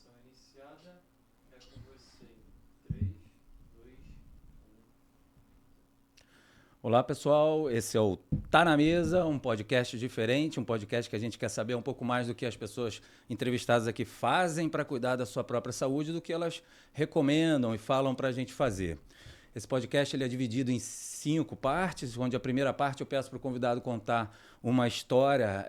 Gravação iniciada. É com você. 3, 2, 1. Olá, pessoal. Esse é o Tá na Mesa, um podcast diferente, um podcast que a gente quer saber um pouco mais do que as pessoas entrevistadas aqui fazem para cuidar da sua própria saúde, do que elas recomendam e falam para a gente fazer. Esse podcast ele é dividido em 5 partes, onde a primeira parte eu peço para o convidado contar uma história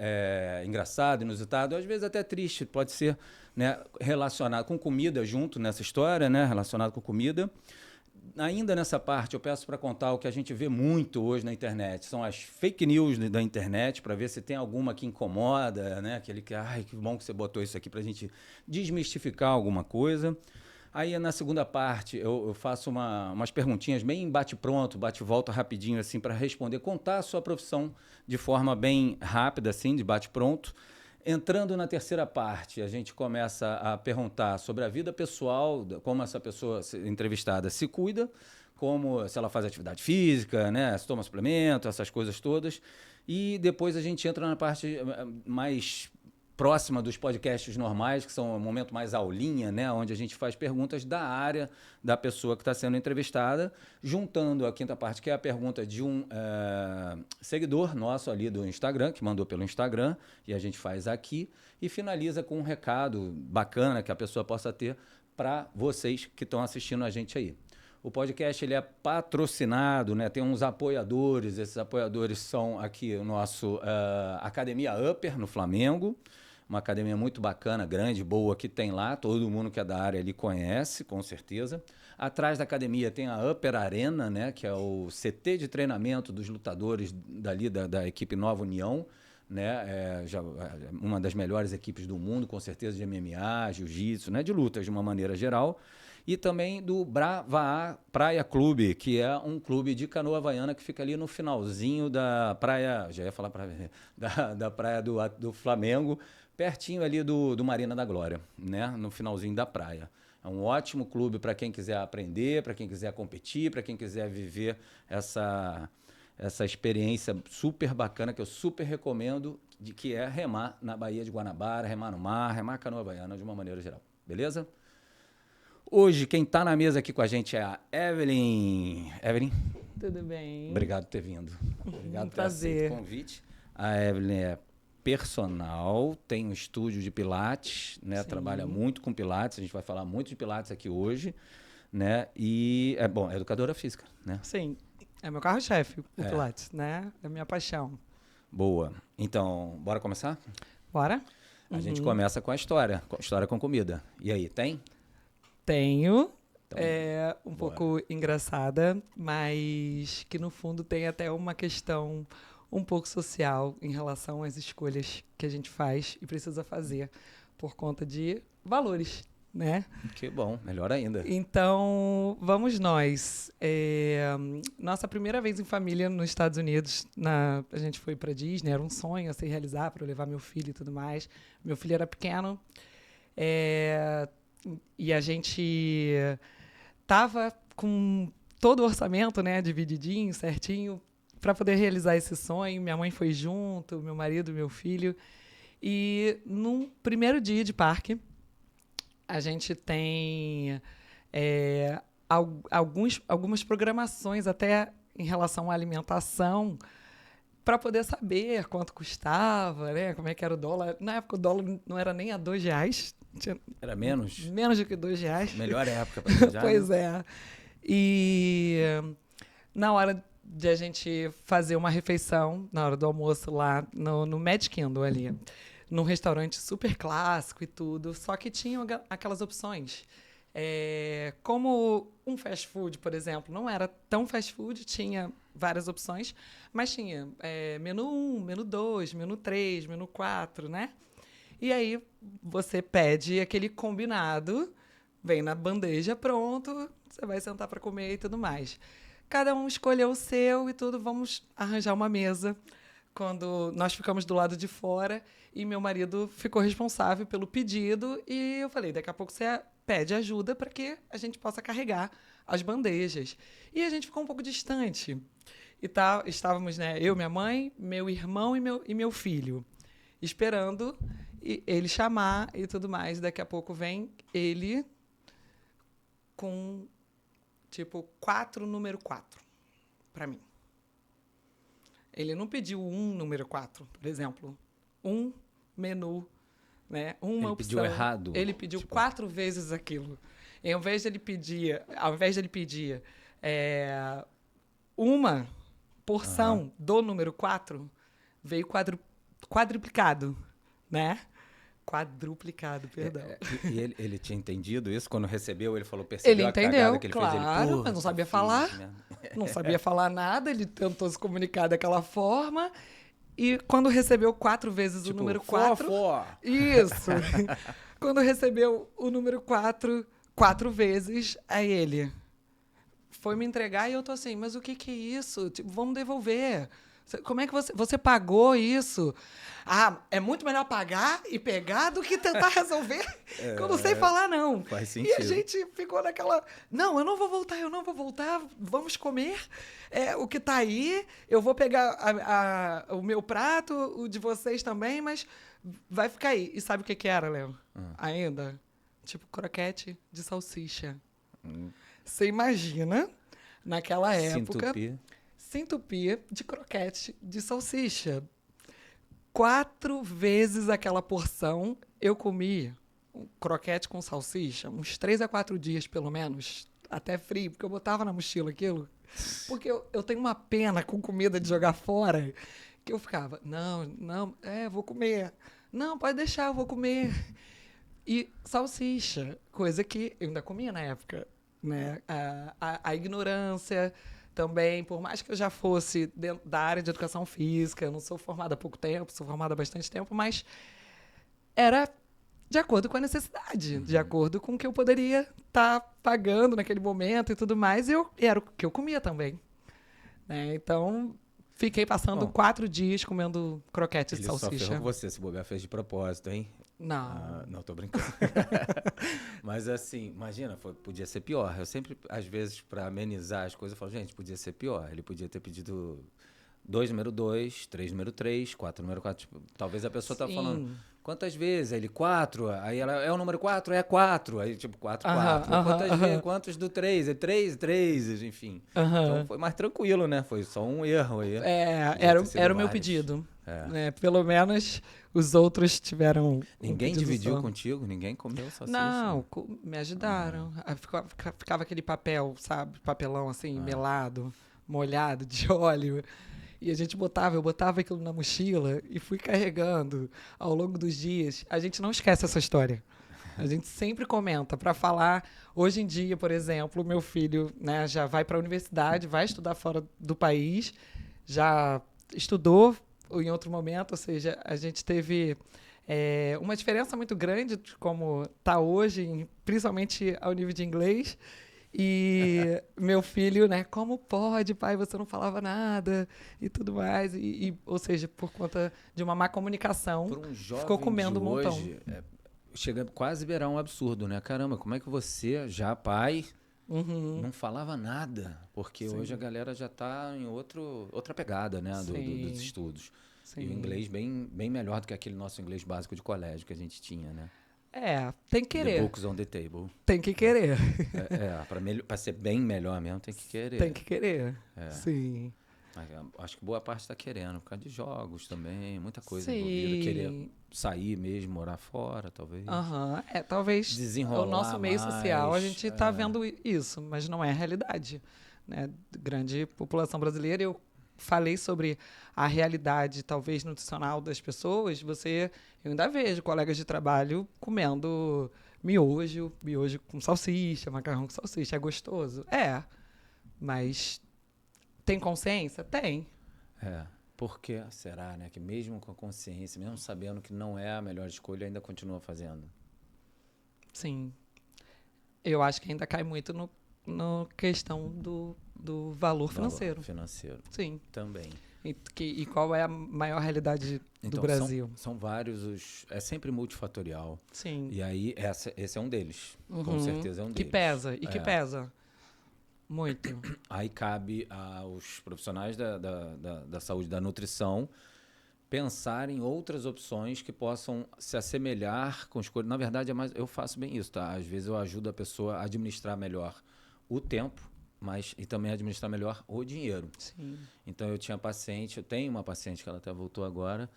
engraçada, inusitada, às vezes até triste, pode ser, né, relacionado com comida junto nessa história, né, relacionado com comida. Ainda nessa parte, eu peço para contar o que a gente vê muito hoje na internet. São as fake news da internet, para ver se tem alguma que incomoda, né? Aquele que, ai, que bom que você botou isso aqui para a gente desmistificar alguma coisa. Aí, na segunda parte, eu faço umas perguntinhas bem bate-pronto, bate-volta rapidinho, assim, para responder, contar a sua profissão de forma bem rápida, assim, de bate-pronto. Entrando na terceira parte, a gente começa a perguntar sobre a vida pessoal, como essa pessoa entrevistada se cuida, como se ela faz atividade física, né, se toma suplemento, essas coisas todas. E depois a gente entra na parte mais próxima dos podcasts normais, que são um momento mais aulinha, né, onde a gente faz perguntas da área da pessoa que está sendo entrevistada, juntando a quinta parte, que é a pergunta de um seguidor nosso ali do Instagram, que mandou pelo Instagram, e a gente faz aqui, e finaliza com um recado bacana que a pessoa possa ter para vocês que estão assistindo a gente aí. O podcast ele é patrocinado, né? Tem uns apoiadores. Esses apoiadores são aqui o nosso Academia Upper, no Flamengo. Uma academia muito bacana, grande, boa, que tem lá. Todo mundo que é da área ali conhece, com certeza. Atrás da academia tem a Upper Arena, né? Que é o CT de treinamento dos lutadores dali da equipe Nova União. Né? Uma das melhores equipes do mundo, com certeza, de MMA, jiu-jitsu, né? De lutas de uma maneira geral. E também do Bravaá Praia Clube, que é um clube de canoa havaiana que fica ali no finalzinho da praia, já ia falar da praia do Flamengo, pertinho ali do Marina da Glória, né? No finalzinho da praia. É um ótimo clube para quem quiser aprender, para quem quiser competir, para quem quiser viver essa experiência super bacana que eu super recomendo, que é remar na Baía de Guanabara, remar no mar, remar canoa havaiana de uma maneira geral. Beleza? Hoje, quem está na mesa aqui com a gente é a Evelyn. Evelyn? Tudo bem? Obrigado por ter vindo. Obrigado por ter Prazer. aceito o convite. A Evelyn é personal, tem um estúdio de pilates, né? Trabalha muito com pilates, a gente vai falar muito de pilates aqui hoje, né? E, é educadora física, né? Sim, é meu carro-chefe, o pilates, né? É minha paixão. Boa. Então, bora começar? Bora? A gente começa com a história com comida. E aí, tem? Tenho. Então, é um pouco engraçada, mas que no fundo tem até uma questão um pouco social em relação às escolhas que a gente faz e precisa fazer por conta de valores, né? Que bom, melhor ainda. Então, vamos nós. Nossa primeira vez em família nos Estados Unidos, a gente foi para Disney, era um sonho a se realizar para eu levar meu filho e tudo mais. Meu filho era pequeno. E a gente estava com todo o orçamento, né, divididinho, certinho, para poder realizar esse sonho. Minha mãe foi junto, meu marido, meu filho. E num primeiro dia de parque, a gente tem algumas programações até em relação à alimentação para poder saber quanto custava, né? Como é que era o dólar. Na época o dólar não era nem a R$2. Era menos? Menos do que R$2. Melhor época para viajar. Pois é. E na hora de a gente fazer uma refeição, na hora do almoço lá no Magic Kingdom ali, num restaurante super clássico e tudo, só que tinham aquelas opções. Como um fast food, por exemplo, não era tão fast food, tinha várias opções, mas tinha menu 1, menu 2, menu 3, menu 4, né? E aí você pede aquele combinado, vem na bandeja pronto, você vai sentar para comer e tudo mais. Cada um escolheu o seu e tudo, vamos arranjar uma mesa. Quando nós ficamos do lado de fora e meu marido ficou responsável pelo pedido e eu falei, daqui a pouco você pede ajuda para que a gente possa carregar as bandejas. E a gente ficou um pouco distante. E estávamos, né, eu, minha mãe, meu irmão e meu filho, esperando. e ele chamar e tudo mais. Daqui a pouco vem ele com, tipo, 4, número 4, para mim. Ele não pediu um número 4, por exemplo. Um menu, né? Uma Ele opção. pediu errado. Ele pediu Tipo- 4 vezes aquilo. E ao invés dele pedir uma porção do número 4, veio quadruplicado, né? Quadruplicado, perdão. E ele tinha entendido isso? Quando recebeu, ele falou, percebeu Ele a entendeu, cagada que ele fez? claro, Ele, mas não sabia fiz falar. mesmo. Não sabia falar nada, ele tentou se comunicar daquela forma. E quando recebeu 4 vezes o Tipo, número 4... fó. Isso! Quando recebeu o número 4 vezes, aí ele foi me entregar e eu tô assim, mas o que é isso? Tipo, vamos devolver. Como é que você pagou isso? Ah, é muito melhor pagar e pegar do que tentar resolver, que eu não sei falar, não. Faz E a sentido. gente ficou naquela, não, eu não vou voltar, vamos comer o que tá aí, eu vou pegar o meu prato, o de vocês também, mas vai ficar aí. E sabe o que era, Léo? Ainda? Tipo, croquete de salsicha. Você imagina, naquela época... Se entupir de croquete de salsicha. 4 vezes aquela porção eu comi um croquete com salsicha, uns 3 a 4 dias, pelo menos, até frio, porque eu botava na mochila aquilo. Porque eu tenho uma pena com comida de jogar fora, que eu ficava, vou comer. Não, pode deixar, eu vou comer. E salsicha, coisa que eu ainda comia na época, né? A ignorância... Também, por mais que eu já fosse dentro da área de educação física, eu não sou formada há pouco tempo, sou formada há bastante tempo, mas era de acordo com a necessidade, de acordo com o que eu poderia estar pagando naquele momento e tudo mais, e era o que eu comia também. Né? Então, fiquei passando 4 dias comendo croquete de Ele só salsicha. ferrou com você, se bobear fez de propósito, hein? Não. Não, tô brincando. Mas assim, imagina, podia ser pior. Eu sempre, às vezes, para amenizar as coisas, eu falo, gente, podia ser pior. Ele podia ter pedido 2, número 2, 3, número 3, 4, número 4. Tipo, talvez a pessoa tá falando, quantas vezes? Aí ele, 4. Aí ela, é o número 4? É 4. Aí, tipo, 4, 4. Quantas vezes? Quantos do 3? É 3, 3, enfim. Então foi mais tranquilo, né? Foi só um erro aí. Era o meu pedido. Né? Pelo menos os outros tiveram. Ninguém dividiu contigo? Ninguém comeu salsicha? Não, me ajudaram. Aí ficava aquele papel, sabe? Papelão assim, melado, molhado de óleo. E a gente eu botava aquilo na mochila e fui carregando ao longo dos dias. A gente não esquece essa história. A gente sempre comenta para falar. Hoje em dia, por exemplo, meu filho, né, já vai para a universidade, vai estudar fora do país, já estudou em outro momento, ou seja, a gente teve uma diferença muito grande de como está hoje, principalmente ao nível de inglês. E meu filho, né, como pode, pai, você não falava nada e tudo mais. Ou seja, por conta de uma má comunicação, por um jovem ficou comendo de um montão. Hoje, chega quase a beirar um absurdo, né? Caramba, como é que você, já pai, não falava nada? Porque hoje a galera já está em outra pegada, né, dos estudos. Sim. E o inglês bem melhor do que aquele nosso inglês básico de colégio que a gente tinha, né? Tem que querer. The books on the table. Tem que querer. Para ser bem melhor mesmo, tem que querer. Tem que querer. Sim. Acho que boa parte está querendo, por causa de jogos também, muita coisa Sim. envolvida. Querer sair mesmo, morar fora, talvez. Talvez desenrolar o nosso meio mais, social a gente está vendo isso, mas não é a realidade. Né? Grande população brasileira, eu falei sobre a realidade, talvez, nutricional das pessoas, eu ainda vejo colegas de trabalho comendo miojo com salsicha, macarrão com salsicha. É gostoso? Mas tem consciência? Tem. Por que será, né? Que mesmo com a consciência, mesmo sabendo que não é a melhor escolha, ainda continua fazendo? Sim. Eu acho que ainda cai muito no questão do valor financeiro. Sim. Também. E qual é a maior realidade do Brasil? São vários, é sempre multifatorial. Sim. E aí, esse é um deles. Com certeza é um deles. Que pesa muito. Aí cabe aos profissionais da saúde, da nutrição, pensar em outras opções que possam se assemelhar com escolha. Na verdade, eu faço bem isso, tá? Às vezes eu ajudo a pessoa a administrar melhor o tempo, e também administrar melhor o dinheiro. Sim. Então eu tenho uma paciente que ela até voltou agora,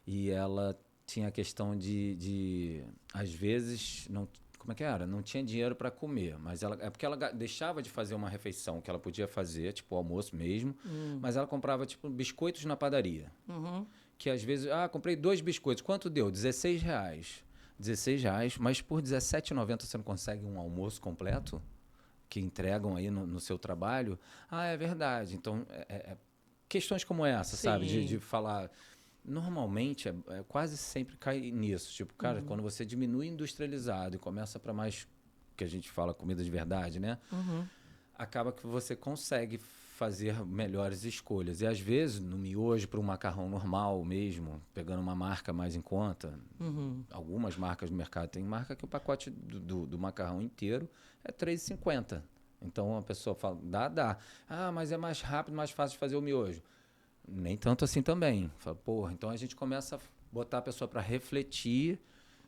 e ela tinha a questão de às vezes, não, como é que era? Não tinha dinheiro para comer, mas é porque ela deixava de fazer uma refeição que ela podia fazer, tipo o almoço mesmo, mas ela comprava tipo biscoitos na padaria. Uhum. Que às vezes, comprei 2 biscoitos, quanto deu? R$16. R$16, mas por R$17,90 você não consegue um almoço completo? Que entregam aí no seu trabalho? É verdade. Então, questões como essa, sabe? De falar... Normalmente, quase sempre cai nisso. Tipo, cara, quando você diminui industrializado e começa para mais, que a gente fala comida de verdade, né? Uhum. Acaba que você consegue fazer melhores escolhas. E às vezes, no miojo, para um macarrão normal mesmo, pegando uma marca mais em conta, algumas marcas no mercado, tem marca que o pacote do macarrão inteiro é R$3,50. Então a pessoa fala, dá. Mas é mais rápido, mais fácil de fazer o miojo. Nem tanto assim também. Fala, porra, então a gente começa a botar a pessoa para refletir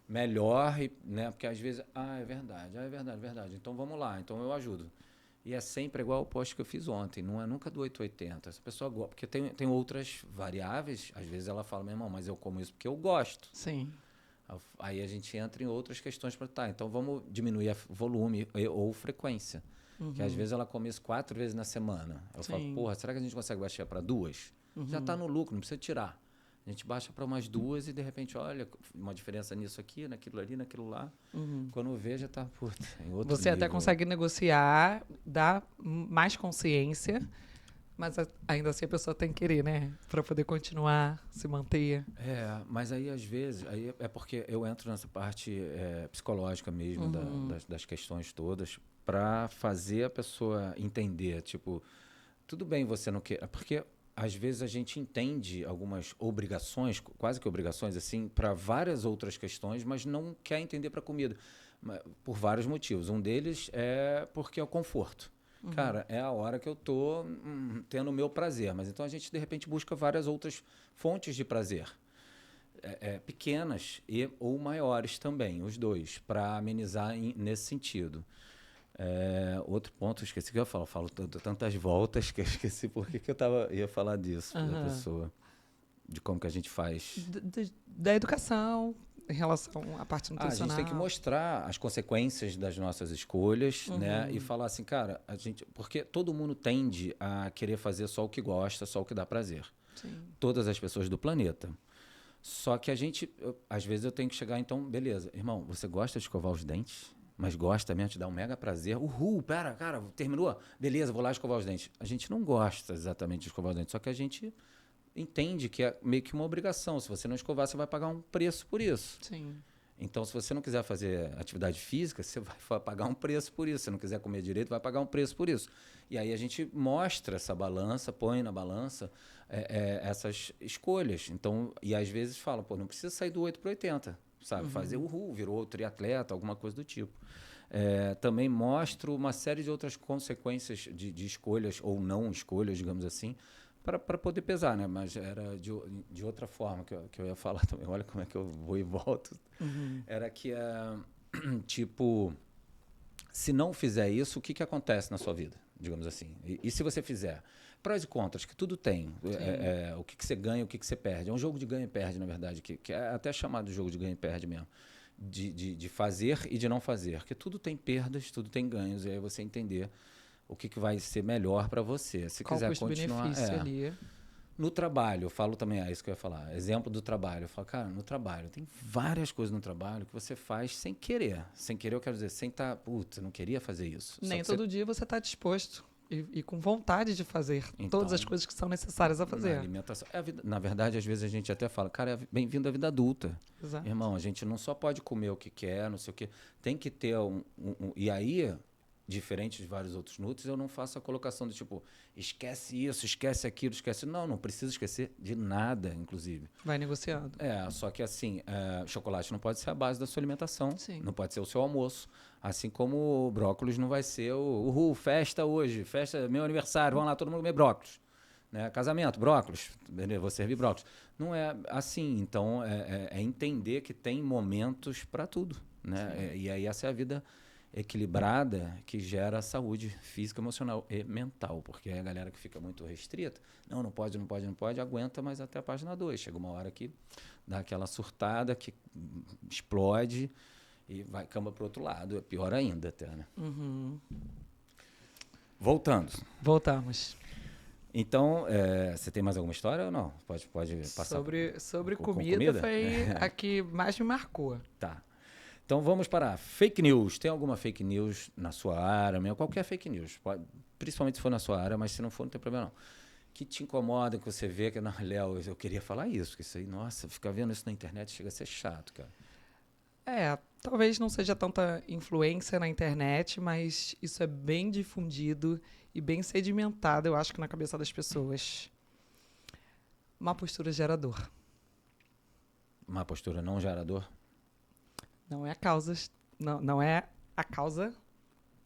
melhor, né? Porque às vezes, é verdade. Então vamos lá, então eu ajudo. E é sempre igual o post que eu fiz ontem, não é nunca do 880. Essa pessoa gosta, porque tem outras variáveis, às vezes ela fala, meu irmão, mas eu como isso porque eu gosto. Sim. Aí a gente entra em outras questões para então vamos diminuir volume ou frequência. Que às vezes ela come isso 4 vezes na semana. Eu falo, porra, será que a gente consegue baixar para 2? Já está no lucro, não precisa tirar. A gente baixa para umas 2 e, de repente, olha, uma diferença nisso aqui, naquilo ali, naquilo lá. Quando vê, já está em outro Você nível. até consegue negociar, dar mais consciência, mas ainda assim a pessoa tem que querer, né? Para poder continuar, se manter. Mas aí, às vezes, é porque eu entro nessa parte psicológica mesmo, das questões todas, para fazer a pessoa entender, tipo, tudo bem você não quer... Porque... Às vezes a gente entende algumas obrigações, quase que obrigações, assim, para várias outras questões, mas não quer entender para comida, por vários motivos. Um deles é porque é o conforto. Cara, é a hora que eu tô tendo o meu prazer, mas então a gente, de repente, busca várias outras fontes de prazer. Pequenas ou maiores também, os dois, para amenizar nesse sentido. Outro ponto, eu esqueci que eu falo tantas voltas que eu esqueci por que eu ia falar disso da pessoa, de como que a gente faz. Da educação, em relação à parte nutricional. A gente tem que mostrar as consequências das nossas escolhas, né? E falar assim, cara, porque todo mundo tende a querer fazer só o que gosta, só o que dá prazer. Sim. Todas as pessoas do planeta. Só que às vezes eu tenho que chegar, então, beleza, irmão, você gosta de escovar os dentes? Mas gosta mesmo, te dá um mega prazer. Cara, terminou? Beleza, vou lá escovar os dentes. A gente não gosta exatamente de escovar os dentes, só que a gente entende que é meio que uma obrigação. Se você não escovar, você vai pagar um preço por isso. Sim. Então, se você não quiser fazer atividade física, você vai pagar um preço por isso. Se não quiser comer direito, vai pagar um preço por isso. E aí a gente mostra essa balança, põe na balança essas escolhas. Então, e às vezes fala, não precisa sair do 8 para 80. Sabe, fazer virou triatleta, alguma coisa do tipo. Também mostro uma série de outras consequências de escolhas ou não escolhas, digamos assim, para poder pesar, né? Mas era de outra forma que eu ia falar também. Olha como é que eu vou e volto. Era que, tipo, se não fizer isso, o que acontece na sua vida, digamos assim? E se você fizer? Prós e contras, que tudo tem. O que você ganha, o que você perde. É um jogo de ganha e perde, na verdade, que é até chamado de jogo de ganha e perde mesmo. De fazer e de não fazer. Porque tudo tem perdas, tudo tem ganhos. E aí você entender o que vai ser melhor para você. Se qual quiser continuar... benefício ali. No trabalho, eu falo também, isso que eu ia falar. Exemplo do trabalho. Eu falo, cara, no trabalho, tem várias coisas no trabalho que você faz sem querer. Sem querer, eu quero dizer, sem estar... Putz, eu não queria fazer isso. Nem todo dia você está disposto. E com vontade de fazer todas as coisas que são necessárias a fazer. Na alimentação. Na verdade, às vezes a gente até fala, cara, bem-vindo à vida adulta. Exato. Irmão, a gente não só pode comer o que quer, não sei o quê. Tem que ter E aí, diferente de vários outros nutris, eu não faço a colocação de tipo, esquece isso, esquece aquilo, esquece... Não precisa esquecer de nada, inclusive. Vai negociando. Só que assim, chocolate não pode ser a base da sua alimentação. Sim. Não pode ser o seu almoço. Assim como o brócolis não vai ser festa hoje, festa, meu aniversário, vamos lá, todo mundo comer brócolis. Né? Casamento, brócolis, beleza, vou servir brócolis. Não é assim. Então, é entender que tem momentos para tudo, né? E aí essa é a vida equilibrada que gera saúde física, emocional e mental. Porque a galera que fica muito restrita, não pode, não pode, não pode, aguenta, mas até a página 2. Chega uma hora que dá aquela surtada, que explode e vai cama para o outro lado. É pior ainda até, né? Uhum. Voltamos. Então, você tem mais alguma história ou não? Pode passar. Sobre com comida foi a que mais me marcou. Tá. Então vamos para fake news. Tem alguma fake news na sua área? Qualquer fake news. Principalmente se for na sua área, mas se não for, não tem problema não. Que te incomoda, que você vê que, não, Léo, eu queria falar isso, que isso aí, nossa, ficar vendo isso na internet chega a ser chato, cara. Talvez não seja tanta influência na internet, mas isso é bem difundido e bem sedimentado, eu acho que na cabeça das pessoas. Má postura gera dor. Má postura não gera dor? Não é não é a causa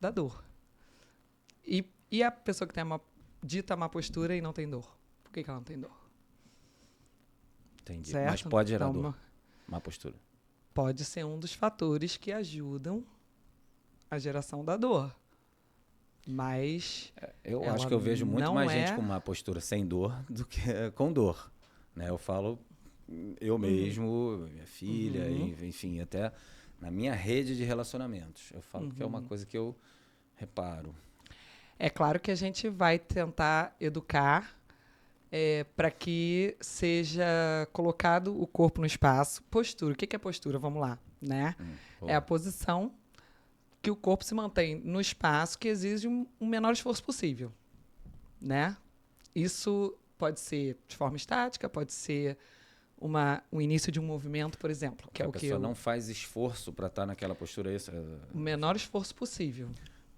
da dor. E a pessoa que tem uma dita má postura e não tem dor? Por que ela não tem dor? Entendi. Certo? Mas pode gerar Então, dor. Má postura. Pode ser um dos fatores que ajudam a geração da dor. Mas Eu acho que eu vejo muito mais gente é com má postura sem dor do que com dor. Né? Eu falo eu mesmo, minha filha, enfim, até na minha rede de relacionamentos. Eu falo que é uma coisa que eu reparo. É claro que a gente vai tentar educar para que seja colocado o corpo no espaço. Postura. O que é postura? Vamos lá. Né? É a posição que o corpo se mantém no espaço que exige um menor esforço possível. Né? Isso pode ser de forma estática, pode ser o início de um movimento, por exemplo. Que é a o que pessoa não faz esforço para estar naquela postura. O menor esforço possível.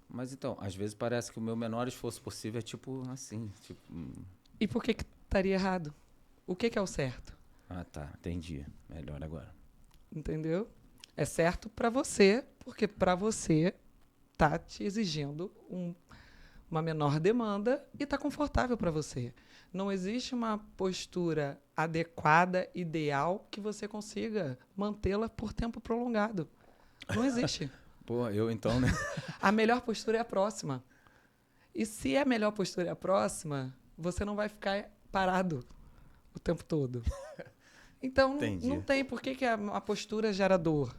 Mas então, às vezes parece que o meu menor esforço possível é tipo assim. E por que estaria errado? O que é o certo? Ah, tá. Entendi. Melhor agora. Entendeu? É certo para você, porque para você tá te exigindo uma menor demanda e tá confortável para você. Não existe uma postura adequada, ideal, que você consiga mantê-la por tempo prolongado. Não existe. Pô, eu então, né? A melhor postura é a próxima. E se a melhor postura é a próxima, você não vai ficar parado o tempo todo. Então, não tem por que a postura gera dor,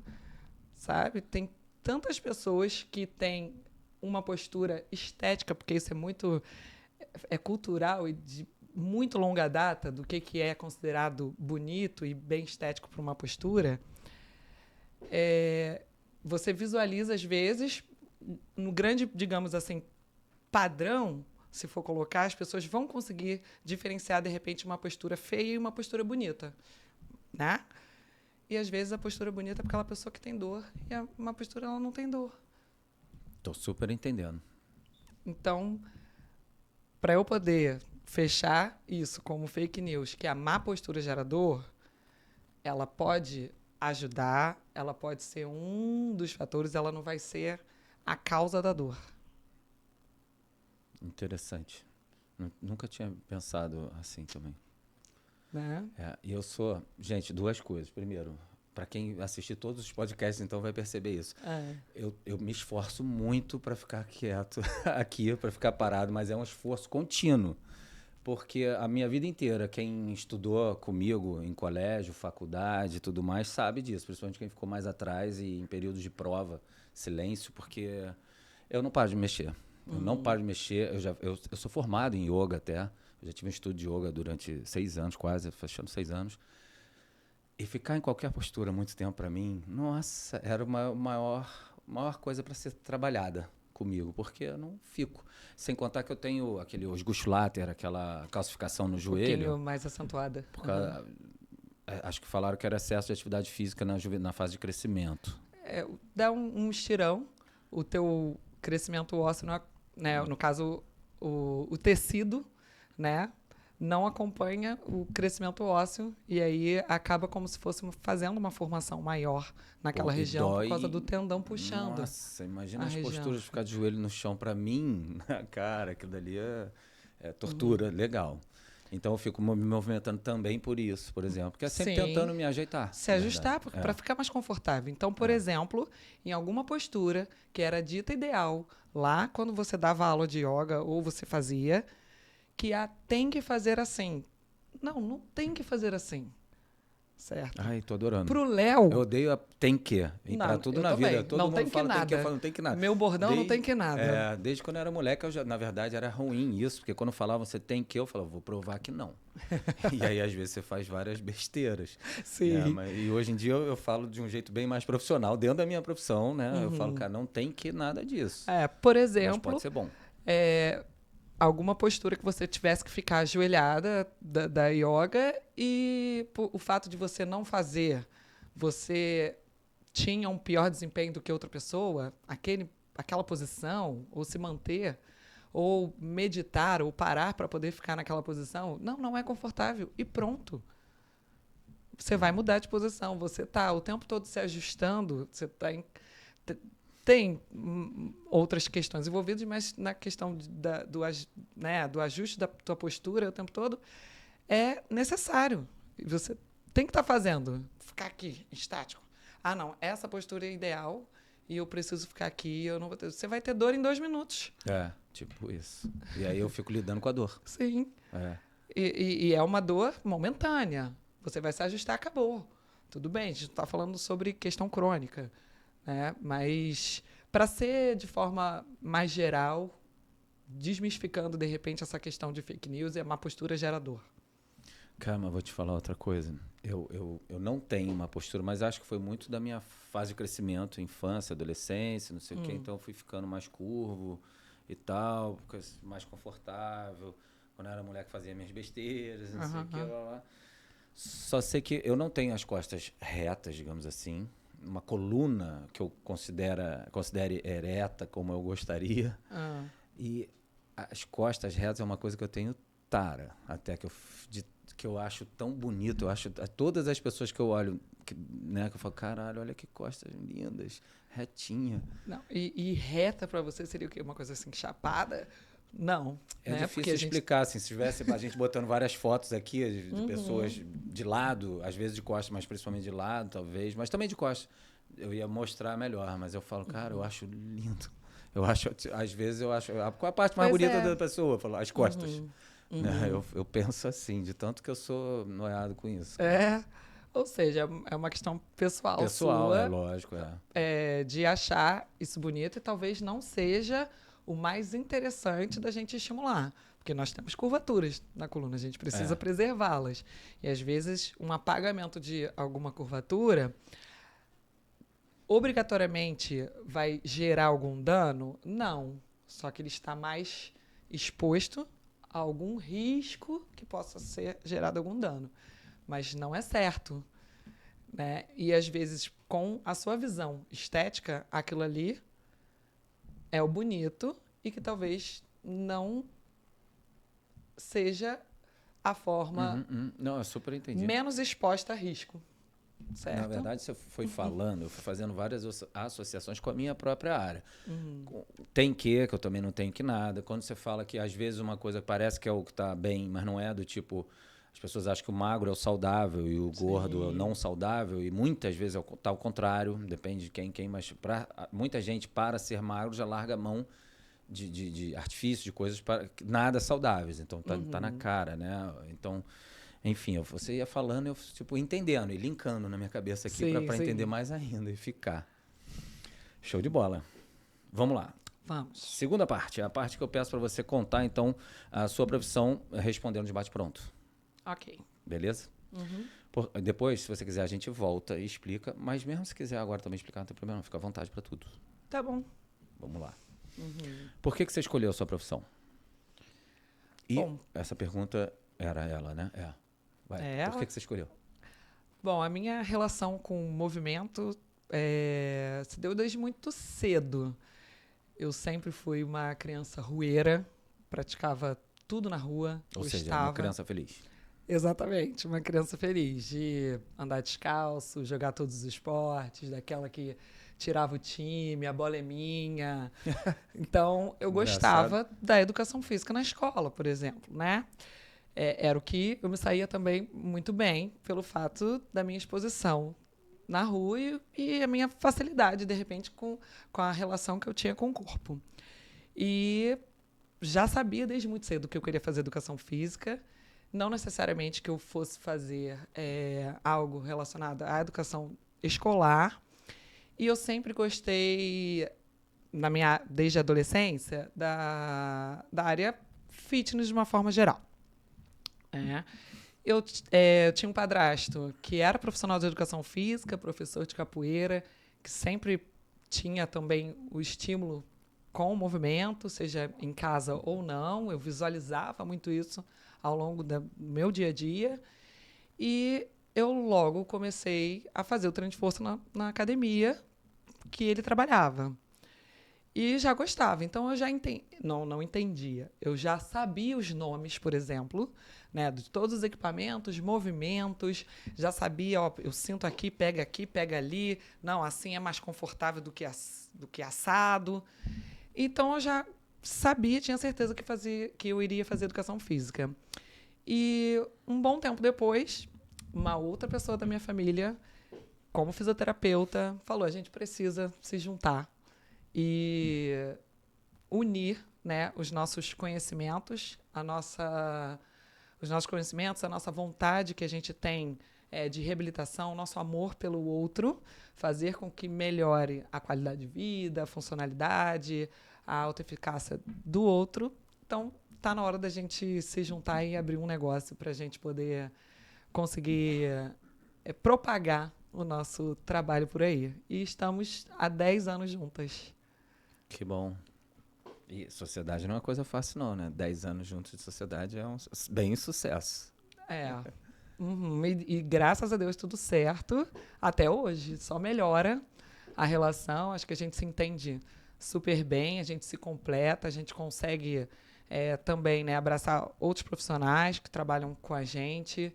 sabe? Tem tantas pessoas que têm uma postura estética, porque isso é cultural e de muito longa data do que é considerado bonito e bem estético para uma postura. Você visualiza, às vezes, no grande, digamos assim, padrão, se for colocar, as pessoas vão conseguir diferenciar, de repente, uma postura feia e uma postura bonita. Né? E, às vezes, a postura bonita é para aquela pessoa que tem dor e uma postura ela não tem dor. Tô super entendendo. Então, para eu poder fechar isso como fake news, que a má postura gera dor, ela pode ajudar, ela pode ser um dos fatores, ela não vai ser a causa da dor. Interessante. Nunca tinha pensado assim também. Né? E eu sou... Gente, duas coisas. Primeiro, para quem assistir todos os podcasts, então vai perceber isso. Eu me esforço muito para ficar quieto aqui, para ficar parado, mas é um esforço contínuo. Porque a minha vida inteira, quem estudou comigo em colégio, faculdade e tudo mais, sabe disso. Principalmente quem ficou mais atrás e em períodos de prova, silêncio, porque eu não paro de mexer. Eu não paro de mexer. Eu sou formado em yoga até. Eu já tive um estudo de yoga durante 6 anos, quase, fechando 6 anos. E ficar em qualquer postura muito tempo para mim, nossa, era uma maior coisa para ser trabalhada comigo, porque eu não fico. Sem contar que eu tenho aquele osgulater, aquela calcificação no joelho. Um pouquinho mais acentuada. Acho que falaram que era excesso de atividade física na fase de crescimento. Dá um estirão, o teu crescimento ósseo, né, no caso, o tecido, né, não acompanha o crescimento ósseo e aí acaba como se fosse fazendo uma formação maior naquela região por causa do tendão puxando. Nossa, imagina as posturas de ficar de joelho no chão. Para mim, cara, aquilo dali é tortura, legal. Então eu fico me movimentando também por isso, por exemplo. Porque é sempre Sim. tentando me ajeitar. Se na ajustar verdade. para ficar mais confortável. Então, por exemplo, em alguma postura que era dita ideal, lá quando você dava aula de yoga ou você fazia, que tem que fazer assim. Não tem que fazer assim. Certo? Ai, tô adorando. Pro Léo. Eu odeio a tem que. E Não, pra tudo eu na também. vida. Todo Não mundo tem que fala tem que, eu nada. falo não tem que nada. Meu bordão não tem que nada. Desde quando eu era moleque, na verdade, era ruim isso, porque quando falavam você tem que, eu falava, vou provar que não. E aí, às vezes, você faz várias besteiras. Sim. E hoje em dia eu falo de um jeito bem mais profissional, dentro da minha profissão, né? Eu Uhum. falo, cara, não tem que nada disso. Por Mas exemplo, pode ser bom. alguma postura que você tivesse que ficar ajoelhada da yoga e o fato de você não fazer, você tinha um pior desempenho do que outra pessoa, aquela posição, ou se manter, ou meditar, ou parar para poder ficar naquela posição, não é confortável e pronto. Você vai mudar de posição, você está o tempo todo se ajustando, você está tem outras questões envolvidas, mas na questão do ajuste da tua postura o tempo todo é necessário. E você tem que estar fazendo. Ficar aqui, estático. Não, essa postura é ideal e eu preciso ficar aqui. Eu não vou ter... Você vai ter dor em 2 minutos. Tipo isso. E aí eu fico lidando com a dor. Sim. É. E é uma dor momentânea. Você vai se ajustar, acabou. Tudo bem, a gente está falando sobre questão crônica. Né? Mas, para ser de forma mais geral, desmistificando, de repente, essa questão de fake news, má postura gera dor. Cara, mas vou te falar outra coisa. Eu não tenho uma postura, mas acho que foi muito da minha fase de crescimento, infância, adolescência, não sei o quê. Então, eu fui ficando mais curvo e tal, mais confortável. Quando eu era mulher que fazia minhas besteiras, não sei o quê. Lá. Só sei que eu não tenho as costas retas, digamos assim. Uma coluna que eu considere ereta como eu gostaria. E as costas retas é uma coisa que eu tenho tara, até que eu acho tão bonito. Eu acho todas as pessoas que eu olho, que eu falo, caralho, olha que costas lindas, retinha. Não, e reta para você seria o quê? Uma coisa assim, chapada? Não. É né? difícil explicar, assim, se tivesse a gente botando várias fotos aqui de pessoas de lado, às vezes de costas, mas principalmente de lado, talvez, mas também de costas. Eu ia mostrar melhor, mas eu falo, cara, eu acho lindo. Às vezes eu acho, qual a parte mais bonita da pessoa? Eu falo, as costas. Né? Eu penso assim, de tanto que eu sou noiado com isso. Ou seja, é uma questão pessoal sua, é lógico, de achar isso bonito e talvez não seja o mais interessante da gente estimular. Porque nós temos curvaturas na coluna, a gente precisa preservá-las. E, às vezes, um apagamento de alguma curvatura obrigatoriamente vai gerar algum dano? Não. Só que ele está mais exposto a algum risco que possa ser gerado algum dano. Mas não é certo. Né? E, às vezes, com a sua visão estética, aquilo ali é o bonito e que talvez não seja a forma Não, eu super entendi. menos exposta a risco. Certo? Na verdade, você foi falando, eu fui fazendo várias associações com a minha própria área. Tem que eu também não tenho que nada. Quando você fala que às vezes uma coisa parece que é o que está bem, mas não é, do tipo, as pessoas acham que o magro é o saudável e o gordo é o não saudável, e muitas vezes está ao contrário, depende de quem, mas muita gente, para ser magro, já larga a mão de artifício, de coisas nada saudáveis. Então tá na cara, né? Então, enfim, você ia falando, eu entendendo e linkando na minha cabeça aqui para entender mais ainda e ficar. Show de bola. Vamos lá. Vamos. Segunda parte, a parte que eu peço para você contar, então, a sua profissão respondendo de bate-pronto. Ok. Beleza? Depois, se você quiser, a gente volta e explica. Mas mesmo se quiser agora também explicar, não tem problema, fica à vontade para tudo. Tá bom. Vamos lá. Por que você escolheu a sua profissão? E essa pergunta era ela, né? Vai. Por que você escolheu? Bom, a minha relação com o movimento se deu desde muito cedo. Eu sempre fui uma criança rueira, praticava tudo na rua. Ou seja, uma criança feliz. Exatamente, uma criança feliz de andar descalço, jogar todos os esportes, daquela que tirava o time, a bola é minha. Então, eu gostava da educação física na escola, por exemplo, né? era o que eu me saía também muito bem pelo fato da minha exposição na rua e a minha facilidade, de repente, com a relação que eu tinha com o corpo. E já sabia desde muito cedo que eu queria fazer educação física, não necessariamente que eu fosse fazer algo relacionado à educação escolar. E eu sempre gostei, desde a adolescência, da área fitness de uma forma geral. Eu tinha um padrasto que era profissional de educação física, professor de capoeira, que sempre tinha também o estímulo com o movimento, seja em casa ou não. Eu visualizava muito isso ao longo do meu dia a dia. E eu logo comecei a fazer o treino de força na academia que ele trabalhava. E já gostava. Então, eu já não entendia. Eu já sabia os nomes, por exemplo, né, de todos os equipamentos, movimentos. Já sabia, ó, eu sinto aqui, pega ali. Não, assim é mais confortável do que assado. Então, eu já sabia, tinha certeza que eu iria fazer educação física. E um bom tempo depois, uma outra pessoa da minha família, como fisioterapeuta, falou: a gente precisa se juntar e unir, né, os nossos conhecimentos, a nossa vontade que a gente tem de reabilitação, o nosso amor pelo outro, fazer com que melhore a qualidade de vida, a funcionalidade, a autoeficácia do outro. Então, está na hora da gente se juntar e abrir um negócio para a gente poder conseguir propagar o nosso trabalho por aí. E estamos há 10 anos juntas. Que bom. E sociedade não é uma coisa fácil, não, né? 10 anos juntos de sociedade é bem sucesso. Uhum. E graças a Deus tudo certo até hoje. Só melhora a relação. Acho que a gente se entende super bem, a gente se completa, a gente consegue também, né, abraçar outros profissionais que trabalham com a gente.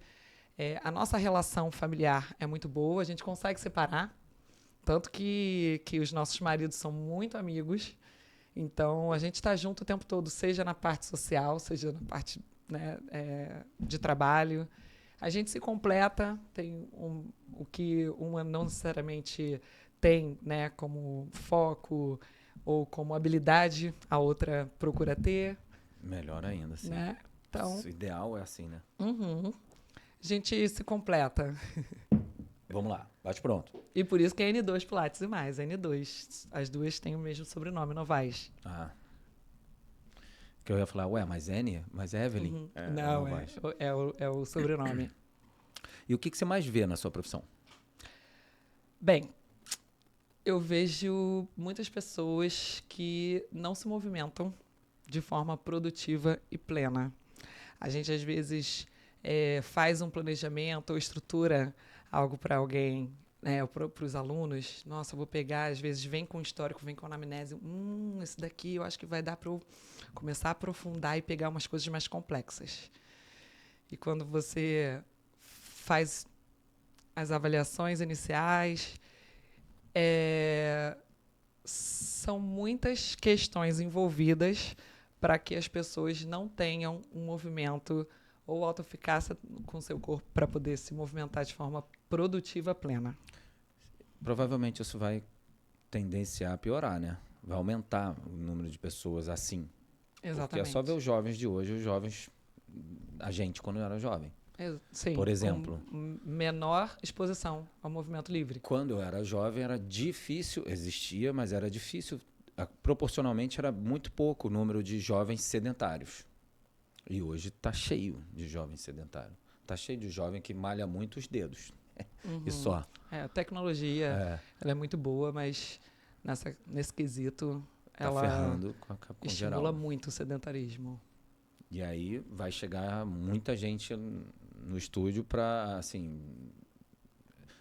A nossa relação familiar é muito boa, a gente consegue separar. Tanto que os nossos maridos são muito amigos. Então, a gente está junto o tempo todo, seja na parte social, seja na parte, né, de trabalho. A gente se completa, tem o que uma não necessariamente tem, né, como foco ou como habilidade, a outra procura ter. Melhor ainda, sim. Né? Então, o ideal é assim, né? Uhum. A gente se completa. Vamos lá, bate pronto. E por isso que é N2 Pilates e mais, N2. As duas têm o mesmo sobrenome, Novaes. Ah. Que eu ia falar, ué, mas N? Mas é Evelyn? Uhum. Não, é o sobrenome. E o que você mais vê na sua profissão? Bem, eu vejo muitas pessoas que não se movimentam de forma produtiva e plena. A gente, às vezes, faz um planejamento ou estrutura algo para alguém, né, para os alunos. Nossa, eu vou pegar, às vezes, vem com histórico, vem com anamnese. Esse daqui eu acho que vai dar para eu começar a aprofundar e pegar umas coisas mais complexas. E quando você faz as avaliações iniciais, são muitas questões envolvidas para que as pessoas não tenham um movimento ou autoeficácia com o seu corpo para poder se movimentar de forma produtiva plena. Provavelmente isso vai tendenciar a piorar, né? Vai aumentar o número de pessoas assim. Exatamente. Porque é só ver os jovens de hoje, a gente quando era jovem. Sim, por exemplo, com menor exposição ao movimento livre. Quando eu era jovem era difícil, existia, mas era difícil, proporcionalmente era muito pouco o número de jovens sedentários. E hoje está cheio de jovens sedentários. Está cheio de jovem que malha muito os dedos. Uhum. E só. A tecnologia ela é muito boa, mas nesse quesito ela ferrando com estimula geral. muito o sedentarismo. E aí vai chegar muita gente no estúdio para, assim...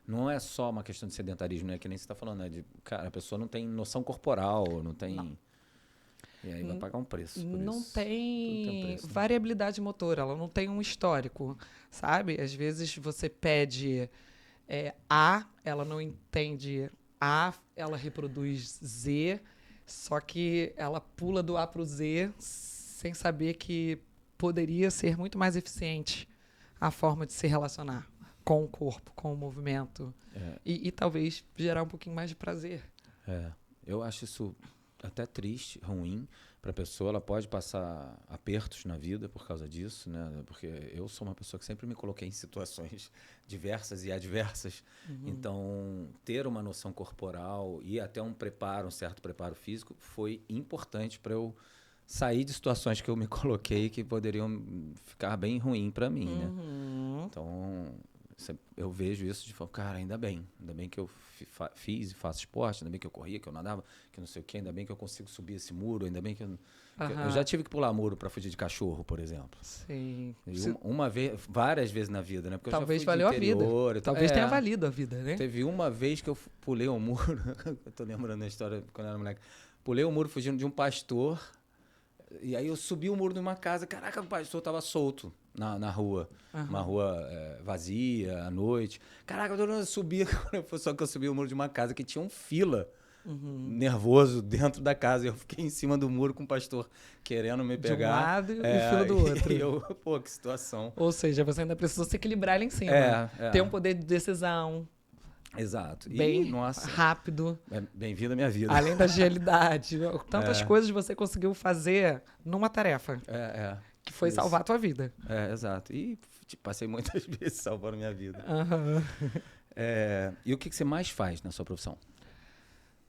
Não é só uma questão de sedentarismo, né? Que nem você está falando, né? Cara, a pessoa não tem noção corporal, não tem... Não. E aí vai pagar um preço por não isso. tem Preço, né? variabilidade motora, ela não tem um histórico, sabe? Às vezes você pede A, ela não entende A, ela reproduz Z, só que ela pula do A para o Z sem saber que poderia ser muito mais eficiente a forma de se relacionar com o corpo, com o movimento. E talvez gerar um pouquinho mais de prazer. Eu acho isso até triste, ruim para a pessoa. Ela pode passar apertos na vida por causa disso, né? Porque eu sou uma pessoa que sempre me coloquei em situações diversas e adversas. Então, ter uma noção corporal e até um certo preparo físico foi importante para eu sair de situações que eu me coloquei que poderiam ficar bem ruim para mim, né? Então, eu vejo isso de falar, cara, ainda bem que eu fiz e faço esporte, ainda bem que eu corria, que eu nadava, que não sei o quê, ainda bem que eu consigo subir esse muro, ainda bem que eu já tive que pular muro para fugir de cachorro, por exemplo. Sim. Uma vez, várias vezes na vida, né? Porque talvez eu já fui valeu de interior, a vida. Talvez tenha valido a vida, né? Teve uma vez que eu pulei um muro, eu tô lembrando da história quando eu era moleque, pulei um muro fugindo de um pastor, e aí eu subi o muro de uma casa, caraca, o pastor tava solto na rua, uma rua vazia, à noite. Caraca, eu subi, só que eu subi o muro de uma casa que tinha um fila nervoso dentro da casa, e eu fiquei em cima do muro com o pastor querendo me pegar. De um lado e o fila do outro. E eu, pô, que situação. Ou seja, você ainda precisou se equilibrar ali em cima. Ter um poder de decisão. Exato. Bem rápido. Bem-vindo à minha vida. Além da agilidade. Tantas coisas você conseguiu fazer numa tarefa. Que foi salvar a tua vida. Exato. E passei muitas vezes salvando minha vida. E o que você mais faz na sua profissão?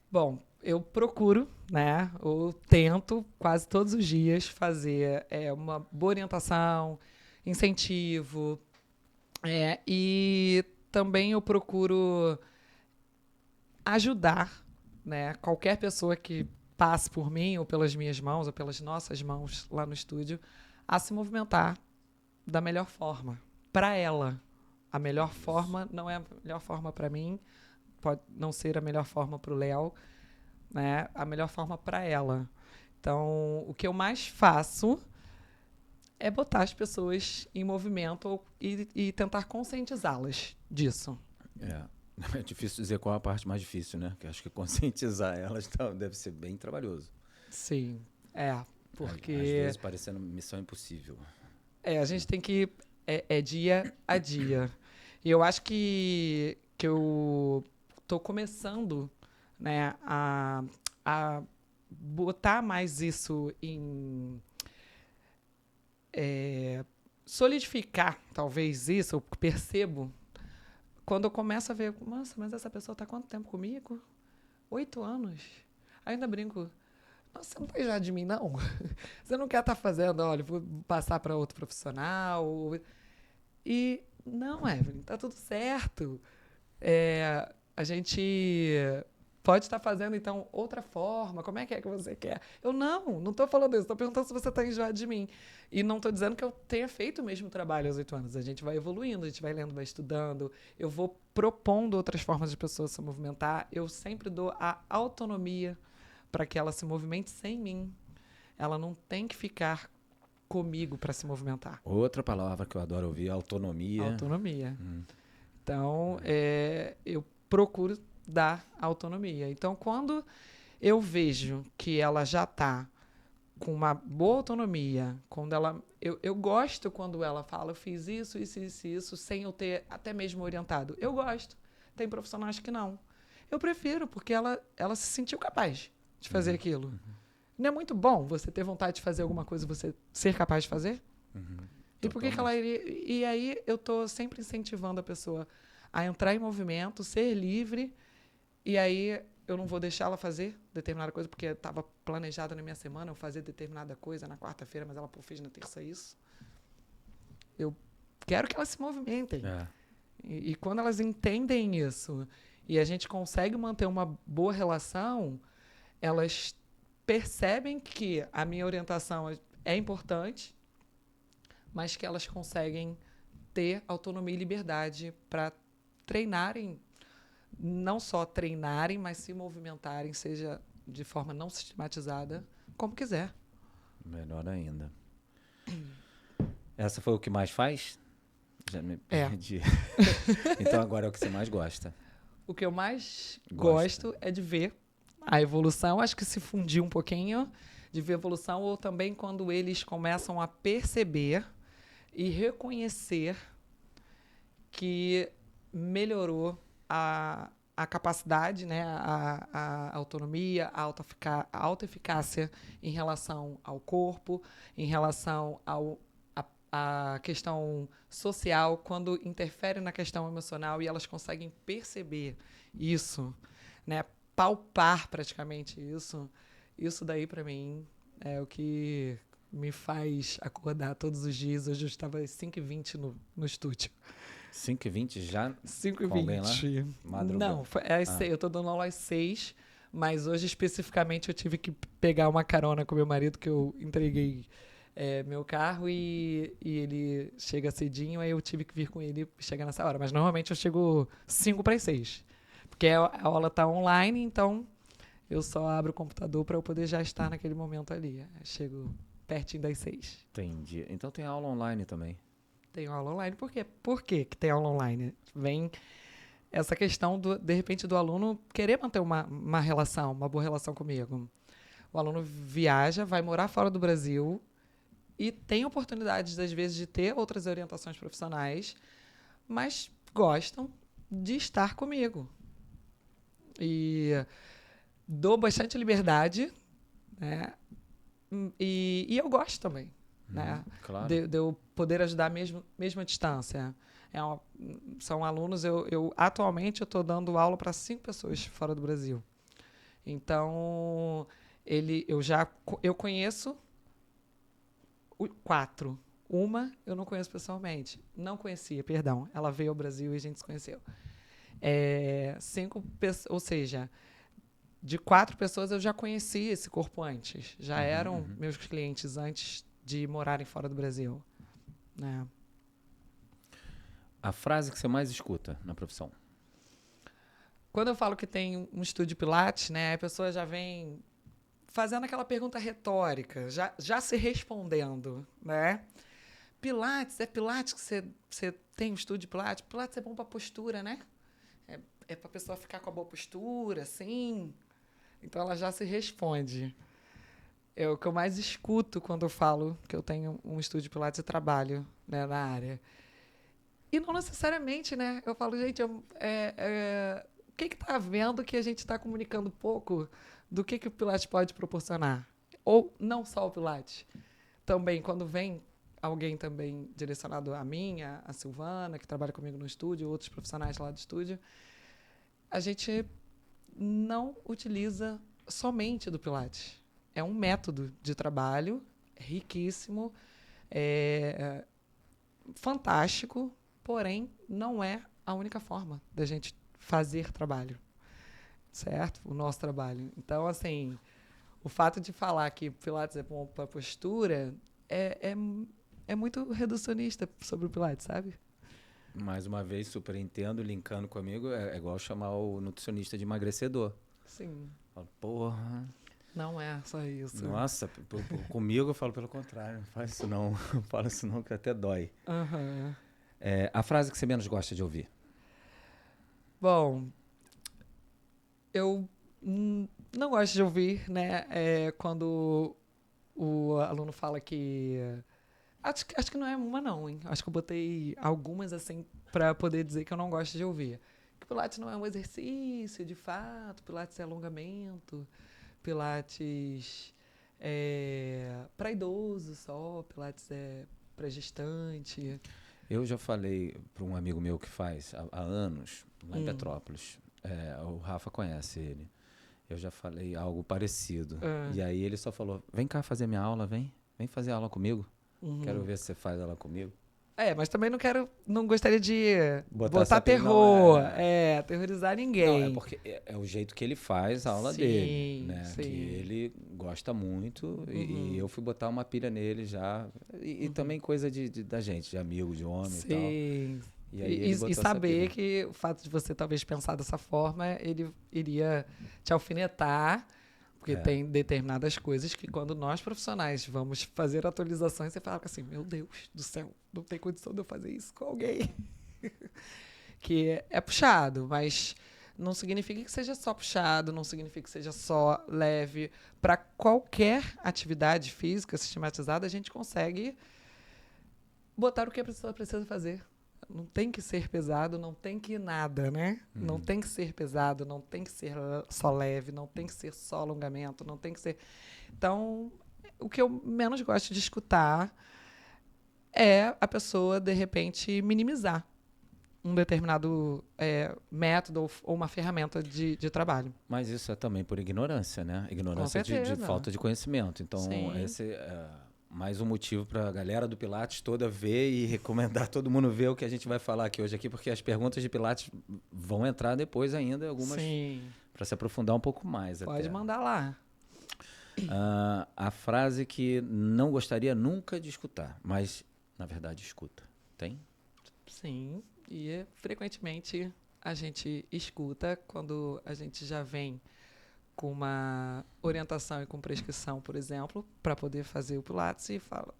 Bom, eu procuro, né? Eu tento quase todos os dias fazer uma boa orientação, incentivo. E também eu procuro ajudar, né, qualquer pessoa que passe por mim, ou pelas minhas mãos, ou pelas nossas mãos lá no estúdio, a se movimentar da melhor forma, para ela. A melhor forma não é a melhor forma para mim, pode não ser a melhor forma para o Léo, né? A melhor forma para ela. Então, o que eu mais faço é botar as pessoas em movimento e tentar conscientizá-las disso. É difícil dizer qual é a parte mais difícil, né? Que acho que conscientizar elas deve ser bem trabalhoso. Sim, porque... Às vezes parecendo missão impossível. A gente tem que... É dia a dia. E eu acho que eu tô começando, né, a botar mais isso em... solidificar, talvez, isso, eu percebo, quando eu começo a ver, nossa, mas essa pessoa está há quanto tempo comigo? 8 anos. Ainda brinco, nossa, você não vai já de mim, não? Você não quer estar fazendo, olha, vou passar para outro profissional. E, não, Evelyn, tá tudo certo. A gente pode estar fazendo, então, outra forma. Como é que você quer? Eu não estou falando isso. Estou perguntando se você está enjoado de mim. E não estou dizendo que eu tenha feito o mesmo trabalho aos 8 anos. A gente vai evoluindo, a gente vai lendo, vai estudando. Eu vou propondo outras formas de pessoas se movimentar. Eu sempre dou a autonomia para que ela se movimente sem mim. Ela não tem que ficar comigo para se movimentar. Outra palavra que eu adoro ouvir é autonomia. Autonomia. Então, eu procuro dar autonomia. Então, quando eu vejo que ela já está com uma boa autonomia, quando ela, eu gosto quando ela fala, eu fiz isso, sem eu ter até mesmo orientado. Eu gosto. Tem profissionais que não. Eu prefiro, porque ela se sentiu capaz de fazer aquilo. Não é muito bom você ter vontade de fazer alguma coisa e você ser capaz de fazer? E por que ela iria... E aí eu estou sempre incentivando a pessoa a entrar em movimento, ser livre, e aí eu não vou deixar ela fazer determinada coisa, porque estava planejada na minha semana eu fazer determinada coisa na quarta-feira, mas ela fez na terça isso. Eu quero que elas se movimentem. E quando elas entendem isso, e a gente consegue manter uma boa relação, elas percebem que a minha orientação é importante, mas que elas conseguem ter autonomia e liberdade para treinarem, não só treinarem, mas se movimentarem, seja de forma não sistematizada, como quiser. Melhor ainda. Essa foi o que mais faz? Já me perdi. Então agora é o que você mais gosta. O que eu mais gosto é de ver a evolução. Acho que se fundiu um pouquinho. de ver evolução, ou também quando eles começam a perceber e reconhecer que melhorou a capacidade, né, a autonomia, a autoeficácia em relação ao corpo, em relação à questão social, quando interfere na questão emocional e elas conseguem perceber isso, né, palpar praticamente isso. Isso daí, para mim, é o que me faz acordar todos os dias. Hoje eu estava às 5h20 no estúdio. 5h20 já? 5h20. Com alguém lá? Madrugada. Não, eu estou dando aula às 6, mas hoje especificamente eu tive que pegar uma carona com meu marido, que eu entreguei meu carro e ele chega cedinho, aí eu tive que vir com ele chegar nessa hora. Mas normalmente eu chego 5 para as 6, porque a aula está online, então eu só abro o computador para eu poder já estar naquele momento ali. Eu chego pertinho das 6. Entendi. Então tem aula online também. Tenho aula online. Por quê? Por que tem aula online? Vem essa questão, de repente, do aluno querer manter uma relação, uma boa relação comigo. O aluno viaja, vai morar fora do Brasil e tem oportunidades, às vezes, de ter outras orientações profissionais, mas gostam de estar comigo. E dou bastante liberdade, né? E eu gosto também. Né? Claro. De eu poder ajudar mesmo à distância. São alunos, atualmente eu estou dando aula para 5 pessoas fora do Brasil. Então, eu conheço 4. Uma eu não conheço pessoalmente. Não conhecia, perdão. Ela veio ao Brasil e a gente se conheceu. 5 pessoas, ou seja, de 4 pessoas eu já conheci esse corpo antes. Já eram meus clientes antes de morarem fora do Brasil. Né? A frase que você mais escuta na profissão? Quando eu falo que tem um estúdio Pilates, né, a pessoa já vem fazendo aquela pergunta retórica, já se respondendo, né? Pilates, é Pilates que você tem um estúdio Pilates? Pilates é bom para postura, né? É para a pessoa ficar com a boa postura, assim. Então ela já se responde. É o que eu mais escuto quando eu falo que eu tenho um estúdio Pilates e trabalho, né, na área. E não necessariamente, né? Eu falo, gente, o que está havendo que a gente está comunicando pouco do que o Pilates pode proporcionar? Ou não só o Pilates. Também, quando vem alguém também direcionado a mim, a Silvana, que trabalha comigo no estúdio, outros profissionais lá do estúdio, a gente não utiliza somente do Pilates. É um método de trabalho riquíssimo, fantástico, porém não é a única forma da gente fazer trabalho, certo? O nosso trabalho. Então, assim, o fato de falar que Pilates é bom para postura é muito reducionista sobre o Pilates, sabe? Mais uma vez, super entendo, linkando comigo, é igual chamar o nutricionista de emagrecedor. Sim. Falo, porra... Não é só isso. Nossa, comigo eu falo pelo contrário. Não faz isso não. Não fala isso não, que até dói. Uhum. A frase que você menos gosta de ouvir? Bom, eu não gosto de ouvir, né? Quando o aluno fala que... Acho que não é uma não, hein? Acho que eu botei algumas, assim, para poder dizer que eu não gosto de ouvir. Que Pilates não é um exercício, de fato. Pilates é alongamento. Pilates para idoso só, Pilates é para gestante. Eu já falei para um amigo meu que faz há anos, lá em Petrópolis. O Rafa conhece ele. Eu já falei algo parecido. E aí ele só falou, vem cá fazer minha aula, vem fazer aula comigo. Quero ver se você faz ela comigo. Mas também não gostaria de botar terror, terror, aterrorizar ninguém. Não, é porque é o jeito que ele faz a aula dele, né? Sim. Que ele gosta muito e eu fui botar uma pilha nele já. E também coisa da gente, de amigo, de homem e tal. E, aí e saber que o fato de você talvez pensar dessa forma, ele iria te alfinetar. Porque tem determinadas coisas que quando nós profissionais vamos fazer atualizações, você fala assim, meu Deus do céu, não tem condição de eu fazer isso com alguém. Que é puxado, mas não significa que seja só puxado, não significa que seja só leve. Para qualquer atividade física sistematizada, a gente consegue botar o que a pessoa precisa fazer. Não tem que ser pesado, não tem que nada, né? Não tem que ser pesado, não tem que ser só leve, não tem que ser só alongamento, não tem que ser... Então, o que eu menos gosto de escutar é a pessoa, de repente, minimizar um determinado método ou uma ferramenta de trabalho. Mas isso é também por ignorância, né? Ignorância de certeza. falta de conhecimento. Então, Sim. esse é mais um motivo para a galera do Pilates toda ver e recomendar todo mundo ver o que a gente vai falar aqui hoje aqui, porque as perguntas de Pilates vão entrar depois ainda, algumas para se aprofundar um pouco mais. Pode até. mandar lá. A frase que não gostaria nunca de escutar, mas, na verdade, escuta. Tem? Sim, e frequentemente a gente escuta quando a gente já vem com uma orientação e com prescrição, por exemplo, para poder fazer o Pilates e fala: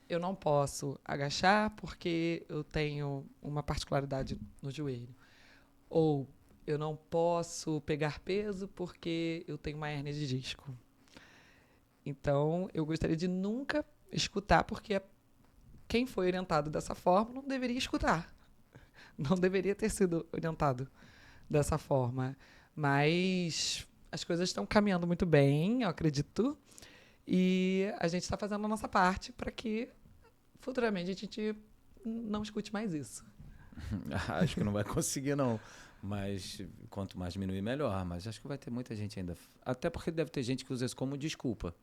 eu não posso agachar porque eu tenho uma particularidade no joelho. Ou eu não posso pegar peso porque eu tenho uma hérnia de disco. Então, eu gostaria de nunca escutar, porque quem foi orientado dessa forma não deveria escutar. Não deveria ter sido orientado dessa forma. Mas as coisas estão caminhando muito bem, eu acredito. E a gente está fazendo a nossa parte para que futuramente a gente não escute mais isso. Acho que não vai conseguir, não. Mas quanto mais diminuir, melhor. Mas acho que vai ter muita gente ainda. Até porque deve ter gente que usa isso como desculpa.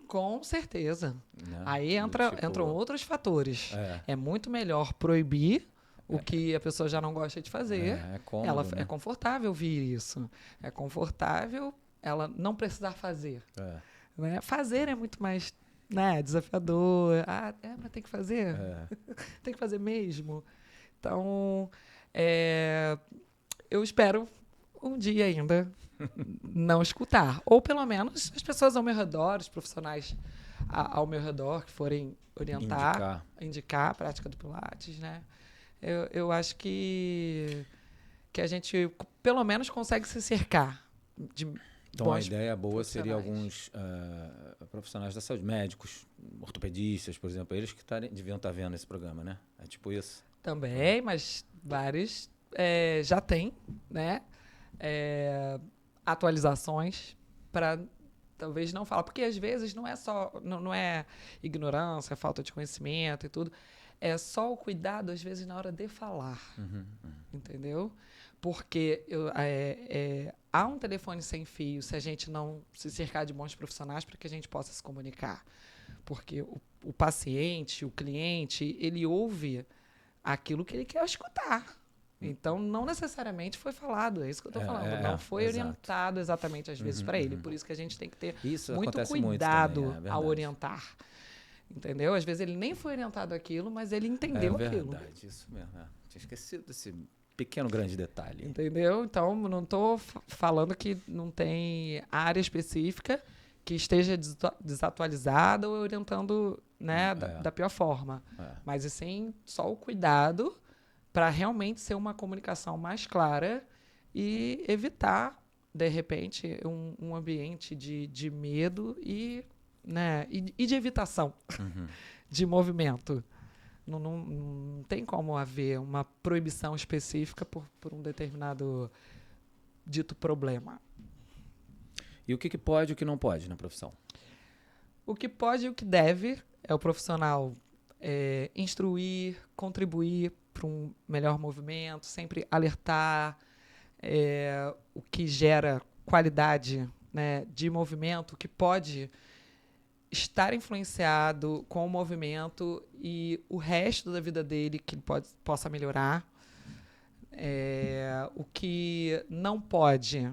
Com certeza. Né? Aí entram outros fatores. É muito melhor proibir o que a pessoa já não gosta de fazer. É cômodo, né? É confortável ouvir isso. É confortável ela não precisar fazer. Né? Fazer é muito mais, né, desafiador. Mas tem que fazer? Tem que fazer mesmo. Então, eu espero um dia ainda não escutar. Ou, pelo menos, as pessoas ao meu redor, os profissionais ao meu redor que forem orientar, indicar a prática do Pilates, né? Eu acho que a gente, pelo menos, consegue se cercar de então, a ideia boa seria alguns profissionais da saúde, médicos, ortopedistas, por exemplo, eles que deviam estar vendo esse programa, né? É tipo isso. Também, mas vários já têm, né? Atualizações para talvez não falar, porque às vezes não é só não é ignorância, falta de conhecimento e tudo, é só o cuidado às vezes na hora de falar, entendeu? Porque há um telefone sem fio se a gente não se cercar de bons profissionais para que a gente possa se comunicar, porque o paciente, o cliente, ele ouve aquilo que ele quer escutar. Então, não necessariamente foi falado, é isso que eu estou falando. Não foi orientado exatamente, às vezes, para ele. Por isso que a gente tem que ter muito cuidado ao orientar. Entendeu? Às vezes ele nem foi orientado aquilo, mas ele entendeu aquilo. É verdade, isso mesmo. Tinha esquecido desse pequeno, grande detalhe. Entendeu? Então, não estou falando que não tem área específica que esteja desatualizada ou orientando, né, da pior forma. Mas, assim, só o cuidado para realmente ser uma comunicação mais clara e evitar, de repente, um ambiente de medo e de evitação de movimento. Não tem como haver uma proibição específica por um determinado dito problema. E o que pode e o que não pode na profissão? O que pode e o que deve é o profissional instruir, contribuir para um melhor movimento, sempre alertar o que gera qualidade, né, de movimento, que pode estar influenciado com o movimento e o resto da vida dele que ele possa melhorar. O que não pode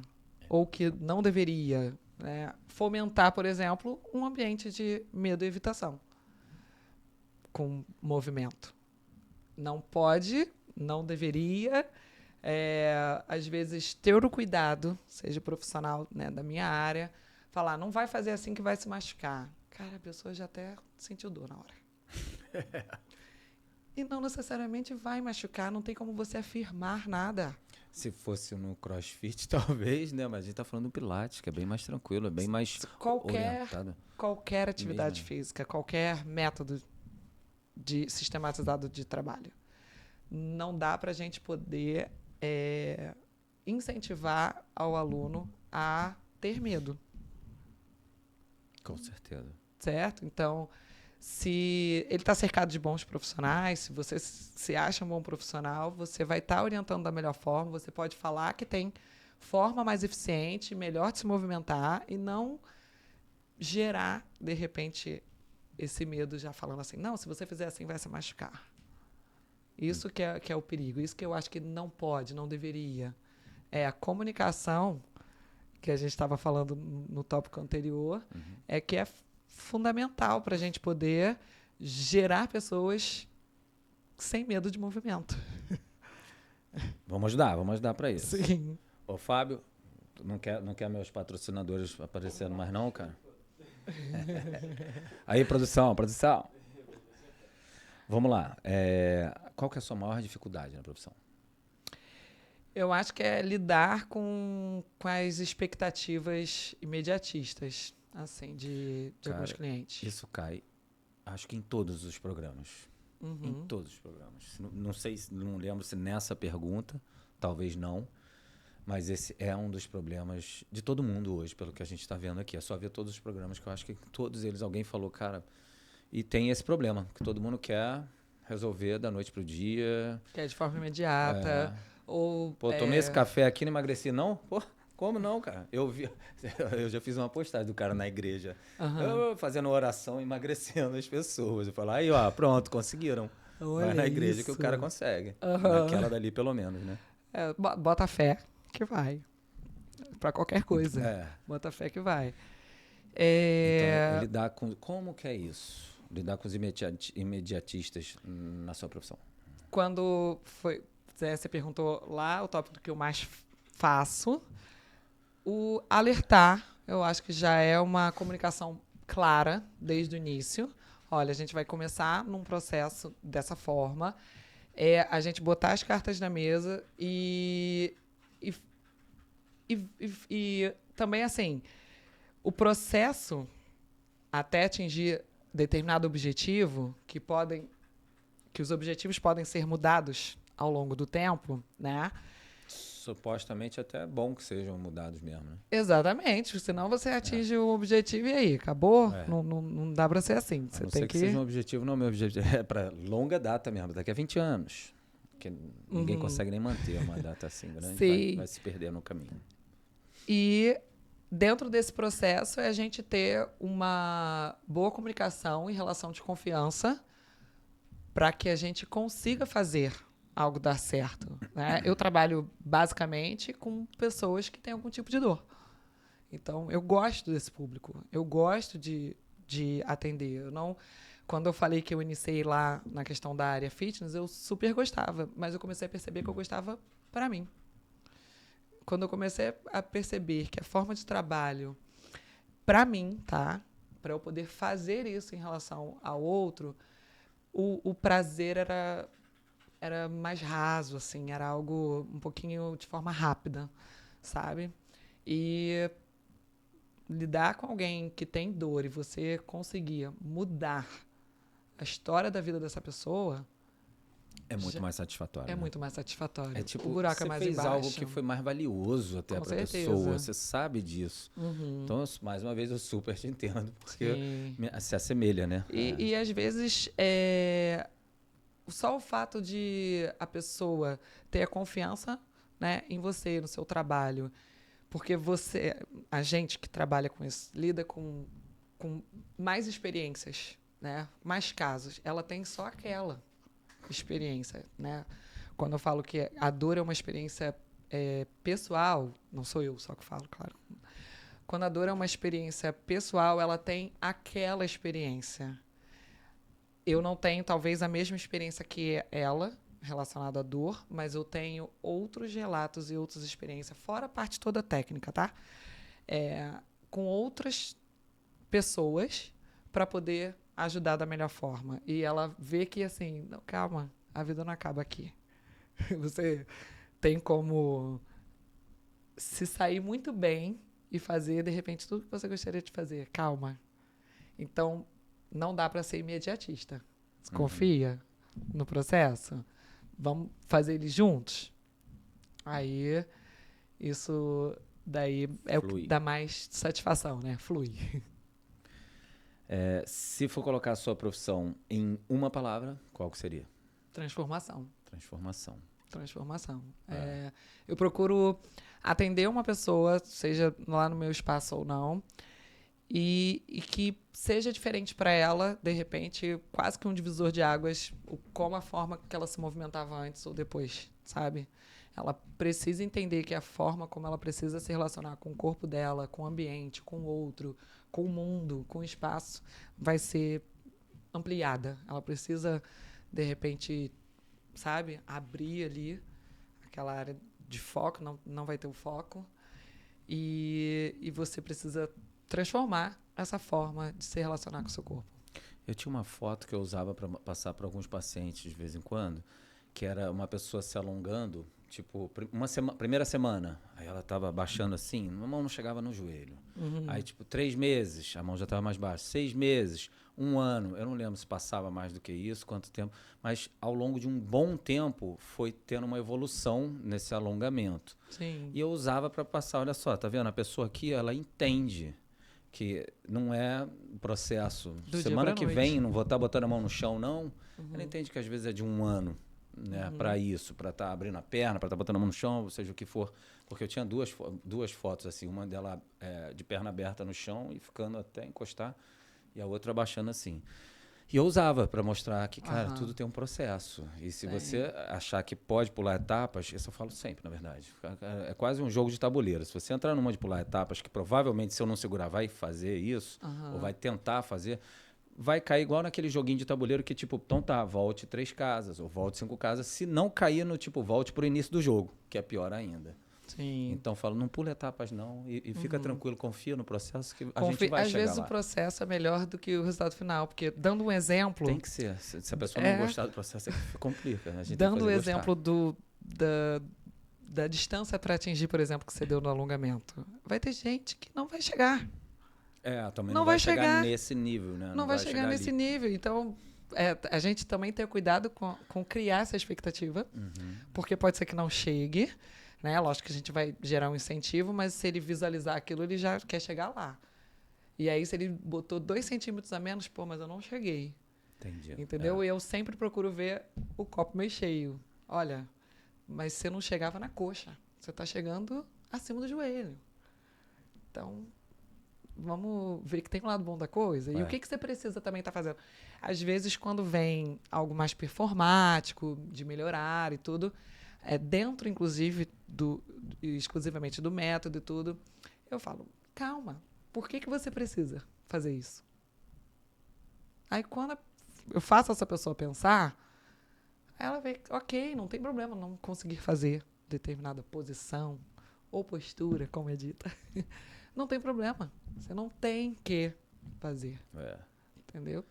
ou que não deveria, né, fomentar, por exemplo, um ambiente de medo e evitação com movimento. Não pode, não deveria, às vezes ter o cuidado, seja profissional, né, da minha área, falar, não vai fazer assim que vai se machucar. Cara, a pessoa já até sentiu dor na hora. E não necessariamente vai machucar, não tem como você afirmar nada. Se fosse no CrossFit, talvez, né? Mas a gente tá falando do Pilates, que é bem mais tranquilo, é bem mais orientado. Qualquer atividade Mesmo. física, qualquer método sistematizado de trabalho. Não dá para a gente poder incentivar ao aluno a ter medo, Com certeza. certo? Então, se ele está cercado de bons profissionais, se você se acha um bom profissional, você vai estar orientando da melhor forma, você pode falar que tem forma mais eficiente, melhor de se movimentar e não gerar, de repente, esse medo já falando assim, não, se você fizer assim vai se machucar. Isso que é o perigo, isso que eu acho que não pode, não deveria. É a comunicação, que a gente estava falando no tópico anterior, é que é fundamental para a gente poder gerar pessoas sem medo de movimento. Vamos ajudar para isso. Sim. Ô, Fábio, tu não quer meus patrocinadores aparecendo mais não, cara? Aí, produção. Vamos lá. Qual que é a sua maior dificuldade na profissão? Eu acho que é lidar com as expectativas imediatistas, assim, de alguns clientes. Isso cai, acho que em todos os programas. Em todos os programas. Não sei, não lembro se nessa pergunta, talvez não, mas esse é um dos problemas de todo mundo hoje, pelo que a gente está vendo aqui. É só ver todos os programas, que eu acho que todos eles, alguém falou, cara, e tem esse problema, que todo mundo quer resolver da noite pro dia. Que é de forma imediata. Ou, Pô, tomei esse café aqui e não emagreci, não? Pô, como não, cara? Eu já fiz uma postagem do cara na igreja. Eu fazendo oração, emagrecendo as pessoas. Eu falo, aí, ó, pronto, conseguiram. Olha Vai na igreja isso. que o cara consegue. Naquela dali, pelo menos, né? Bota fé que vai. Pra qualquer coisa. É. Bota fé que vai. Então, lidar com... Como que é isso? Lidar com os imediatistas na sua profissão? Quando você perguntou lá o tópico do que eu mais faço, o alertar, eu acho que já é uma comunicação clara desde o início. Olha, a gente vai começar num processo dessa forma, a gente botar as cartas na mesa e também, assim, o processo até atingir determinado objetivo, que os objetivos podem ser mudados ao longo do tempo, né? Supostamente até é bom que sejam mudados mesmo, né? Exatamente, senão você atinge o objetivo e aí, acabou? É. Não dá para ser assim. A Você não tem ser que seja um objetivo, não, meu objetivo é para longa data mesmo, daqui a 20 anos. Que ninguém consegue nem manter uma data assim grande, vai se perder no caminho. E dentro desse processo é a gente ter uma boa comunicação e relação de confiança para que a gente consiga fazer algo dar certo, né? Eu trabalho basicamente com pessoas que têm algum tipo de dor. Então, eu gosto desse público. Eu gosto de atender. Quando eu falei que eu iniciei lá na questão da área fitness, eu super gostava. Mas eu comecei a perceber que eu gostava para mim. Quando eu comecei a perceber que a forma de trabalho, para mim, tá? Para eu poder fazer isso em relação ao outro, o prazer era mais raso, assim, era algo um pouquinho de forma rápida, sabe? E lidar com alguém que tem dor e você conseguir mudar a história da vida dessa pessoa é muito mais satisfatório. É né? muito mais satisfatório. É tipo, o buraco você é mais fez embaixo. algo que foi mais valioso até para a pessoa, você sabe disso. Então, mais uma vez, eu super te entendo, porque se assemelha, né? E às vezes, só o fato de a pessoa ter a confiança, né, em você, no seu trabalho, porque a gente que trabalha com isso, lida com mais experiências, né, mais casos. Ela tem só aquela experiência, né? Quando eu falo que a dor é uma experiência pessoal, não sou eu só que falo, claro. Quando a dor é uma experiência pessoal, ela tem aquela experiência. Eu não tenho, talvez, a mesma experiência que ela, relacionada à dor, mas eu tenho outros relatos e outras experiências, fora a parte toda técnica, tá? Com outras pessoas para poder ajudar da melhor forma. E ela vê que, assim, não, calma, a vida não acaba aqui. Você tem como se sair muito bem e fazer, de repente, tudo que você gostaria de fazer. Calma. Então, não dá para ser imediatista. Você confia no processo? Vamos fazer eles juntos? Aí, isso daí é o Flui. que dá mais satisfação, né? Flui. Se for colocar a sua profissão em uma palavra, qual que seria? Transformação. Transformação. Transformação. Eu procuro atender uma pessoa, seja lá no meu espaço ou não, e que seja diferente para ela, de repente, quase que um divisor de águas, como a forma que ela se movimentava antes ou depois, sabe? Ela precisa entender que a forma como ela precisa se relacionar com o corpo dela, com o ambiente, com o outro, com o mundo, com o espaço, vai ser ampliada. Ela precisa, de repente, sabe, abrir ali aquela área de foco, não vai ter o foco, e você precisa transformar essa forma de se relacionar com o seu corpo. Eu tinha uma foto que eu usava para passar para alguns pacientes de vez em quando, que era uma pessoa se alongando, tipo, primeira semana, aí ela estava baixando assim, a mão não chegava no joelho. Aí, tipo, 3 meses, a mão já estava mais baixa. 6 meses, 1 ano, eu não lembro se passava mais do que isso, quanto tempo, mas ao longo de um bom tempo foi tendo uma evolução nesse alongamento. Sim. E eu usava para passar, olha só, tá vendo? A pessoa aqui, ela entende que não é processo. Do Semana dia que pra vem, noite. não vou estar botando a mão no chão, não. Ela entende que às vezes é de 1 ano, né, para isso, para estar abrindo a perna, para estar botando a mão no chão, ou seja o que for. Porque eu tinha duas fotos, assim, uma dela de perna aberta no chão e ficando até encostar, e a outra abaixando assim. E eu usava para mostrar que, cara, tudo tem um processo. E se você achar que pode pular etapas, isso eu falo sempre, na verdade. É quase um jogo de tabuleiro. Se você entrar numa de pular etapas, que provavelmente, se eu não segurar, vai fazer isso, ou vai tentar fazer, vai cair igual naquele joguinho de tabuleiro que, tipo, então tá, volte 3 casas, ou volte 5 casas. Se não cair no, tipo, volte pro início do jogo, que é pior ainda. Sim. Então, falo, não pula etapas, não. E fica tranquilo, confia no processo que a gente vai Às chegar vezes lá. o processo é melhor do que o resultado final, porque dando um exemplo... Tem que ser. Se a pessoa não gostar do processo, é que complica. A gente Dando o tem que fazer exemplo da distância para atingir, por exemplo, que você deu no alongamento, vai ter gente que não vai chegar. Também Não não vai vai chegar chegar. nesse nível, né? Não vai chegar nesse ali. nível. Então, a gente também ter cuidado com criar essa expectativa, porque pode ser que não chegue, né? Lógico que a gente vai gerar um incentivo, mas se ele visualizar aquilo, ele já quer chegar lá. E aí, se ele botou 2 centímetros a menos, pô, mas eu não cheguei. Entendi. Entendeu? E eu sempre procuro ver o copo meio cheio. Olha, mas você não chegava na coxa. Você está chegando acima do joelho. Então, vamos ver que tem um lado bom da coisa. E o que você precisa também estar fazendo? Às vezes, quando vem algo mais performático, de melhorar e tudo, dentro, inclusive, exclusivamente do método e tudo, eu falo, calma, por que você precisa fazer isso? Aí, quando eu faço essa pessoa pensar, ela vê, ok, não tem problema não conseguir fazer determinada posição ou postura, como é dita. Não tem problema. Você não tem que fazer. Entendeu?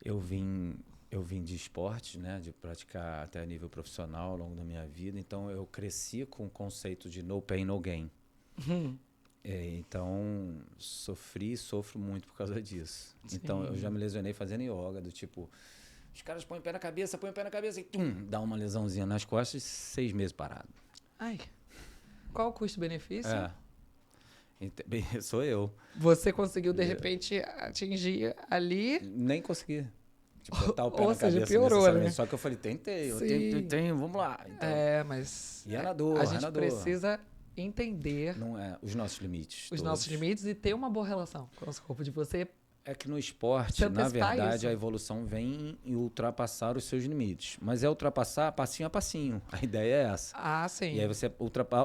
Eu vim de esportes, né, de praticar até a nível profissional ao longo da minha vida, então eu cresci com o conceito de no pain, no gain. Então, sofro muito por causa disso. Sim. Então, eu já me lesionei fazendo yoga, do tipo, os caras põem o pé na cabeça e dá uma lesãozinha nas costas e 6 meses parado. Ai, qual o custo-benefício? Sou eu. Você conseguiu, de repente, atingir ali... Nem consegui. Tipo, botar o pé Ou na seja, cabeça piorou, né? Só que eu falei, tentei, vamos lá. Então, mas... E é na dor, a gente precisa entender... Não é, os nossos limites. Os nossos limites e ter uma boa relação com o nosso corpo. De você... É que no esporte, na verdade, a evolução vem em ultrapassar os seus limites. Mas é ultrapassar passinho a passinho. A ideia é essa. Ah, sim. E aí você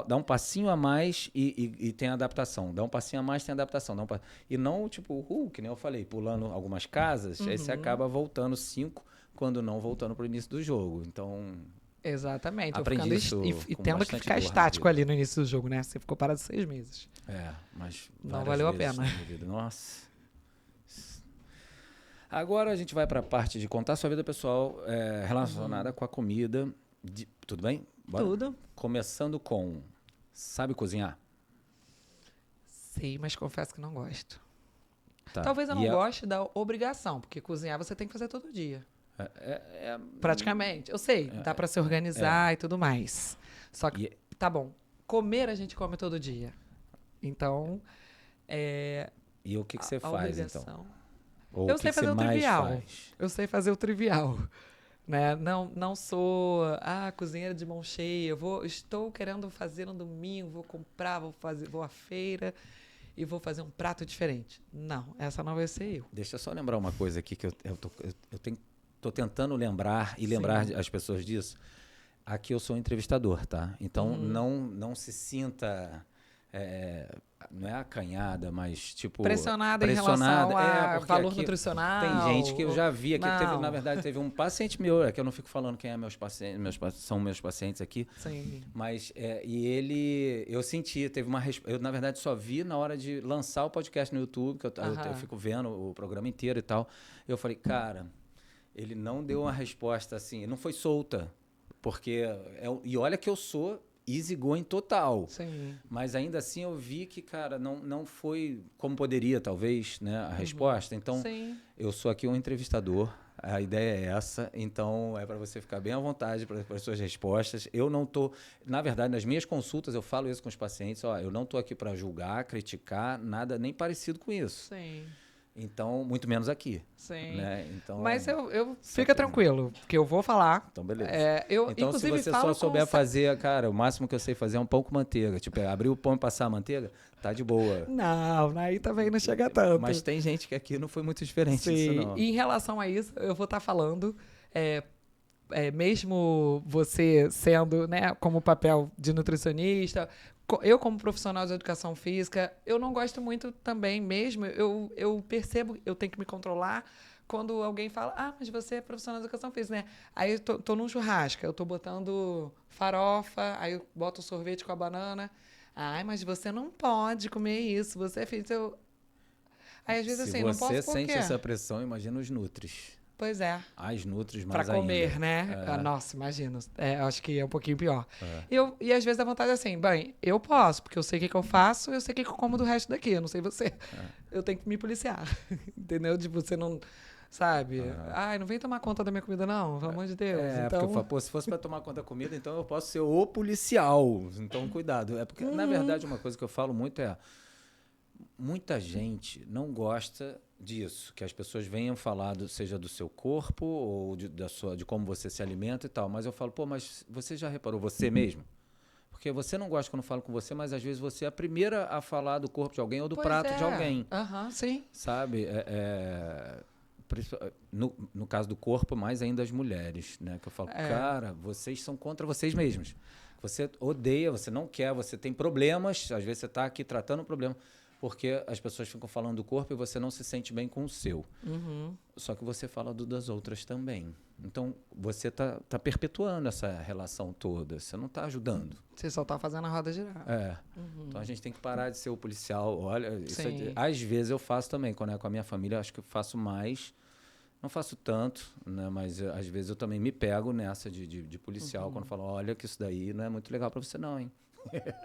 dá um passinho a mais e tem adaptação. Dá um passinho a mais, tem adaptação. E não, tipo, que nem eu falei, pulando algumas casas, aí você acaba voltando 5, quando não voltando para o início do jogo. Então... Exatamente. Aprendi isso e tendo que ficar estático ali no início do jogo, né? Você ficou parado 6 meses. Mas não valeu a pena. Nossa... Agora a gente vai para a parte de contar sua vida pessoal relacionada com a comida. Tudo bem? Bora? Tudo. Começando com, sabe cozinhar? Sei, mas confesso que não gosto. Tá. Talvez eu E não goste da obrigação, porque cozinhar você tem que fazer todo dia. Praticamente. Eu sei, dá pra se organizar e tudo mais. Só que, tá bom, comer a gente come todo dia. Então, E o que você a faz, obrigação. então? Ou Eu o que sei que você fazer o mais trivial. faz? Eu sei fazer o trivial. Né? Não sou cozinheira de mão cheia. Estou querendo fazer no domingo, vou comprar, vou à feira e vou fazer um prato diferente. Não, essa não vai ser eu. Deixa eu só lembrar uma coisa aqui que tô tentando lembrar e lembrar as pessoas disso. Aqui eu sou um entrevistador, tá? Então não se sinta não é acanhada, mas tipo Pressionada em relação a porque valor aqui nutricional. tem gente que eu já vi aqui, Não. na verdade teve um paciente meu, é que eu não fico falando quem é meus pacientes, são meus pacientes aqui. Sim. Mas, e ele, eu senti, teve uma resposta. Eu, na verdade, só vi na hora de lançar o podcast no YouTube, que eu fico vendo o programa inteiro e tal. Eu falei, cara, ele não deu uma resposta assim, não foi solta. Porque, e olha que eu sou easygoing total. Sim. Mas ainda assim eu vi que, cara, não foi como poderia, talvez, né, a resposta. Então, Sim. eu sou aqui um entrevistador. A ideia é essa, então é para você ficar bem à vontade para as suas respostas. Eu não tô, na verdade, nas minhas consultas eu falo isso com os pacientes, eu não tô aqui para julgar, criticar, nada nem parecido com isso. Sim. Então, muito menos aqui. Sim. Né? Então, Mas fica tranquilo, porque eu vou falar. Então, beleza. Eu, então, inclusive, se você falo só souber com... fazer, cara, o máximo que eu sei fazer é um pão com manteiga. Tipo, abrir o pão e passar a manteiga, tá de boa. Não, aí também não chega tanto. Mas tem gente que aqui não foi muito diferente disso, não. E em relação a isso, eu vou estar falando, mesmo você sendo, né, como papel de nutricionista, eu como profissional de educação física, eu não gosto muito também mesmo, eu percebo, eu tenho que me controlar quando alguém fala, mas você é profissional de educação física, né? Aí eu tô num churrasco, eu tô botando farofa, aí eu boto o sorvete com a banana. Mas você não pode comer isso, você é filho. Aí às vezes assim, não posso por quê? Se você sente essa pressão, imagina os nutris. Pois é. As nutris mais pra comer, ainda. né? Nossa, imagina. Acho que é um pouquinho pior. E às vezes a vontade é assim, bem, eu posso, porque eu sei o que eu faço, eu sei o que eu como do resto daqui, eu não sei você. Eu tenho que me policiar, entendeu? De você não, sabe? Não vem tomar conta da minha comida não, pelo amor de Deus. Então... porque eu falo, se fosse pra tomar conta da comida, então eu posso ser o policial. Então, cuidado. É porque, na verdade, uma coisa que eu falo muito muita gente não gosta disso, que as pessoas venham falar seja do seu corpo ou de como você se alimenta e tal. Mas eu falo, mas você já reparou você mesmo? Porque você não gosta quando eu falo com você, mas às vezes você é a primeira a falar do corpo de alguém ou do prato de alguém. Sim. Sabe? No caso do corpo, mais ainda as mulheres, né? Que eu falo, cara, vocês são contra vocês mesmos. Você odeia, você não quer, você tem problemas, às vezes você está aqui tratando um problema, porque as pessoas ficam falando do corpo e você não se sente bem com o seu. Só que você fala das outras também. Então, você está perpetuando essa relação toda. Você não está ajudando. Você só está fazendo a roda girar. Então, a gente tem que parar de ser o policial. Olha, às vezes eu faço também. Quando é com a minha família, acho que eu faço mais. Não faço tanto, né? Mas às vezes eu também me pego nessa de policial. Quando falo, olha que isso daí não é muito legal para você não, hein?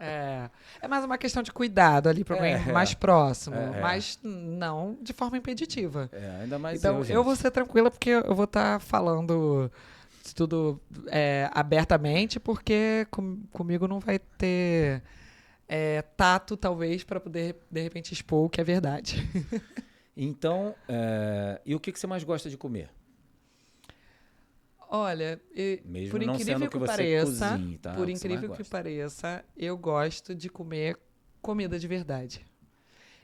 É mais uma questão de cuidado ali para alguém mais próximo, mas não de forma impeditiva. Ainda mais então, eu vou ser tranquila porque eu vou estar falando tudo abertamente, porque comigo não vai ter tato, talvez, para poder, de repente, expor o que é verdade. Então, e o que você mais gosta de comer? Olha, mesmo por não incrível sendo que você pareça, cozinhe, tá? por incrível que pareça, eu gosto de comer comida de verdade.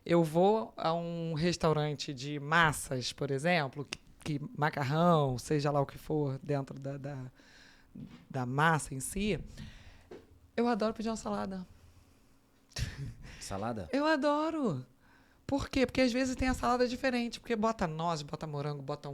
Eu vou a um restaurante de massas, por exemplo, que macarrão, seja lá o que for dentro da massa em si, eu adoro pedir uma salada. Salada? Eu adoro. Por quê? Porque às vezes tem a salada diferente. Porque bota noz, bota morango, bota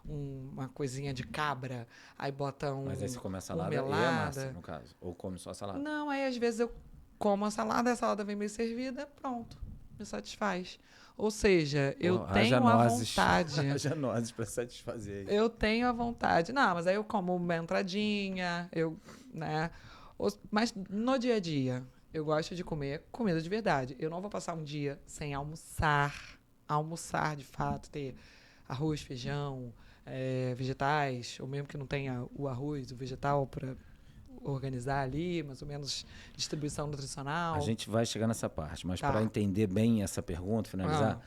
uma coisinha de cabra, aí bota Mas aí você come a salada e a massa, no caso? Ou come só a salada? Não, aí às vezes eu como a salada vem bem servida, pronto, me satisfaz. Ou seja, eu tenho a vontade. Haja nozes para satisfazer. Eu tenho a vontade. Não, mas aí eu como uma entradinha, né? Mas no dia a dia, eu gosto de comer comida de verdade. Eu não vou passar um dia sem almoçar de fato, ter arroz, feijão, vegetais, ou mesmo que não tenha o arroz, o vegetal para organizar ali, mais ou menos distribuição nutricional. A gente vai chegar nessa parte, mas Tá. para entender bem essa pergunta, finalizar,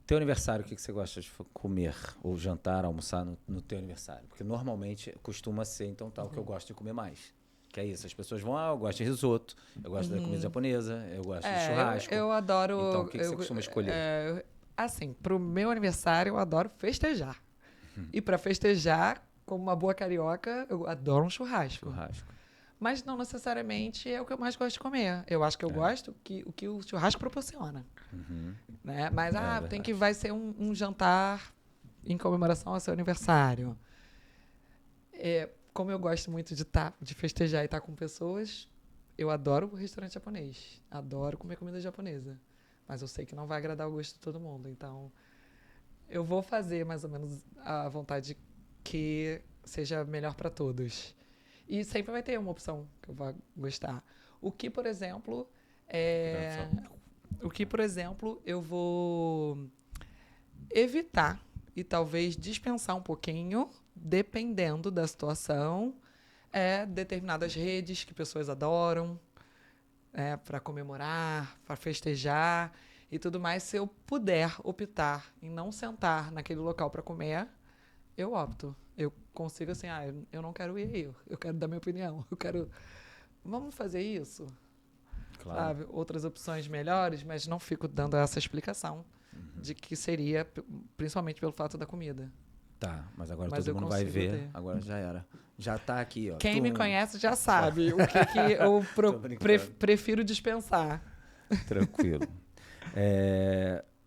teu aniversário, o que você gosta de comer ou jantar, almoçar no teu aniversário? Porque normalmente costuma ser, então, tal, que eu gosto de comer mais. Que é isso, as pessoas vão, eu gosto de risoto, eu gosto da comida japonesa, eu gosto de churrasco. Eu adoro... Então, o que você costuma escolher? Assim, pro meu aniversário, eu adoro festejar. E para festejar, como uma boa carioca, eu adoro um churrasco. Mas não necessariamente é o que eu mais gosto de comer. Eu acho que eu gosto o que o churrasco proporciona. Né? Mas, vai ser um jantar em comemoração ao seu aniversário. Como eu gosto muito de festejar e estar com pessoas, eu adoro o restaurante japonês. Adoro comer comida japonesa. Mas eu sei que não vai agradar o gosto de todo mundo. Então, eu vou fazer mais ou menos a vontade que seja melhor para todos. E sempre vai ter uma opção que eu vou gostar. O que, por exemplo, eu vou evitar e talvez dispensar um pouquinho, dependendo da situação, determinadas redes que pessoas adoram, para comemorar, para festejar e tudo mais. Se eu puder optar em não sentar naquele local para comer, eu opto. Eu consigo assim, eu não quero ir aí, eu quero dar minha opinião, vamos fazer isso? Claro. Sabe? Outras opções melhores, mas não fico dando essa explicação de que seria, principalmente pelo fato da comida. Tá, mas agora todo mundo vai ver, agora já era. Já tá aqui, ó. Quem me conhece já sabe o que eu prefiro dispensar. Tranquilo.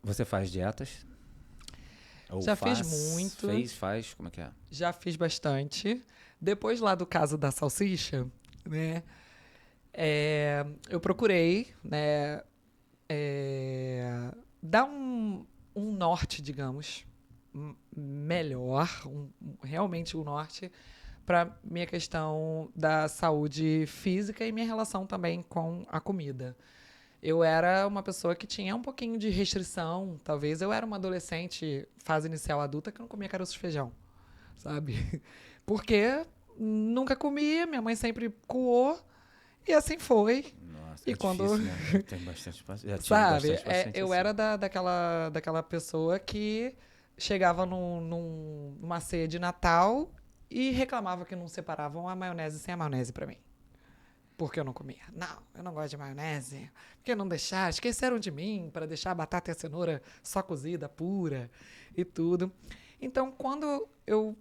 Você faz dietas? Fiz muito. Faz, como é que é? Já fiz bastante. Depois lá do caso da salsicha, né? Eu procurei, né? Dar um norte, digamos, melhor, realmente um norte para minha questão da saúde física e minha relação também com a comida. Eu era uma pessoa que tinha um pouquinho de restrição, talvez. Eu era uma adolescente, fase inicial adulta, que não comia caroço de feijão, sabe? Porque nunca comia, minha mãe sempre coou, e assim foi. Nossa, e quando difícil, né? Tem bastante paciência. Sabe, eu era daquela pessoa que chegava numa ceia de Natal e reclamava que não separavam a maionese sem a maionese pra mim. Porque eu não comia. Não, eu não gosto de maionese. Porque não deixaram, esqueceram de mim para deixar a batata e a cenoura só cozida, pura e tudo. Então, quando eu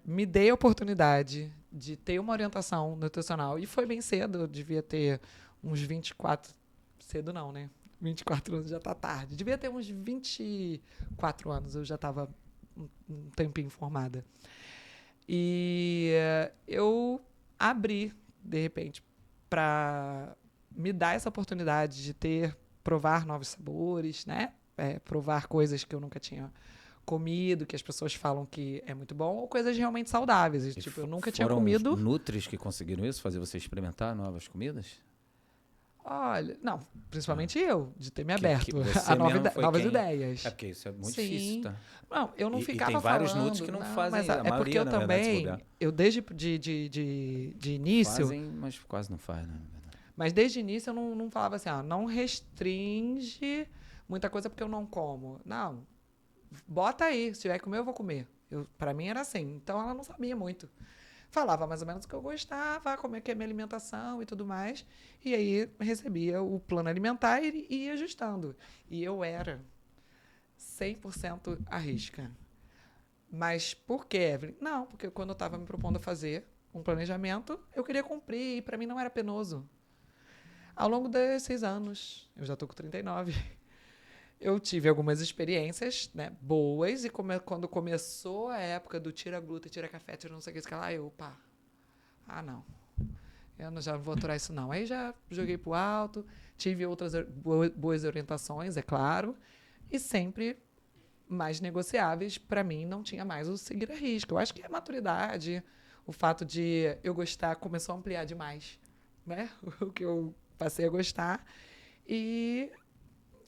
me dei a oportunidade de ter uma orientação nutricional, e foi bem cedo, eu devia ter uns 24... Cedo não, né? 24 anos já tá tarde. Devia ter uns 24 anos, eu já estava um tempinho formada. E eu abri, de repente, para me dar essa oportunidade de provar novos sabores, né? Provar coisas que eu nunca tinha comido, que as pessoas falam que é muito bom, ou coisas realmente saudáveis. E, tipo, eu nunca tinha comido. Foram nutris que conseguiram isso, fazer você experimentar novas comidas? Olha, não, principalmente eu, de ter me aberto a novas ideias. Porque isso é muito difícil, tá? Não, eu não ficava tem vários falando, nutris que não fazem, mas a é porque maioria, eu na verdade, também, eu desde de início... Fazem, mas quase não faz, né? Mas desde o início eu não falava assim, não restringe muita coisa porque eu não como. Não, bota aí, se tiver que comer, eu vou comer. Pra mim era assim, então ela não sabia muito. Falava mais ou menos o que eu gostava, como é que é a minha alimentação e tudo mais. E aí recebia o plano alimentar e ia ajustando. E eu era 100% à risca. Mas por quê, Evelyn? Não, porque quando eu estava me propondo a fazer um planejamento, eu queria cumprir e para mim não era penoso. Ao longo desses anos, eu já estou com 39, eu tive algumas experiências, né, boas, e quando começou a época do tira glúten, tira café, tira não sei o que lá, não, eu já não vou aturar isso não. Aí já joguei pro alto, tive outras boas orientações, é claro, e sempre mais negociáveis, para mim não tinha mais o seguir a risco. Eu acho que é a maturidade, o fato de eu gostar começou a ampliar demais, né? O que eu passei a gostar e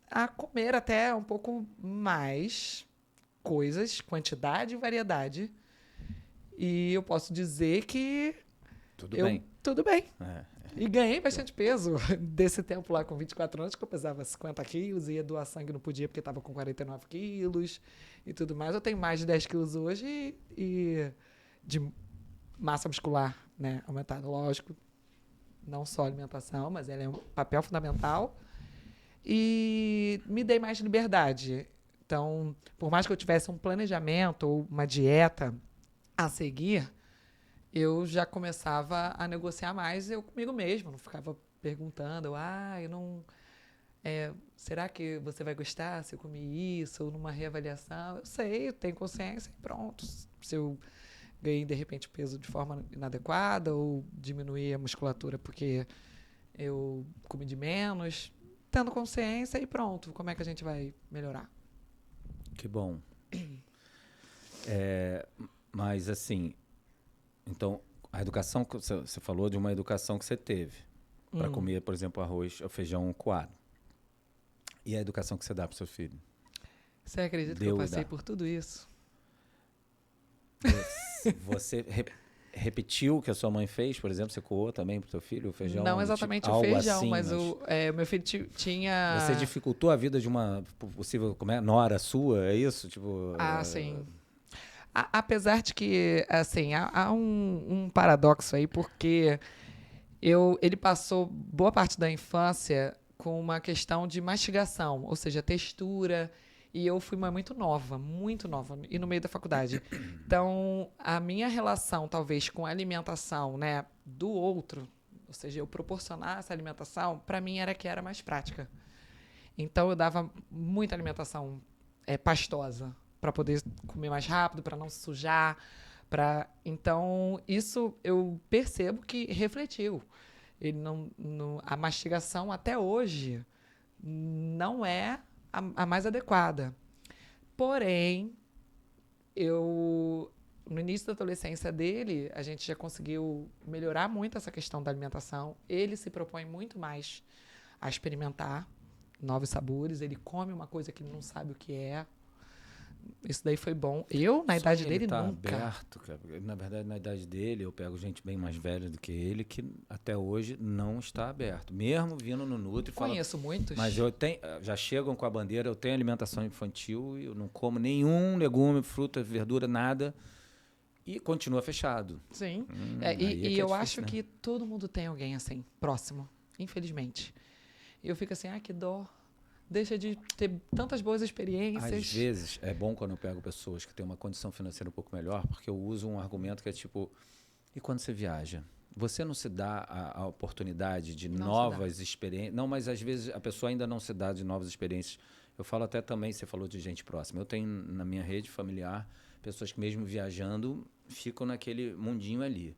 a comer até um pouco mais coisas, quantidade e variedade. E eu posso dizer que Tudo bem. tudo bem. É. E ganhei bastante peso desse tempo lá com 24 anos, que eu pesava 50 quilos, ia doar sangue, não podia porque estava com 49 quilos e tudo mais. Eu tenho mais de 10 quilos hoje e de massa muscular, né, aumentada, lógico. Não só alimentação, mas ela é um papel fundamental. E me dei mais liberdade. Então, por mais que eu tivesse um planejamento ou uma dieta a seguir, eu já começava a negociar mais eu comigo mesma. Não ficava perguntando, eu não... será que você vai gostar se eu comi isso? Ou numa reavaliação? Eu sei, eu tenho consciência e pronto. Se eu ganhei, de repente, peso de forma inadequada ou diminuir a musculatura porque eu comi de menos, tendo consciência e pronto. Como é que a gente vai melhorar? Que bom. Mas, assim, então, a educação que você falou de uma educação que você teve para comer, por exemplo, arroz ou feijão coado. E a educação que você dá para o seu filho? Você acredita que eu passei por tudo isso? Você repetiu o que a sua mãe fez, por exemplo? Você coou também para o seu filho o feijão? Não exatamente tipo, o feijão, assim, mas o meu filho tinha... Você dificultou a vida de uma possível nora sua, é isso? Tipo, sim. Apesar de que, assim, há um paradoxo aí, porque ele passou boa parte da infância com uma questão de mastigação, ou seja, textura, e eu fui muito nova, e no meio da faculdade. Então, a minha relação, talvez, com a alimentação, né, do outro, ou seja, eu proporcionar essa alimentação, para mim era que era mais prática. Então, eu dava muita alimentação pastosa, para poder comer mais rápido, para não se sujar. Então, isso eu percebo que refletiu. Ele a mastigação, até hoje, não é a mais adequada. Porém, no início da adolescência dele, a gente já conseguiu melhorar muito essa questão da alimentação. Ele se propõe muito mais a experimentar novos sabores. Ele come uma coisa que ele não sabe o que é. Isso daí foi bom. Eu, na idade dele, tá nunca. Aberto, cara. Na verdade, na idade dele, eu pego gente bem mais velha do que ele, que até hoje não está aberto. Mesmo vindo no Nutri. Conheço muitos. Mas já chegam com a bandeira, eu tenho alimentação infantil, eu não como nenhum legume, fruta, verdura, nada. E continua fechado. Sim. E eu difícil, acho né? que todo mundo tem alguém assim, próximo. Infelizmente. E eu fico assim, que dó. Deixa de ter tantas boas experiências. Às vezes, é bom quando eu pego pessoas que têm uma condição financeira um pouco melhor, porque eu uso um argumento que é tipo, e quando você viaja? Você não se dá a oportunidade de novas experiências? Não, mas às vezes a pessoa ainda não se dá de novas experiências. Eu falo até também, você falou de gente próxima. Eu tenho na minha rede familiar pessoas que mesmo viajando ficam naquele mundinho ali.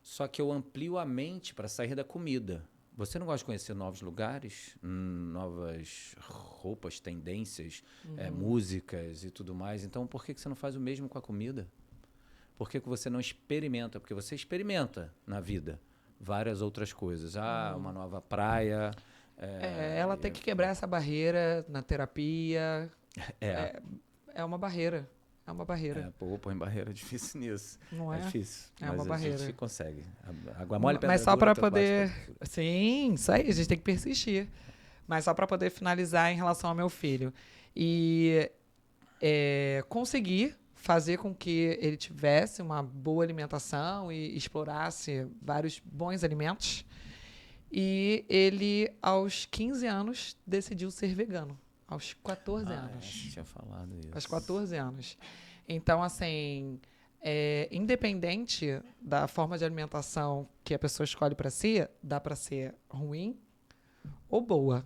Só que eu amplio a mente para sair da comida. Você não gosta de conhecer novos lugares, novas roupas, tendências, músicas e tudo mais? Então, por que você não faz o mesmo com a comida? Por que você não experimenta? Porque você experimenta na vida várias outras coisas. Uma nova praia. Ela tem que quebrar essa barreira na terapia. É uma barreira. É uma barreira. Põe barreira difícil nisso. Não é? É difícil. É mas uma barreira. A gente consegue. Água mole, pedra mas só dura, para poder... Sim, isso aí. A gente tem que persistir. Mas só para poder finalizar em relação ao meu filho. E conseguir fazer com que ele tivesse uma boa alimentação e explorasse vários bons alimentos. E ele, aos 15 anos, decidiu ser vegano. Aos 14 anos. Tinha falado isso. Aos 14 anos. Então, assim, independente da forma de alimentação que a pessoa escolhe para si, dá para ser ruim ou boa.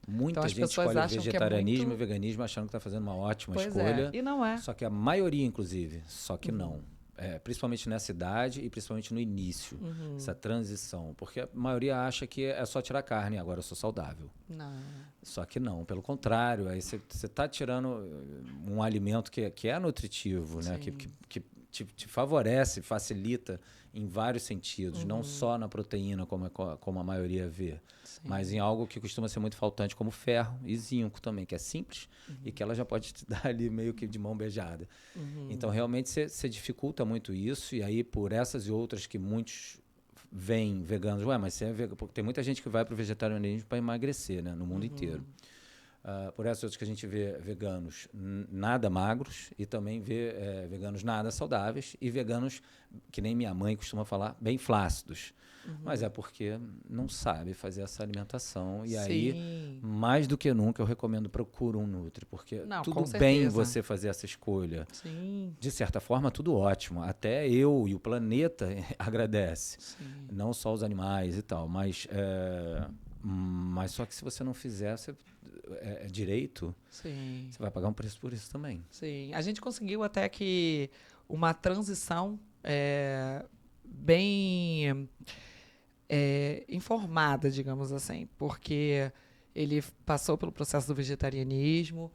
Muita então, gente escolhe o vegetarianismo e veganismo achando que está fazendo uma ótima escolha. E não é. Só que a maioria, inclusive, não. Principalmente nessa idade e principalmente no início, essa transição. Porque a maioria acha que é só tirar carne, agora eu sou saudável. Não. Só que não, pelo contrário. Aí você está tirando um alimento que é nutritivo, né? Que te favorece, facilita em vários sentidos, não só na proteína, como a maioria vê, mas em algo que costuma ser muito faltante, como ferro e zinco também, que é simples e que ela já pode te dar ali meio que de mão beijada. Então, realmente, você dificulta muito isso, e aí, por essas e outras que muitos veem veganos, mas você é vegano, porque tem muita gente que vai para o vegetarianismo para emagrecer, né, no mundo inteiro. Por essas outras que a gente vê veganos nada magros e também vê veganos nada saudáveis e veganos, que nem minha mãe costuma falar, bem flácidos. Mas é porque não sabe fazer essa alimentação. E aí, mais do que nunca, eu recomendo procura um Nutri, porque tudo bem você fazer essa escolha. Sim. De certa forma, tudo ótimo. Até eu e o planeta agradece. Sim. Não só os animais e tal, mas só que se você não fizer direito, Sim. você vai pagar um preço por isso também. Sim. A gente conseguiu até que uma transição bem informada, digamos assim, porque ele passou pelo processo do vegetarianismo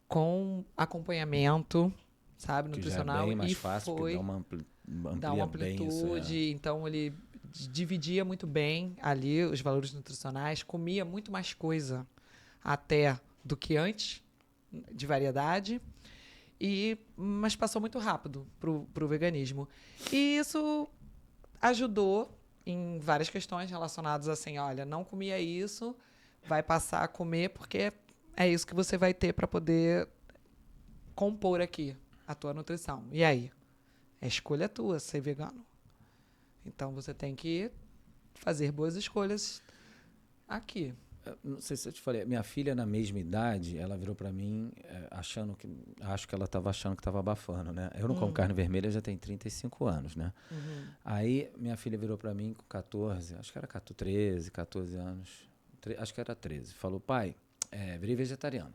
com acompanhamento, sabe, nutricional, que já é bem mais e fácil, foi dá uma amplitude. amplitude, então ele dividia muito bem ali os valores nutricionais, comia muito mais coisa até do que antes, de variedade, mas passou muito rápido pro veganismo. E isso ajudou em várias questões relacionadas assim, olha, não comia isso, vai passar a comer porque é isso que você vai ter para poder compor aqui a tua nutrição. E aí? É escolha tua ser vegano. Então você tem que fazer boas escolhas aqui. Não sei se eu te falei, minha filha na mesma idade, ela virou para mim acho que ela estava achando que estava abafando, né? Eu não como carne vermelha já tem 35 anos, né? Aí minha filha virou para mim com 14, acho que era 13, 14 anos, acho que era 13, falou, pai, virei vegetariano.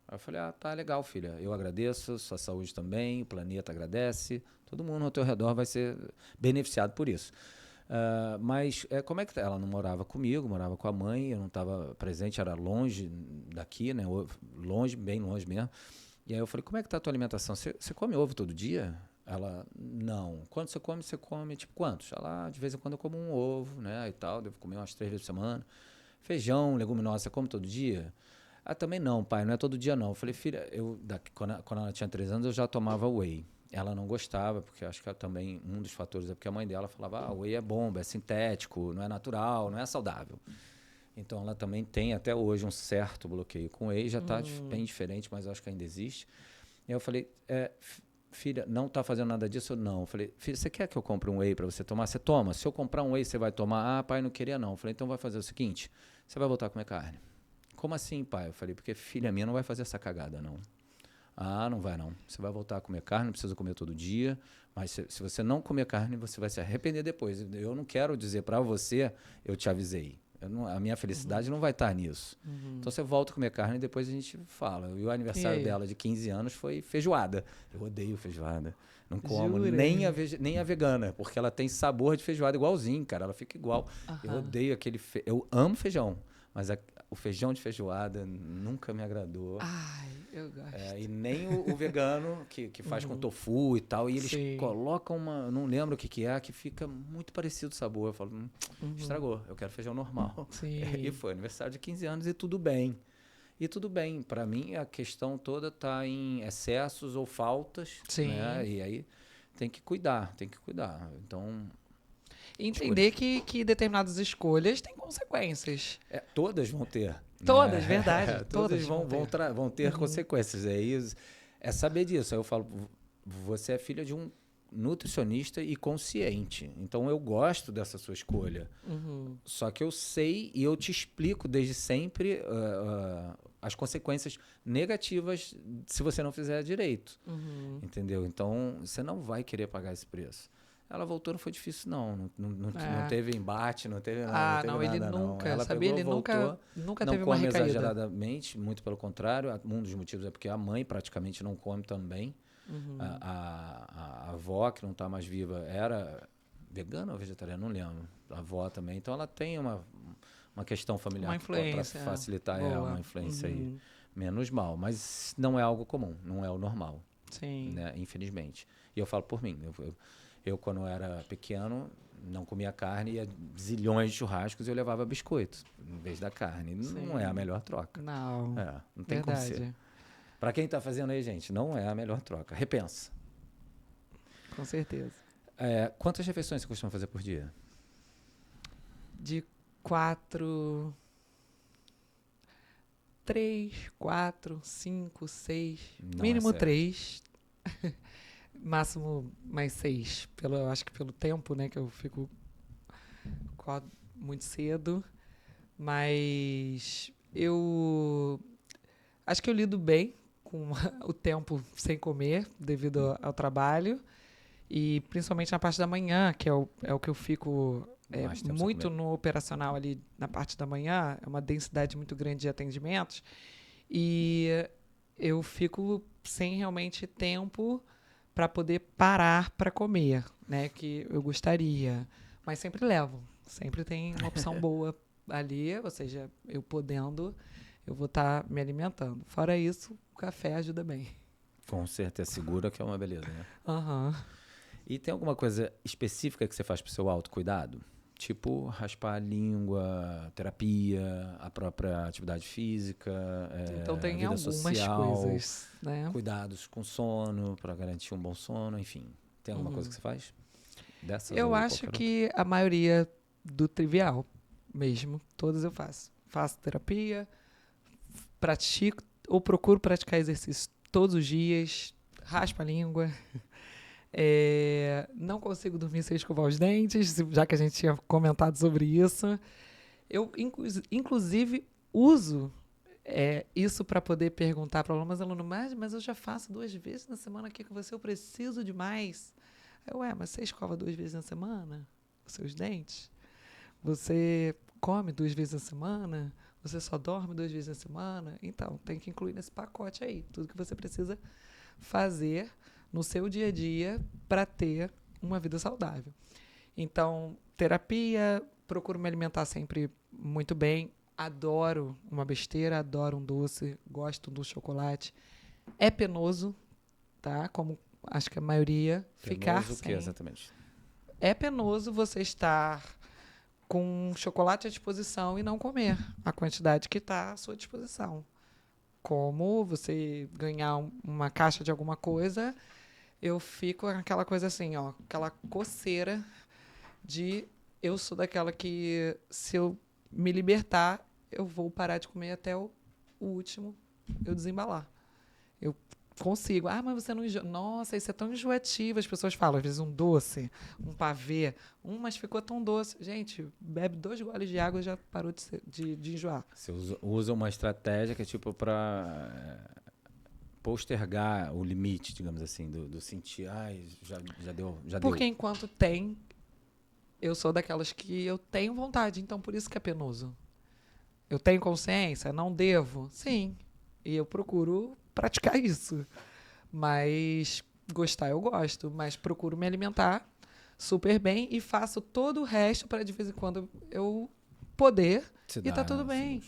Aí eu falei, tá legal, filha, eu agradeço, sua saúde também, o planeta agradece, todo mundo ao teu redor vai ser beneficiado por isso. Mas como é que ela não morava comigo, morava com a mãe, eu não estava presente, era longe daqui, né? Longe, bem longe mesmo. E aí eu falei, como é que tá a tua alimentação? Você come ovo todo dia? Ela, não. Quando você come tipo quantos? Ela, de vez em quando eu como um ovo, né? E tal, devo comer umas 3 vezes por semana. Feijão, leguminosa, você come todo dia? Também não, pai, não é todo dia não. Eu falei, filha, quando ela tinha 3 anos eu já tomava whey. Ela não gostava, porque acho que também um dos fatores é porque a mãe dela falava, whey é bomba, é sintético, não é natural, não é saudável. Então ela também tem até hoje um certo bloqueio com whey, já está bem diferente, mas eu acho que ainda existe. E eu falei, filha, não está fazendo nada disso? Não. Eu falei, filha, você quer que eu compre um whey para você tomar? Você toma. Se eu comprar um whey, você vai tomar? Pai, não queria não. Eu falei, então vai fazer o seguinte, você vai voltar a comer carne. Como assim, pai? Eu falei, porque filha minha não vai fazer essa cagada, não. Não vai não. Você vai voltar a comer carne, não precisa comer todo dia, mas se você não comer carne, você vai se arrepender depois. Eu não quero dizer para você, eu te avisei. A minha felicidade não vai estar nisso. Então você volta a comer carne e depois a gente fala. E o aniversário dela de 15 anos foi feijoada. Eu odeio feijoada. Não como nem a vegana, porque ela tem sabor de feijoada igualzinho, cara. Ela fica igual. Eu odeio aquele... Eu amo feijão, mas o feijão de feijoada nunca me agradou. Ai, eu gosto. E nem o vegano que faz com tofu e tal. E eles colocam não lembro o que é, que fica muito parecido o sabor. Eu falo, estragou, eu quero feijão normal. Sim. E foi aniversário de 15 anos e tudo bem. E tudo bem, para mim a questão toda está em excessos ou faltas. Sim. Né? E aí tem que cuidar. Então... Entender que determinadas escolhas têm consequências. Todas vão ter. Todas, né? verdade. Todas vão ter consequências. É saber disso. Aí eu falo, você é filha de um nutricionista e consciente. Então eu gosto dessa sua escolha. Só que eu sei e eu te explico desde sempre as consequências negativas se você não fizer direito. Entendeu? Então você não vai querer pagar esse preço. Ela voltou, não foi difícil, não. Não teve embate, não teve nada. Ele nunca. Ela sabia, ele voltou, nunca teve uma recaída. Não come exageradamente, muito pelo contrário. Um dos motivos é porque a mãe praticamente não come também. A avó, que não está mais viva, era vegana ou vegetariana? Não lembro. A avó também. Então ela tem uma questão familiar para facilitar uma influência aí. Menos mal. Mas não é algo comum, não é o normal. Sim. né? Infelizmente. E eu falo por mim. Eu, quando eu era pequeno, não comia carne, ia zilhões de churrascos e eu levava biscoito em vez da carne. Não é a melhor troca. Não. Não tem como ser. Verdade. Para quem está fazendo aí, gente, não é a melhor troca. Repensa. Com certeza. Quantas refeições você costuma fazer por dia? De 4... 3, 4, 5, 6. Não Mínimo é certo. 3. Máximo mais 6. Eu acho que pelo tempo, né? Que eu fico muito cedo. Mas eu acho que eu lido bem com o tempo sem comer devido ao trabalho. E principalmente na parte da manhã, que é o que eu fico Mais tempo sem muito comer. no operacional ali na parte da manhã. É uma densidade muito grande de atendimentos. E eu fico sem realmente tempo para poder parar para comer, né? Que eu gostaria. Mas sempre levo. Sempre tem uma opção boa ali. Ou seja, eu podendo, eu vou estar me alimentando. Fora isso, o café ajuda bem. Com certeza, segura que é uma beleza, né? Aham. E tem alguma coisa específica que você faz pro seu autocuidado? Tipo, raspar a língua, terapia, a própria atividade física, Então tem vida algumas social, coisas, né? cuidados com sono, para garantir um bom sono, enfim. Tem alguma coisa que você faz? Dessas Eu ou acho qualquer outra? que a maioria do trivial mesmo, todas eu faço. Faço terapia, pratico ou procuro praticar exercício todos os dias, raspo a língua. Não consigo dormir sem escovar os dentes, já que a gente tinha comentado sobre isso. Eu, inclusive, uso isso para poder perguntar para alunos, mas eu já faço 2 vezes na semana aqui com você, eu preciso de mais. Mas você escova 2 vezes na semana os seus dentes? Você come 2 vezes na semana? Você só dorme 2 vezes na semana? Então, tem que incluir nesse pacote aí tudo que você precisa fazer no seu dia a dia para ter uma vida saudável. Então, terapia, procuro me alimentar sempre muito bem. Adoro uma besteira, adoro um doce, gosto do chocolate. É penoso, tá? Como acho que a maioria ficar Penoso o que sem. exatamente? É penoso você estar com chocolate à disposição e não comer a quantidade que está à sua disposição. Como você ganhar uma caixa de alguma coisa, eu fico com aquela coisa assim, ó, aquela coceira de eu sou daquela que se eu me libertar, eu vou parar de comer até o último eu desembalar. Eu consigo. Mas você não enjoa. Nossa, isso é tão enjoativo. As pessoas falam, às vezes, um doce, um pavê. Mas ficou tão doce. Gente, bebe 2 goles de água e já parou de enjoar. Você usa uma estratégia que é tipo para postergar o limite, digamos assim, do sentir, já deu. Porque enquanto tem, eu sou daquelas que eu tenho vontade. Então, por isso que é penoso. Eu tenho consciência? Não devo? Sim. E eu procuro praticar isso. Mas gostar eu gosto. Mas procuro me alimentar super bem e faço todo o resto para de vez em quando eu poder. E tá tudo bem.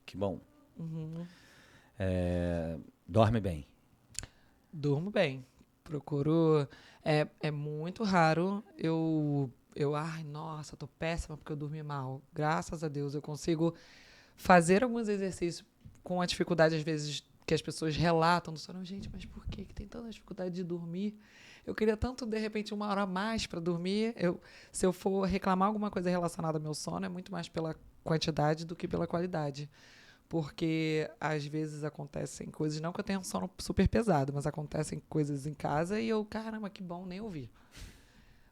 Que bom. Uhum. Dorme bem. Durmo bem. Procuro. É muito raro nossa, tô péssima porque eu dormi mal. Graças a Deus eu consigo fazer alguns exercícios com a dificuldade, às vezes, que as pessoas relatam do sono. Gente, mas por que tem tanta dificuldade de dormir? Eu queria tanto, de repente, 1 hora a mais para dormir. Se eu for reclamar alguma coisa relacionada ao meu sono, é muito mais pela quantidade do que pela qualidade. Porque, às vezes, acontecem coisas, não que eu tenha um sono super pesado, mas acontecem coisas em casa e eu, caramba, que bom, nem ouvi.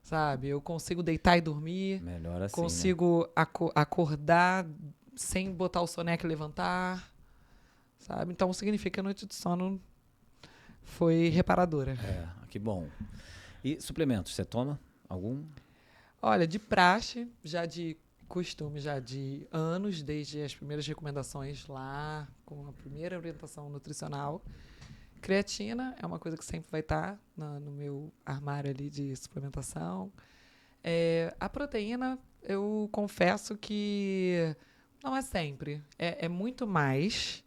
Sabe? Eu consigo deitar e dormir. Melhor assim, consigo acordar sem botar o soneca e levantar. Sabe? Então, significa que a noite de sono foi reparadora. Que bom. E suplementos, você toma algum? Olha, de praxe, já de costume, já de anos, desde as primeiras recomendações lá, com a primeira orientação nutricional. Creatina é uma coisa que sempre vai estar no meu armário ali de suplementação. A proteína, eu confesso que não é sempre. É muito mais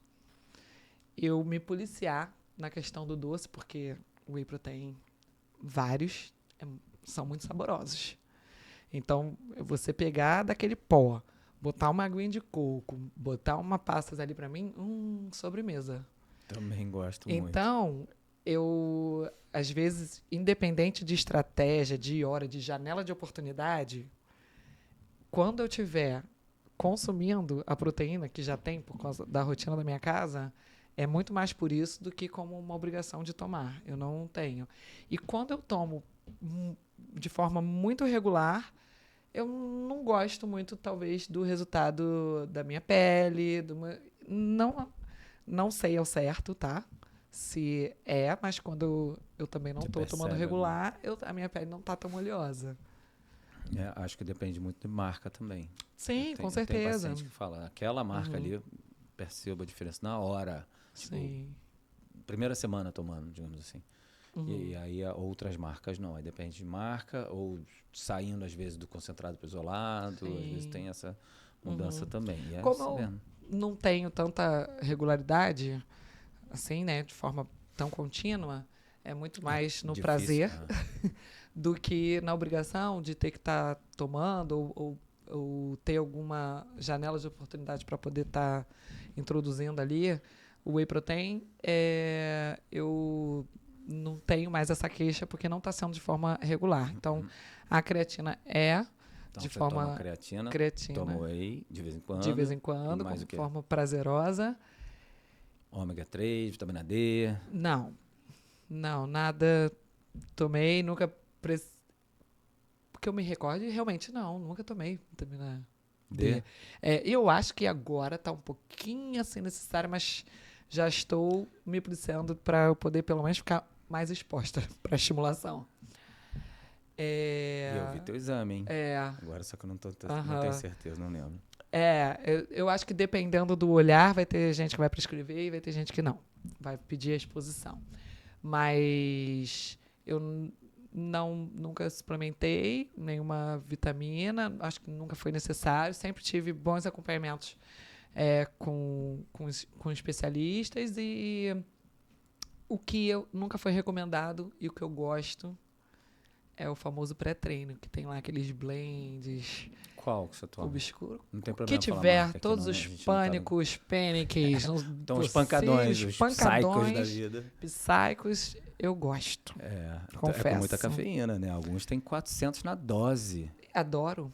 eu me policiar na questão do doce, porque o whey protein, vários, são muito saborosos. Então, você pegar daquele pó, botar uma aguinha de coco, botar uma pastas ali pra mim, sobremesa. Também gosto muito. Então, eu, às vezes, independente de estratégia, de hora, de janela de oportunidade, quando eu tiver consumindo a proteína que já tem por causa da rotina da minha casa, é muito mais por isso do que como uma obrigação de tomar. Eu não tenho. E quando eu tomo de forma muito regular, eu não gosto muito, talvez, do resultado da minha pele. Não sei ao certo, tá? Se mas quando eu também não Você estou tomando percebe, regular, a minha pele não tá tão oleosa. Acho que depende muito de marca também. Sim, com Tem certeza. paciente que fala, aquela marca ali, eu percebo a diferença na hora. Tipo, Sim. primeira semana tomando, digamos assim. Uhum. E aí outras marcas não. Aí depende de marca, ou saindo às vezes do concentrado para isolado, Sim. às vezes tem essa mudança também. E Como você eu vendo. não tenho tanta regularidade, assim, né, de forma tão contínua, é muito mais no Difícil, prazer né? do que na obrigação de ter que estar tomando ou ter alguma janela de oportunidade para poder estar introduzindo ali. O whey protein, eu não tenho mais essa queixa porque não está sendo de forma regular. Então, a creatina Então de você forma toma creatina, creatina toma whey de vez em quando. de vez em E quando, mais o de quê? forma prazerosa. Ômega 3, vitamina D. Não, nada tomei, nunca. Porque eu me recorde, realmente não, nunca tomei vitamina D. Eu acho que agora tá um pouquinho assim necessário, mas já estou me policiando para eu poder pelo menos ficar mais exposta para estimulação. E eu vi teu exame, hein? Agora só que eu não tenho certeza, não lembro. Eu acho que dependendo do olhar, vai ter gente que vai prescrever e vai ter gente que não. Vai pedir a exposição. Mas eu nunca suplementei nenhuma vitamina, acho que nunca foi necessário. Sempre tive bons acompanhamentos com especialistas e o que nunca foi recomendado e o que eu gosto é o famoso pré-treino, que tem lá aqueles blends. Qual que você toma? Obscuro. Não tem O problema que falar tiver, marca aqui, todos não, né? os A gente não tá pânicos, pâniques, Então os pancadões, os psaicos da vida. psaicos, eu gosto. Confesso. É com muita cafeína, né? Alguns têm 400 na dose. Adoro.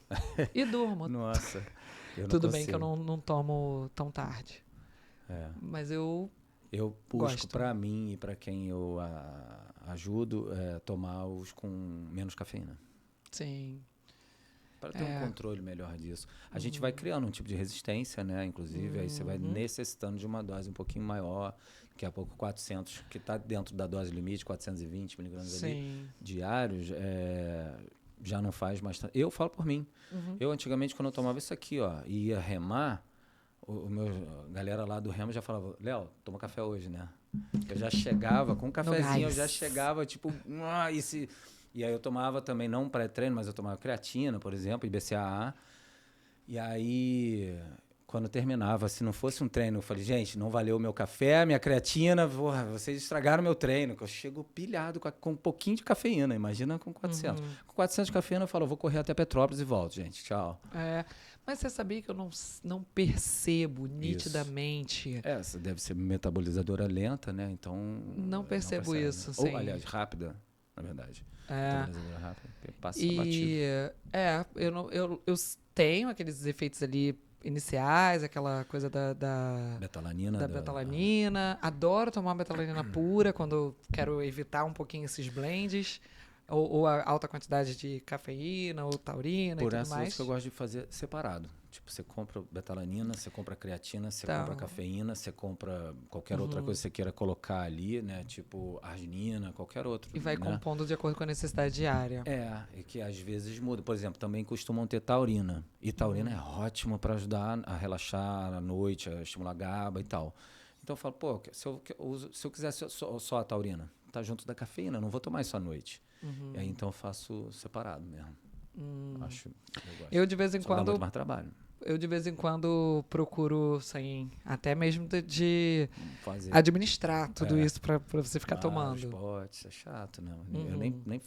E durmo. Nossa, eu não Tudo consigo. bem que eu não tomo tão tarde. Mas eu busco gosto. pra mim e pra quem eu ajudo tomar os com menos cafeína. Sim. Para ter um controle melhor disso. A gente vai criando um tipo de resistência, né? Inclusive, aí você vai necessitando de uma dose um pouquinho maior, daqui a pouco 400, que está dentro da dose limite, 420 miligramas ali, diários, já não faz mais tanto. Eu falo por mim. Eu, antigamente, quando eu tomava isso aqui, ia remar, a galera lá do remo já falava, Léo, toma café hoje, né? Eu já chegava com um cafezinho, eu já chegava, tipo, E aí eu tomava também, não pré-treino, mas eu tomava creatina, por exemplo, e BCAA. E aí, quando eu terminava, se não fosse um treino, eu falei, gente, não valeu o meu café, minha creatina, porra, vocês estragaram meu treino, que eu chego pilhado com um pouquinho de cafeína, imagina com 400. Com 400 de cafeína, eu falo, vou correr até Petrópolis e volto, gente, tchau. Mas você sabia que eu não percebo nitidamente? Você deve ser metabolizadora lenta, né? Então... Não percebo isso, né? sim. Ou, aliás, rápida, na verdade. Metabolizadora rápida, passa batido. Eu tenho aqueles efeitos ali iniciais, aquela coisa da betalanina. Betalanina. Adoro tomar betalanina pura quando eu quero evitar um pouquinho esses blends. Ou a alta quantidade de cafeína, ou taurina e tudo mais. Por essa que eu gosto de fazer separado. Tipo, você compra betalanina, você compra creatina, você compra cafeína, você compra qualquer outra coisa que você queira colocar ali, né? Tipo arginina, qualquer outro. E vai né? compondo de acordo com a necessidade diária. E que às vezes muda. Por exemplo, também costumam ter taurina. E taurina é ótimo para ajudar a relaxar à noite, a estimular a GABA e tal. Então eu falo, pô, se eu quiser só a taurina, tá junto da cafeína, não vou tomar isso à noite. E aí então eu faço separado mesmo. Eu gosto. Eu de vez em Só dá quando muito mais trabalho. Eu de vez em quando procuro, assim, até mesmo de Fazer. administrar tudo É. isso pra você ficar Os tomando. potes, é chato, né? Uhum. Eu nem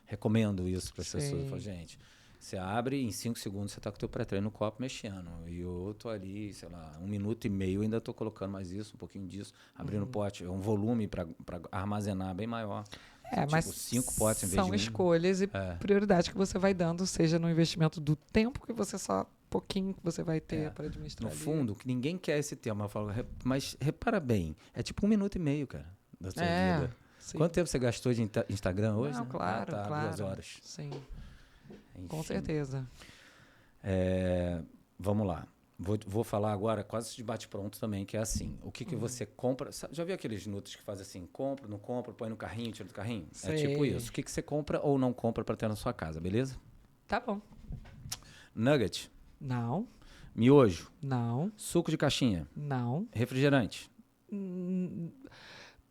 recomendo isso para as Sim. pessoas. Eu falo, gente, você abre em 5 segundos, você tá com o teu pré-treino no copo mexendo. E eu tô ali, sei lá, 1 minuto e meio, ainda tô colocando mais isso, um pouquinho disso, abrindo o pote. É um volume para armazenar bem maior. É, mas 5 potes em vez são de 1. escolhas e É. prioridade que você vai dando, seja no investimento do tempo que você só pouquinho que você vai ter É. para administrar. No ali. fundo, que ninguém quer esse tema. Eu falo, mas repara bem, é tipo 1 minuto e meio, cara, da sua É, vida. sim. Quanto tempo você gastou de Instagram hoje? Não, né? claro, tá, claro. 2 horas. Sim, Enfim. com certeza. Vamos lá. Vou falar agora quase de bate-pronto também, que é assim. O que você compra... Já viu aqueles nutres que fazem assim, compra, não compra, põe no carrinho, tira do carrinho? É Sei. tipo isso. O que você compra ou não compra para ter na sua casa, beleza? Tá bom. Nugget, Não, miojo, não, suco de caixinha, não. refrigerante,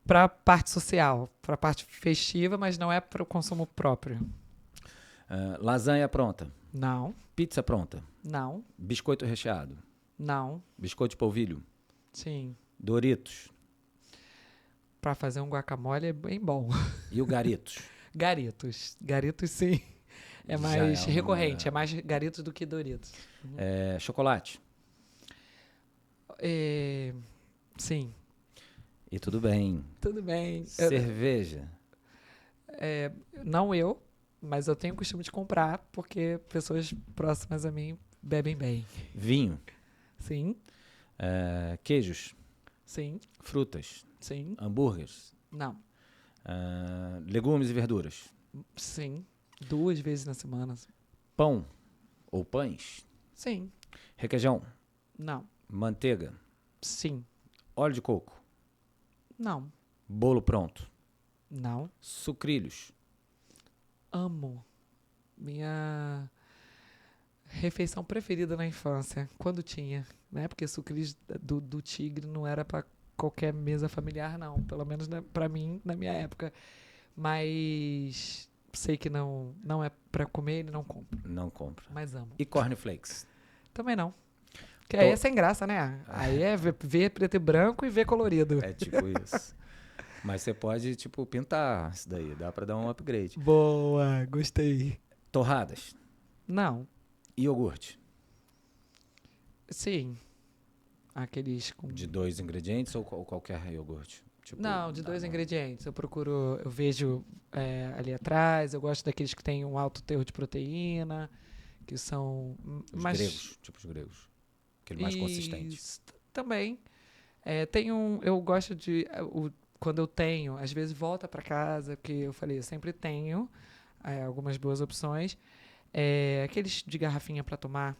Para parte social, para parte festiva, mas não é para o consumo próprio. lasanha pronta, Não, pizza pronta, não, biscoito recheado, não. biscoito de polvilho, Sim. Doritos Para fazer um guacamole é bem bom. e o Garitos. Garitos. Garitos, sim. É Já mais é uma- recorrente. É mais Garitos do que Doritos. Chocolate. Sim. E tudo bem. Tudo bem. Cerveja. Não eu, mas eu tenho o costume de comprar porque pessoas próximas a mim bebem bem. Vinho. Sim, Queijos. sim, Frutas. sim. Hambúrgueres. Não. Legumes e verduras. Sim. 2 vezes na semana. Pão ou pães. Sim. Requeijão. Não. Manteiga. Sim. Óleo de coco. Não. Bolo pronto. Não. Sucrilhos. Amo. Minha refeição preferida na infância. Quando tinha, né? Porque sucrilhos do tigre não era para qualquer mesa familiar, não. Pelo menos para mim, na minha época. Mas sei que não é para comer e não compro. Não compra. Mas amo. E cornflakes. Também não. Porque aí é sem graça, né? Aí é ver preto e branco e ver colorido. É tipo isso. Mas você pode, tipo, pintar isso daí. Dá pra dar um upgrade. Boa, gostei. Torradas. Não. Iogurte. Sim. Aqueles com... De 2 ingredientes ou qualquer iogurte? Tipo, Não, de dá 2 uma- ingredientes. Eu vejo ali atrás, eu gosto daqueles que têm um alto teor de proteína, que são Os mais... gregos, tipo os gregos. Aquele mais consistente. Isso, também. Eu gosto de... quando eu tenho, às vezes volta para casa, porque eu falei, eu sempre tenho algumas boas opções. Aqueles de garrafinha para tomar,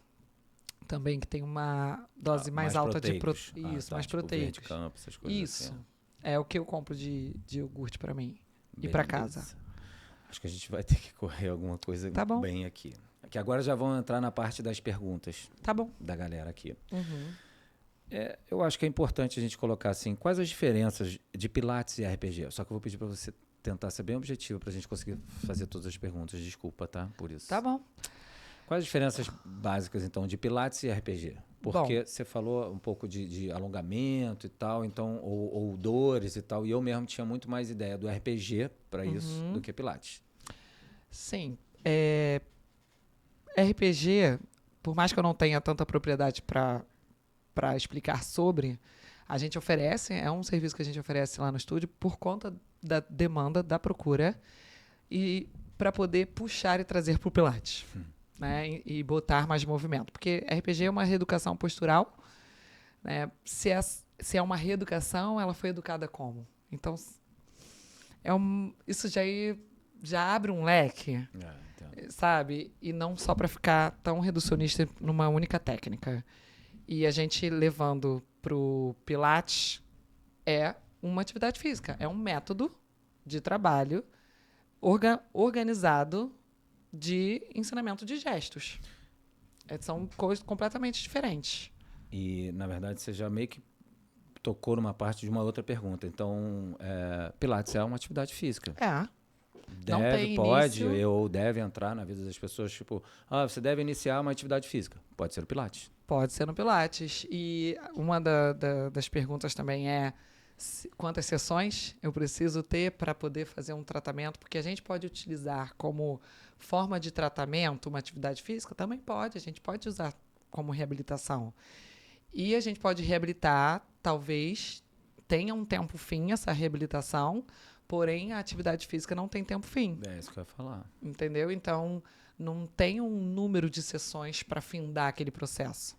também, que tem uma dose mais alta de proteicos. proteína. Isso, tá, mais tipo proteicos. Verticamp, essas coisas Isso. assim. É o que eu compro de iogurte para mim. E para Beleza. casa. Acho que a gente vai ter que correr alguma coisa Tá bom. bem aqui. Que agora já vão entrar na parte das perguntas Tá bom. da galera aqui. Uhum. Eu acho que é importante a gente colocar assim, quais as diferenças de Pilates e RPG? Só que eu vou pedir para você tentar ser bem objetivo para a gente conseguir fazer todas as perguntas. Desculpa, tá? Por isso. Tá bom. Quais as diferenças básicas, então, de Pilates e RPG? Porque você falou um pouco de alongamento e tal, então, ou dores e tal, e eu mesmo tinha muito mais ideia do RPG para isso do que Pilates. Sim. RPG, por mais que eu não tenha tanta propriedade para explicar sobre, a gente oferece, é um serviço que a gente oferece lá no estúdio por conta da demanda, da procura, e para poder puxar e trazer para o Pilates. Né, e botar mais movimento. Porque RPG é uma reeducação postural. Né? Se é uma reeducação, ela foi educada como? Então, isso já abre um leque, sabe? E não só para ficar tão reducionista numa única técnica. E a gente levando para o Pilates é uma atividade física, é um método de trabalho organizado de ensinamento de gestos. São coisas completamente diferentes. E, na verdade, você já meio que tocou numa parte de uma outra pergunta. Então, Pilates é uma atividade física. Não tem pode início. ou deve entrar na vida das pessoas, tipo, você deve iniciar uma atividade física. Pode ser o Pilates. Pode ser no Pilates. E uma das perguntas também é quantas sessões eu preciso ter para poder fazer um tratamento, porque a gente pode utilizar como forma de tratamento uma atividade física? Também pode, a gente pode usar como reabilitação. E a gente pode reabilitar, talvez tenha um tempo fim essa reabilitação, porém a atividade física não tem tempo fim. É isso que eu ia falar. Entendeu? Então, não tem um número de sessões para findar aquele processo.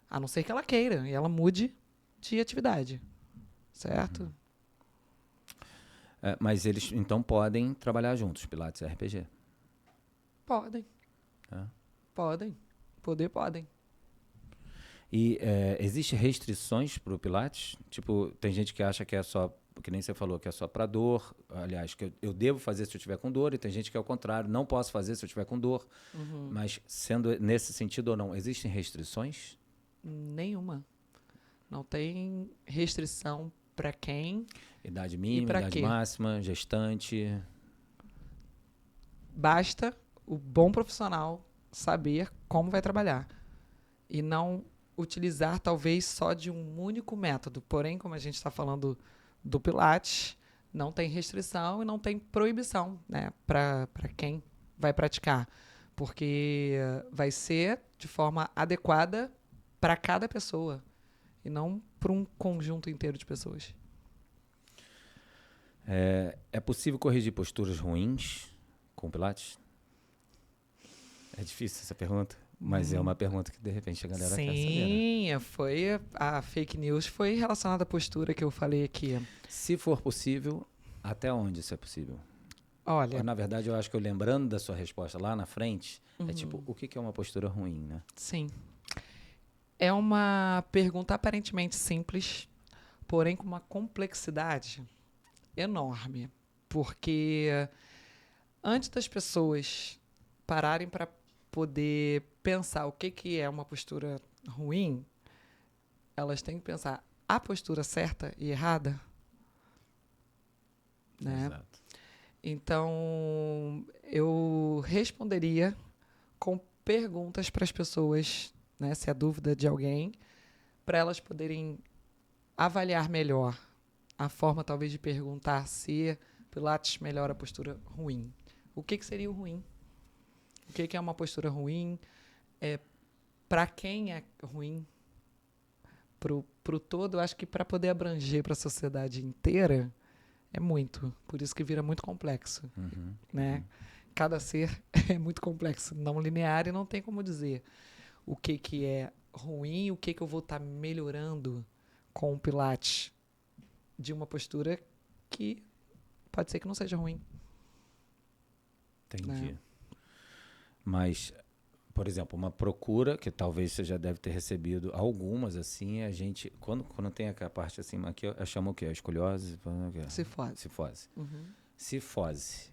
A não ser que ela queira e ela mude de atividade. Certo? Mas eles, então, podem trabalhar juntos, Pilates e RPG? Podem. É. Podem. Podem. E existem restrições para o Pilates? Tipo, tem gente que acha que é só, que nem você falou, que é só para dor. Aliás, que eu devo fazer se eu tiver com dor, e tem gente que é o contrário, não posso fazer se eu tiver com dor. Mas, sendo nesse sentido ou não, existem restrições? Nenhuma. Não tem restrição para quem. Idade mínima, pra idade quê? máxima, gestante. Basta o bom profissional saber como vai trabalhar. E não utilizar, talvez, só de um único método. Porém, como a gente está falando do Pilates, não tem restrição e não tem proibição, né, para quem vai praticar. Porque vai ser de forma adequada para cada pessoa e não para um conjunto inteiro de pessoas. É possível corrigir posturas ruins com o Pilates? É difícil essa pergunta, mas é uma pergunta que de repente a galera quer saber. Sim, a fake news foi relacionada à postura que eu falei aqui. Se for possível, até onde isso é possível? Olha, Na verdade, eu acho que eu lembrando da sua resposta lá na frente, é tipo, o que é uma postura ruim, né? sim. É uma pergunta aparentemente simples, porém com uma complexidade enorme. Porque antes das pessoas pararem para poder pensar o que é uma postura ruim, elas têm que pensar a postura certa e errada, né? Exato. Então, eu responderia com perguntas para as pessoas, né, se há dúvida de alguém, para elas poderem avaliar melhor a forma, talvez, de perguntar se Pilates melhora a postura ruim. O que seria o ruim? O que é uma postura ruim? Para quem é ruim? Pro todo, eu acho que para poder abranger para a sociedade inteira, é muito. Por isso que vira muito complexo. Né? Cada ser é muito complexo, não linear, e não tem como dizer o que é ruim, o que eu vou estar melhorando com o Pilates de uma postura que pode ser que não seja ruim. Entendi. Mas, por exemplo, uma procura, que talvez você já deve ter recebido algumas, assim, a gente, quando tem aquela parte assim, aqui eu chamo o quê? A escoliose? Cifose. Cifose.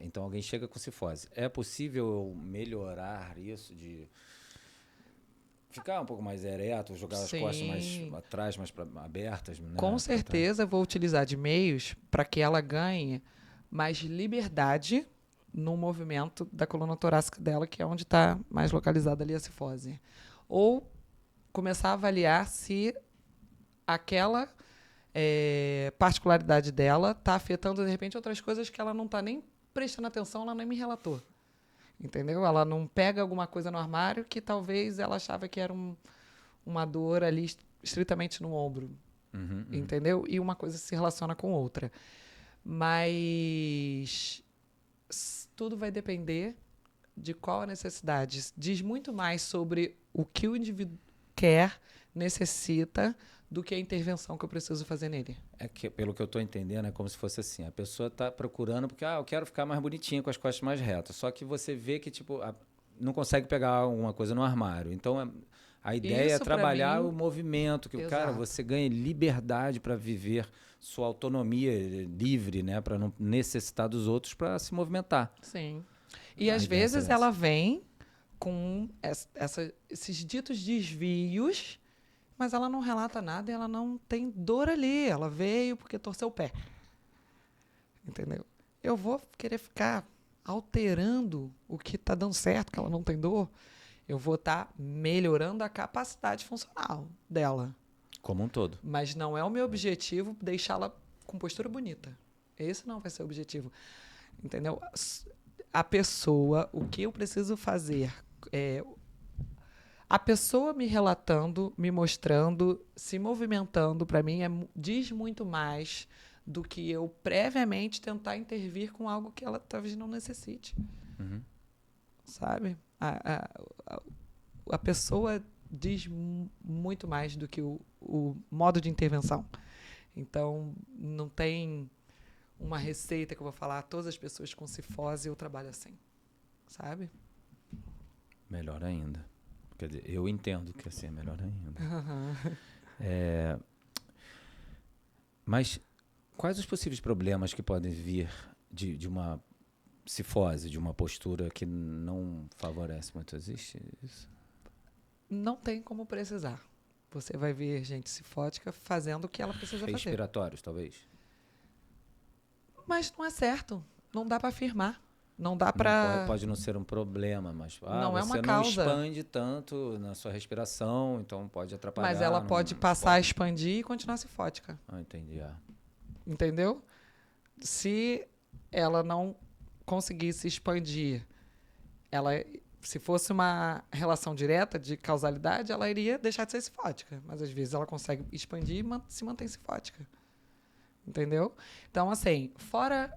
Então, alguém chega com cifose. É possível eu melhorar isso de ficar um pouco mais ereto, jogar as costas mais atrás, mais abertas? Né? Com certeza, vou utilizar de meios para que ela ganhe mais liberdade no movimento da coluna torácica dela, que é onde está mais localizada ali a cifose. Ou começar a avaliar se aquela particularidade dela está afetando, de repente, outras coisas que ela não está nem prestando atenção, ela nem me relatou. Entendeu? Ela não pega alguma coisa no armário que talvez ela achava que era uma dor ali estritamente no ombro. Entendeu? E uma coisa se relaciona com outra. Mas tudo vai depender de qual a necessidade. Diz muito mais sobre o que o indivíduo quer, necessita, do que a intervenção que eu preciso fazer nele. É que, pelo que eu estou entendendo, é como se fosse assim, a pessoa está procurando porque, eu quero ficar mais bonitinha, com as costas mais retas. Só que você vê que, tipo, não consegue pegar alguma coisa no armário. Então, a ideia é trabalhar o movimento, que, cara, você ganha liberdade para viver sua autonomia livre, né? Para não necessitar dos outros para se movimentar. Sim. E às vezes ela vem com esses ditos desvios, mas ela não relata nada e ela não tem dor ali. Ela veio porque torceu o pé. Entendeu? Eu vou querer ficar alterando o que está dando certo, que ela não tem dor. Eu vou estar melhorando a capacidade funcional dela. Como um todo. Mas não é o meu objetivo deixá-la com postura bonita. Esse não vai ser o objetivo. Entendeu? A pessoa, o que eu preciso fazer é a pessoa me relatando, me mostrando, se movimentando, para mim, diz muito mais do que eu previamente tentar intervir com algo que ela talvez não necessite. Uhum. Sabe? A pessoa diz muito mais do que o modo de intervenção. Então, não tem uma receita que eu vou falar, todas as pessoas com cifose eu trabalho assim. Sabe? Melhor ainda. Quer dizer, eu entendo que assim é melhor ainda. Uhum. Mas quais os possíveis problemas que podem vir de uma cifose, de uma postura que não favorece muito? Existe isso? Não tem como precisar. Você vai ver gente cifótica fazendo o que ela precisa fazer. Respiratórios, talvez? Mas não é certo. Não dá para afirmar. Não dá para... Pode não ser um problema, mas Não é uma você não causa. expande tanto na sua respiração, então pode atrapalhar. Mas ela pode passar a expandir e continuar cifótica. Entendi. Entendeu? Se ela não conseguisse expandir, se fosse uma relação direta de causalidade, ela iria deixar de ser cifótica. Mas às vezes ela consegue expandir e se mantém cifótica. Entendeu? Então, assim, fora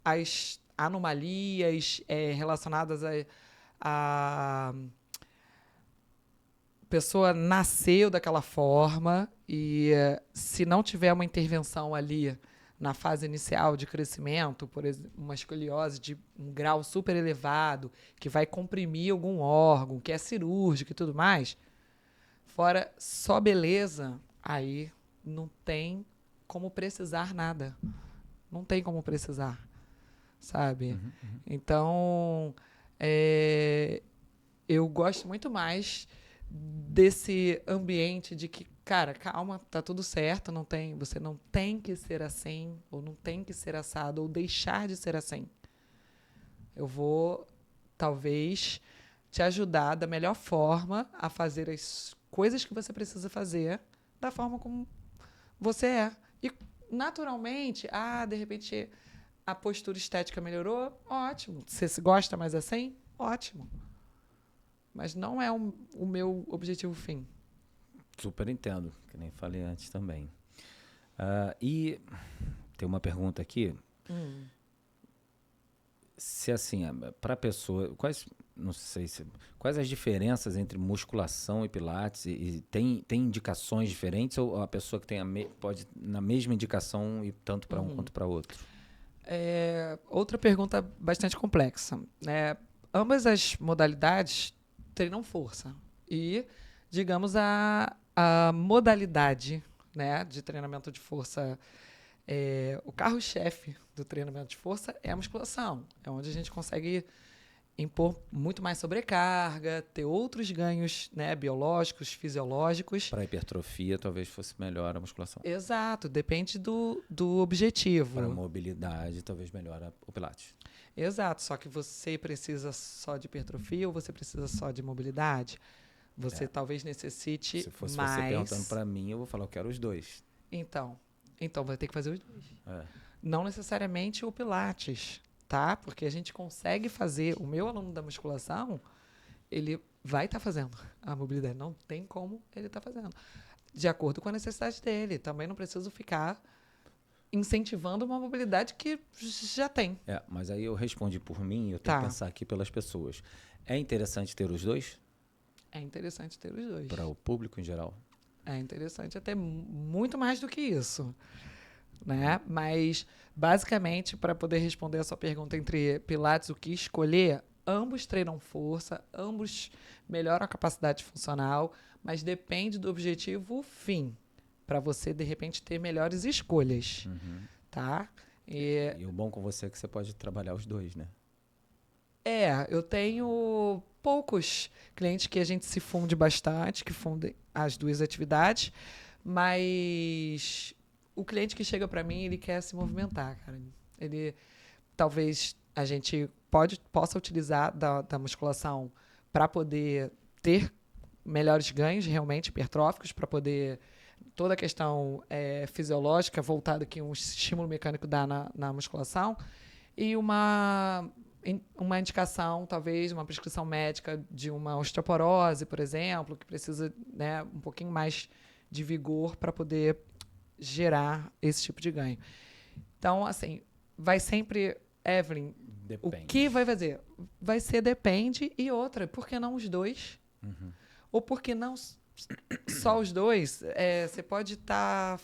as anomalias relacionadas a pessoa nasceu daquela forma e se não tiver uma intervenção ali na fase inicial de crescimento, por exemplo, uma escoliose de um grau super elevado, que vai comprimir algum órgão, que é cirúrgico e tudo mais, fora só beleza, aí não tem como precisar nada. Não tem como precisar, sabe? Então, eu gosto muito mais desse ambiente de que, cara, calma, tá tudo certo, você não tem que ser assim, ou não tem que ser assado, ou deixar de ser assim. Eu vou, talvez, te ajudar da melhor forma a fazer as coisas que você precisa fazer da forma como você é. E, naturalmente, de repente, a postura estética melhorou, ótimo. Você se gosta mais assim? Ótimo. Mas não é o meu objetivo fim. Super entendo, que nem falei antes também. E tem uma pergunta aqui. Se assim, para a pessoa, quais as diferenças entre musculação e pilates? E tem indicações diferentes ou a pessoa que tem pode na mesma indicação ir tanto para um quanto para outro? Outra pergunta bastante complexa, né? Ambas as modalidades treinam força e, digamos, a modalidade, né, de treinamento de força, o carro-chefe do treinamento de força é a musculação. É onde a gente consegue impor muito mais sobrecarga, ter outros ganhos, né, biológicos, fisiológicos. Para hipertrofia, talvez fosse melhor a musculação. Exato, depende do objetivo. Para mobilidade, talvez melhor o pilates. Exato, só que você precisa só de hipertrofia ou você precisa só de mobilidade? Você talvez necessite mais... Se fosse você perguntando para mim, eu vou falar, eu quero os dois. Então vai ter que fazer os dois. É. Não necessariamente o pilates, tá? Porque a gente consegue fazer... O meu aluno da musculação, ele vai estar fazendo a mobilidade. Não tem como ele estar fazendo. De acordo com a necessidade dele. Também não preciso ficar incentivando uma mobilidade que já tem. Mas aí eu respondi por mim, eu tenho que pensar aqui pelas pessoas. É interessante ter os dois? É interessante ter os dois. Para o público em geral? É interessante até muito mais do que isso, né? Mas, basicamente, para poder responder a sua pergunta entre pilates, o que escolher, ambos treinam força, ambos melhoram a capacidade funcional, mas depende do objetivo fim, para você, de repente, ter melhores escolhas, tá? E o bom com você é que você pode trabalhar os dois, né? Eu tenho poucos clientes que a gente se funde bastante, que fundem as duas atividades, mas o cliente que chega para mim, ele quer se movimentar, cara. Ele, talvez a gente possa utilizar da musculação para poder ter melhores ganhos realmente hipertróficos para poder toda a questão fisiológica voltada que um estímulo mecânico dá na musculação e uma indicação, talvez, uma prescrição médica de uma osteoporose, por exemplo, que precisa, né, um pouquinho mais de vigor para poder gerar esse tipo de ganho. Então, assim, vai sempre, Evelyn, Depende. o que vai fazer? Vai ser depende e outra, por que não os dois? Ou por que não só os dois? Você pode estar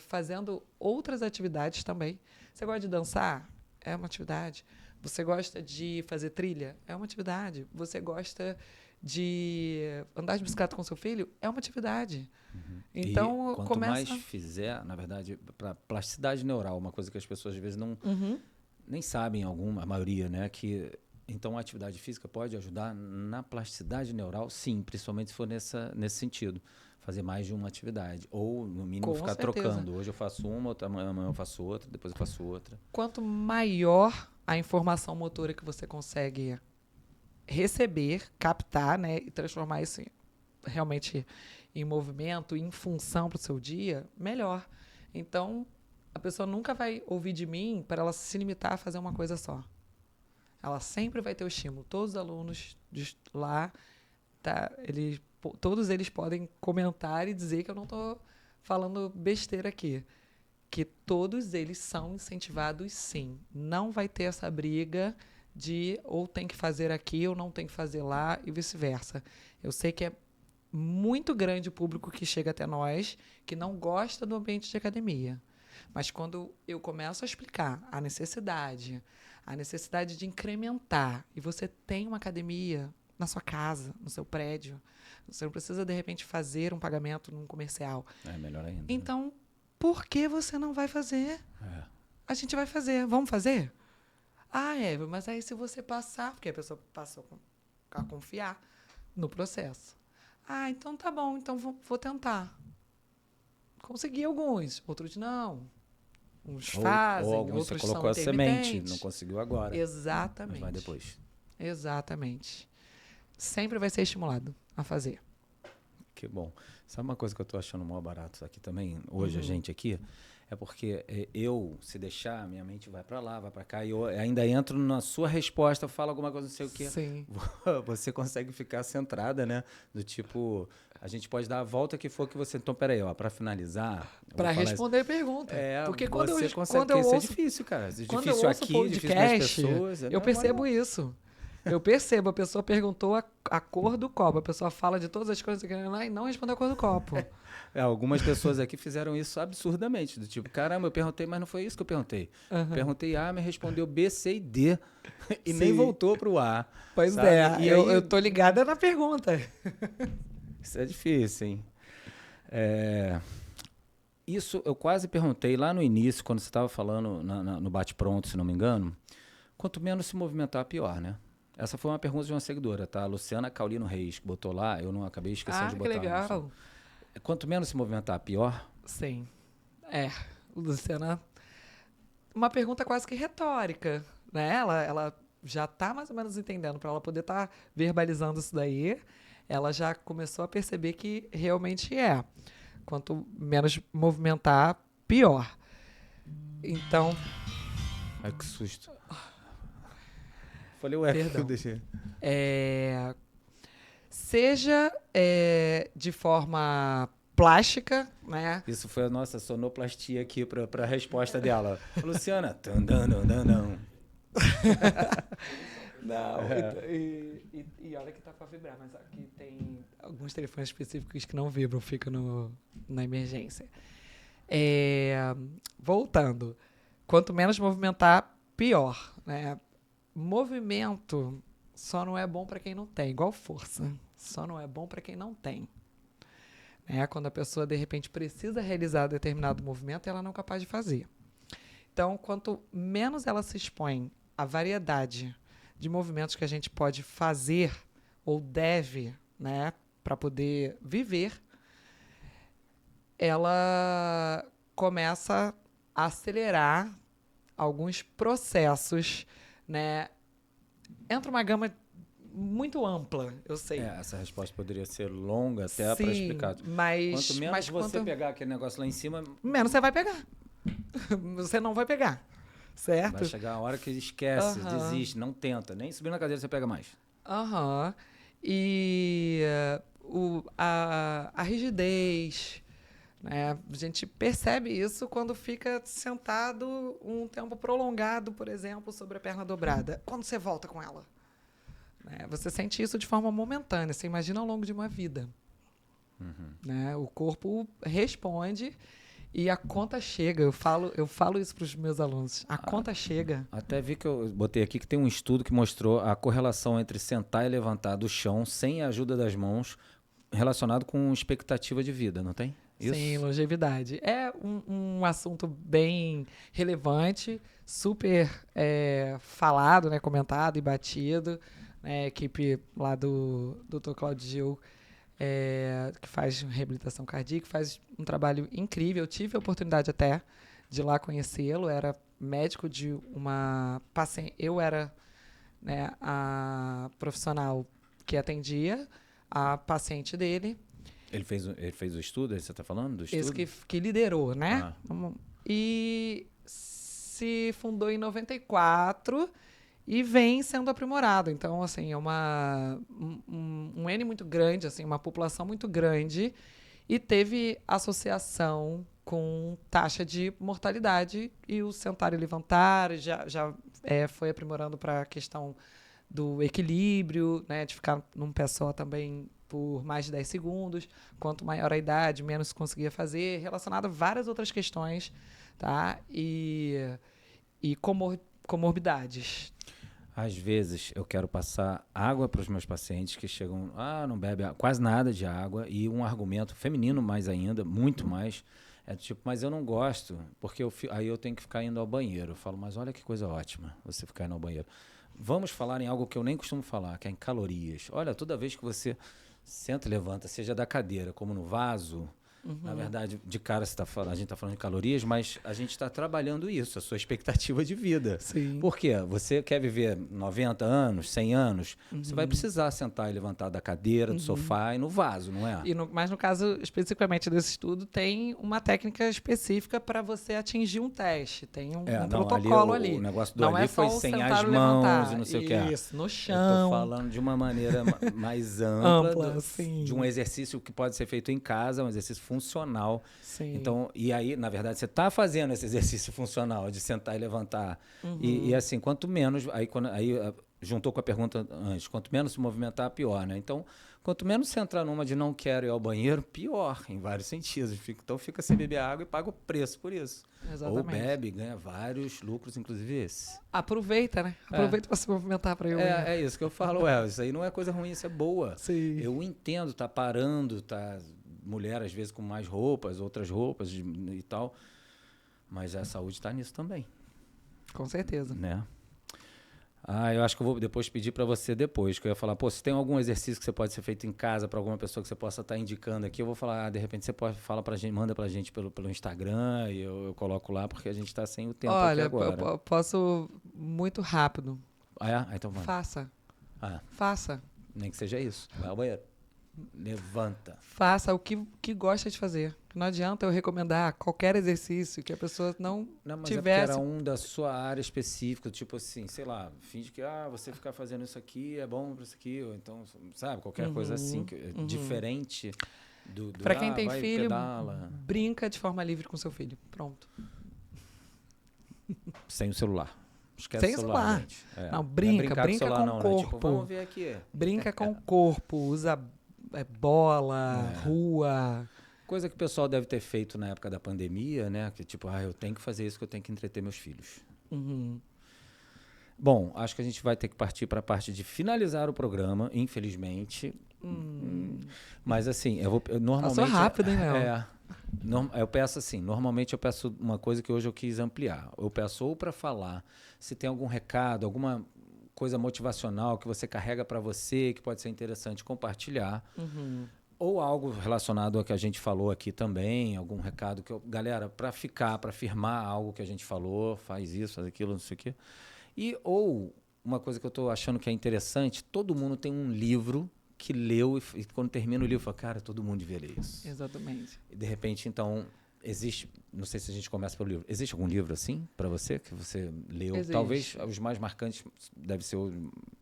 fazendo outras atividades também. Você gosta de dançar? É uma atividade. Você gosta de fazer trilha? É uma atividade. Você gosta de andar de bicicleta com seu filho? É uma atividade. Então, E quanto mais fizer, na verdade, para plasticidade neural, uma coisa que as pessoas às vezes não nem sabem, a maioria, né? Então a atividade física pode ajudar na plasticidade neural, sim, principalmente se for nesse sentido. Fazer mais de uma atividade. Ou, no mínimo, ficar trocando. Hoje eu faço uma, amanhã eu faço outra, depois eu faço outra. Quanto maior a informação motora que você consegue receber, captar, né, e transformar isso realmente em movimento, em função para o seu dia, melhor. Então, a pessoa nunca vai ouvir de mim para ela se limitar a fazer uma coisa só. Ela sempre vai ter o estímulo. Todos os alunos lá, todos eles podem comentar e dizer que eu não estou falando besteira aqui. Que todos eles são incentivados, sim. Não vai ter essa briga de ou tem que fazer aqui ou não tem que fazer lá e vice-versa. Eu sei que é muito grande o público que chega até nós que não gosta do ambiente de academia. Mas quando eu começo a explicar a necessidade de incrementar, e você tem uma academia na sua casa, no seu prédio, você não precisa, de repente, fazer um pagamento num comercial. É melhor ainda. Então, por que você não vai fazer? A gente vai fazer. Vamos fazer? Ah, mas aí se você passar, porque a pessoa passou a confiar no processo. Ah, então tá bom, então vou tentar. Consegui alguns, outros não. Uns fazem, ou alguns outros você colocou são a semente, intermitentes. não conseguiu agora. Exatamente. Mas vai depois. Exatamente. Sempre vai ser estimulado a fazer. Que bom. Sabe uma coisa que eu tô achando mó barato aqui também, hoje a gente aqui, é porque se deixar, minha mente vai para lá, vai para cá, e eu ainda entro na sua resposta, falo alguma coisa, não sei o quê. Sim. Você consegue ficar centrada, né? Do tipo, a gente pode dar a volta que for que você... Então, peraí, ó, para finalizar... Para responder a pergunta. Porque quando eu isso ouço, é difícil, cara. Quando Difícil eu ouço aqui, podcast, difícil para as pessoas. eu percebo isso. Eu percebo, a pessoa perguntou a cor do copo. A pessoa fala de todas as coisas que e não respondeu a cor do copo. Algumas pessoas aqui fizeram isso absurdamente. Do tipo, caramba, eu perguntei, mas não foi isso que eu perguntei. Perguntei A, me respondeu B, C e D. E nem voltou pro A. Pois sabe? é, E eu tô ligada na pergunta. Isso é difícil, hein? Isso eu quase perguntei lá no início, quando você estava falando no bate-pronto, se não me engano. Quanto menos se movimentar, pior, né? Essa foi uma pergunta de uma seguidora, tá? A Luciana Caulino Reis, que botou lá, eu não acabei esquecendo de botar. Que legal. Quanto menos se movimentar, pior? Sim. Luciana, uma pergunta quase que retórica, né? Ela já está mais ou menos entendendo, para ela poder estar verbalizando isso daí, ela já começou a perceber que realmente é. Quanto menos movimentar, pior. Então... Ai, que susto. Falei, ué, que eu deixei. Seja de forma plástica, né? Isso foi a nossa sonoplastia aqui para a resposta dela. Luciana. Não, e olha que tá para vibrar, mas aqui tem alguns telefones específicos que não vibram, ficam na emergência. Voltando, quanto menos movimentar, pior, né? Movimento só não é bom para quem não tem, igual força. Só não é bom para quem não tem. Quando a pessoa, de repente, precisa realizar determinado movimento, ela não é capaz de fazer. Então, quanto menos ela se expõe à variedade de movimentos que a gente pode fazer ou deve, né, para poder viver, ela começa a acelerar alguns processos, né? Entra uma gama muito ampla, eu sei. Essa resposta poderia ser longa até para Sim, explicar. mas... Quanto menos você pegar aquele negócio lá em cima, menos você vai pegar. Você não vai pegar, certo? vai chegar a hora que esquece, Aham. desiste, não tenta. Nem subir na cadeira você pega mais. Aham. E a rigidez, né? A gente percebe isso quando fica sentado um tempo prolongado, por exemplo, sobre a perna dobrada. Quando você volta com ela, né? Você sente isso de forma momentânea. Você imagina ao longo de uma vida. Né? O corpo responde e a conta chega. Eu falo isso para os meus alunos. A conta chega. Até vi que eu botei aqui que tem um estudo que mostrou a correlação entre sentar e levantar do chão sem a ajuda das mãos relacionado com expectativa de vida, não tem? Isso? Sim, longevidade. É um assunto bem relevante, super falado, né, comentado e batido. Né, a equipe lá do Dr. Claudio Gil, que faz reabilitação cardíaca, faz um trabalho incrível. Eu tive a oportunidade até de ir lá conhecê-lo. Era médico de uma paciente. Eu era, né, a profissional que atendia a paciente dele. Ele fez o estudo, você está falando do estudo? Esse que liderou, né? E se fundou em 94 e vem sendo aprimorado. Então, assim, é um N muito grande, assim, uma população muito grande e teve associação com taxa de mortalidade e o sentar e levantar já foi aprimorando para a questão do equilíbrio, né, de ficar num pé só também por mais de 10 segundos. Quanto maior a idade, menos se conseguia fazer, relacionado a várias outras questões, tá? E comorbidades. Às vezes eu quero passar água para os meus pacientes que chegam, não bebe quase nada de água, e um argumento feminino mais ainda, muito mais, é tipo, mas eu não gosto, porque aí eu tenho que ficar indo ao banheiro. Eu falo, mas olha que coisa ótima você ficar indo ao banheiro. Vamos falar em algo que eu nem costumo falar, que é em calorias. Olha, toda vez que você senta e levanta, seja da cadeira como no vaso, na verdade, de cara a gente está falando de calorias, mas a gente está trabalhando isso, a sua expectativa de vida. Sim. Por quê? Você quer viver 90 anos, 100 anos, você vai precisar sentar e levantar da cadeira, do sofá e no vaso, não é? Mas no caso, especificamente desse estudo, tem uma técnica específica para você atingir um teste. Tem um protocolo ali. O negócio do não ali é só foi o sem sentar as e mãos levantar. e não sei o que é. Isso, no Eu chão. tô falando de uma maneira mais ampla, sim. de um exercício que pode ser feito em casa, um exercício funcional. Sim. Então, e aí, na verdade, você está fazendo esse exercício funcional de sentar e levantar. E assim, quanto menos, aí juntou com a pergunta antes, quanto menos se movimentar, pior, né? Então, quanto menos você entrar numa de não quero ir ao banheiro, pior, em vários sentidos. Então, fica sem beber água e paga o preço por isso. Exatamente. Ou bebe, ganha vários lucros, inclusive esse. Aproveita, né? Aproveita para se movimentar para ir ao banheiro. É isso que eu falo, isso aí não é coisa ruim, isso é boa. Sim. Eu entendo, tá parando, mulher às vezes com mais roupas, outras roupas e tal, mas a saúde está nisso também. Com certeza. Né? Eu acho que eu vou depois pedir para você depois, que eu ia falar, se tem algum exercício que você pode ser feito em casa para alguma pessoa que você possa estar indicando aqui, eu vou falar, de repente você fala pra gente, manda pra gente pelo Instagram e eu coloco lá, porque a gente está sem o tempo aqui agora. Olha, posso muito rápido. Então vamos. Faça. Nem que seja isso, vai ao banheiro. Levanta. Faça o que gosta de fazer. Não adianta eu recomendar qualquer exercício que a pessoa não mas tivesse. Era um da sua área específica, tipo assim, sei lá, finge que você ficar fazendo isso aqui é bom para isso aqui, ou então, sabe, qualquer coisa assim, diferente do para quem tem filho, pedala. Brinca de forma livre com seu filho. Pronto. Sem o celular. Esquece sem o celular. Gente. Não, brinca com o corpo. Né? Tipo, vamos ver aqui. Brinca com o corpo, usa bola, rua. Coisa que o pessoal deve ter feito na época da pandemia, né? Que tipo, eu tenho que fazer isso, que eu tenho que entreter meus filhos. Bom, acho que a gente vai ter que partir para a parte de finalizar o programa, infelizmente. Mas assim, eu normalmente... Passou rápido, hein, Léo? Eu peço assim, normalmente eu peço uma coisa que hoje eu quis ampliar. Eu peço ou para falar, se tem algum recado, alguma coisa motivacional que você carrega para você, que pode ser interessante compartilhar, ou algo relacionado ao que a gente falou aqui também, algum recado que galera, para firmar algo que a gente falou, faz isso, faz aquilo, não sei o quê. Ou uma coisa que eu tô achando que é interessante, todo mundo tem um livro que leu e quando termina o livro, fala, cara, todo mundo devia ler isso. Exatamente. E de repente, então, existe, não sei se a gente começa pelo livro, existe algum livro assim para você, que você leu? Existe. Talvez os mais marcantes deve ser os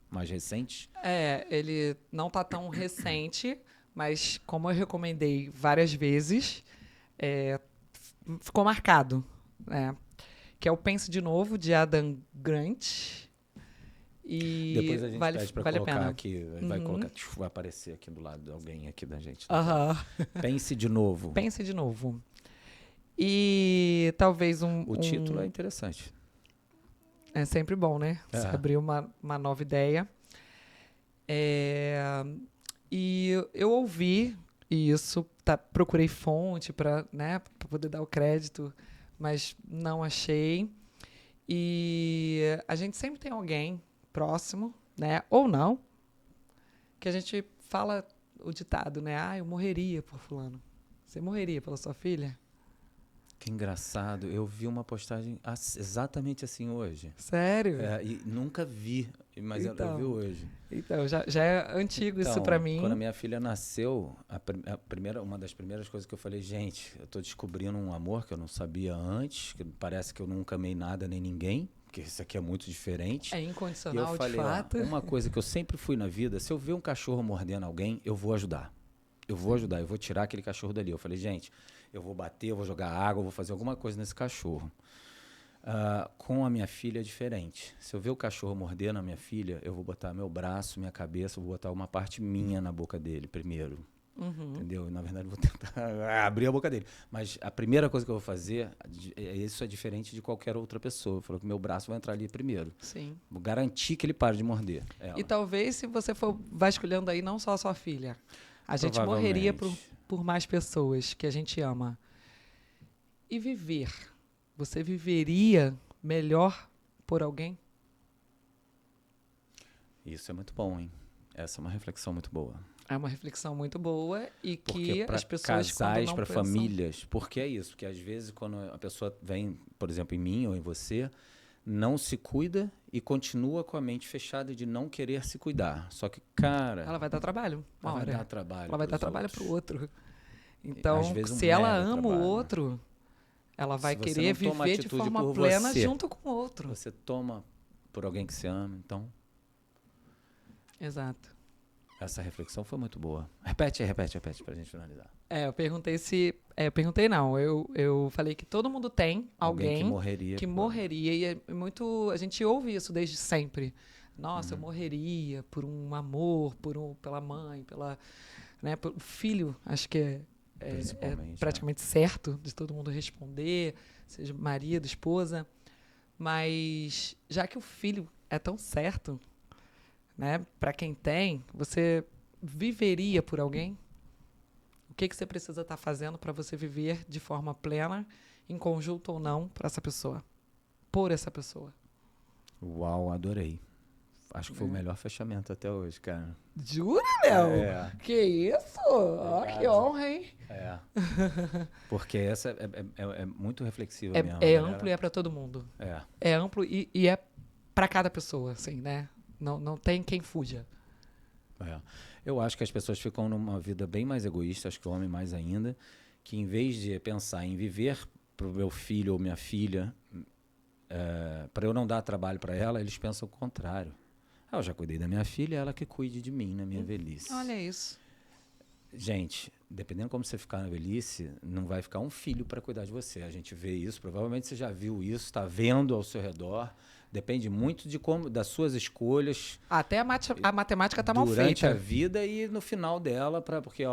mais recentes. Ele não tá tão recente, mas como eu recomendei várias vezes, ficou marcado, né? Que é o Pense de Novo, de Adam Grant. E Depois a gente pede para vale a colocar pena. aqui, vai colocar, vai aparecer aqui do lado de alguém aqui da gente. Aham. Pense de novo. Pense de Novo. E talvez O título é interessante. É sempre bom, né? É. Você abrir uma nova ideia. E eu ouvi isso, procurei fonte para, né, pra poder dar o crédito, mas não achei. E a gente sempre tem alguém próximo, né? Ou não, que a gente fala o ditado, né? Ah, eu morreria por fulano. Você morreria pela sua filha? Que engraçado. Eu vi uma postagem exatamente assim hoje. Sério? E nunca vi, mas eu vi hoje. Então, já é antigo isso pra mim. Quando a minha filha nasceu, uma das primeiras coisas que eu falei, gente, eu tô descobrindo um amor que eu não sabia antes, que parece que eu nunca amei nada nem ninguém, porque isso aqui é muito diferente. É E incondicional, eu falei, de fato. uma coisa que eu sempre fui na vida, se eu ver um cachorro mordendo alguém, eu vou ajudar. Eu vou tirar aquele cachorro dali. Eu falei, gente, eu vou bater, eu vou jogar água, eu vou fazer alguma coisa nesse cachorro. Com a minha filha é diferente. Se eu ver o cachorro mordendo a minha filha, eu vou botar meu braço, minha cabeça, eu vou botar uma parte minha na boca dele primeiro. Entendeu? E, na verdade, eu vou tentar abrir a boca dele. Mas a primeira coisa que eu vou fazer, isso é diferente de qualquer outra pessoa. Eu falo que meu braço vai entrar ali primeiro. Sim. Vou garantir que ele pare de morder ela. E talvez, se você for vasculhando aí, não só a sua filha. A gente morreria por mais pessoas que a gente ama. E viver. Você viveria melhor por alguém? Isso é muito bom, hein? Essa é uma reflexão muito boa. É uma reflexão muito boa e Porque que para as pessoas, casais, para pensam... famílias, porque é isso, porque às vezes quando a pessoa vem, por exemplo, em mim ou em você, não se cuida e continua com a mente fechada de não querer se cuidar. Só que, cara, Ela vai dar trabalho. ela vai dar trabalho. Ela vai dar trabalho outros. pro outro. Então, Às vezes, se ela mega ama trabalho. o outro, ela vai Se você querer não toma viver de atitude forma por plena você, junto com o outro. Você toma por alguém que você ama, então Exato. essa reflexão foi muito boa. Repete pra gente finalizar. Eu perguntei se... eu perguntei não, eu falei que todo mundo tem alguém que morreria. E é muito... A gente ouve isso desde sempre. Nossa, eu morreria por um amor, pela mãe, pelo filho. Acho que é praticamente certo de todo mundo responder, seja marido, esposa. Mas já que o filho é tão certo, né, para quem tem, você viveria por alguém? O que você precisa estar fazendo para você viver de forma plena, em conjunto ou não, para essa pessoa? Por essa pessoa. Uau, adorei. Acho que foi o melhor fechamento até hoje, cara. Jura, Léo? Que isso? Que honra, hein? Porque essa é muito reflexiva mesmo. É amplo e é para todo mundo. É amplo e é para cada pessoa, assim, né? Não tem quem fuja. Eu acho que as pessoas ficam numa vida bem mais egoísta, acho que o homem mais ainda, que em vez de pensar em viver para o meu filho ou minha filha, para eu não dar trabalho para ela, eles pensam o contrário. Eu já cuidei da minha filha, ela que cuide de mim na minha velhice. Olha isso. Gente, dependendo como você ficar na velhice, não vai ficar um filho para cuidar de você. A gente vê isso, provavelmente você já viu isso, está vendo ao seu redor. Depende muito das suas escolhas. Até a matemática está mal feita. Durante a vida e no final dela, porque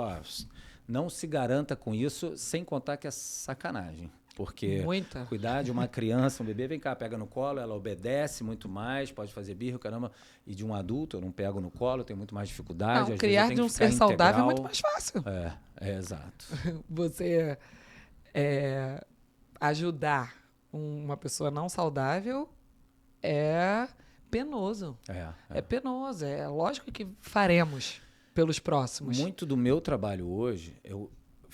não se garanta com isso, sem contar que é sacanagem. Porque cuidar de uma criança, um bebê, vem cá, pega no colo, ela obedece muito mais, pode fazer birro, caramba. E de um adulto, eu não pego no colo, eu tenho muito mais dificuldade. Não, criar de um ser saudável é muito mais fácil. Exato. Você ajudar uma pessoa não saudável é penoso. É penoso. É lógico que faremos pelos próximos. Muito do meu trabalho hoje,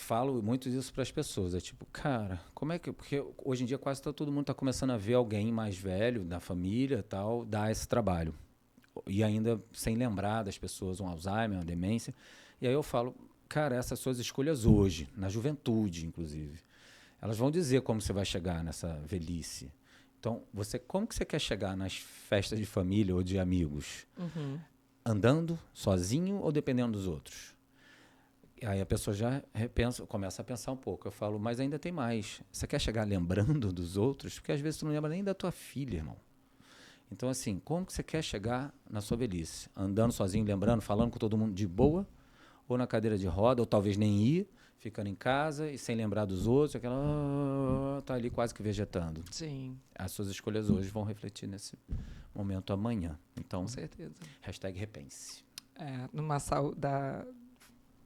falo muito disso para as pessoas. É tipo, cara, como é que... Porque hoje em dia quase todo mundo está começando a ver alguém mais velho, da família e tal, dar esse trabalho. E ainda sem lembrar das pessoas, um Alzheimer, uma demência. E aí eu falo, cara, essas suas escolhas hoje, na juventude, inclusive, elas vão dizer como você vai chegar nessa velhice. Então, como que você quer chegar nas festas de família ou de amigos? Uhum. Andando, sozinho ou dependendo dos outros? Aí a pessoa já começa a pensar um pouco. Eu falo, mas ainda tem mais. Você quer chegar lembrando dos outros? Porque às vezes tu não lembra nem da tua filha, irmão. Então, assim, como que você quer chegar na sua velhice? Andando sozinho, lembrando, falando com todo mundo de boa? Ou na cadeira de roda, ou talvez nem ir, ficando em casa e sem lembrar dos outros, tá ali quase que vegetando. Sim, As suas escolhas hoje vão refletir nesse momento amanhã. Então, com certeza. hashtag repense.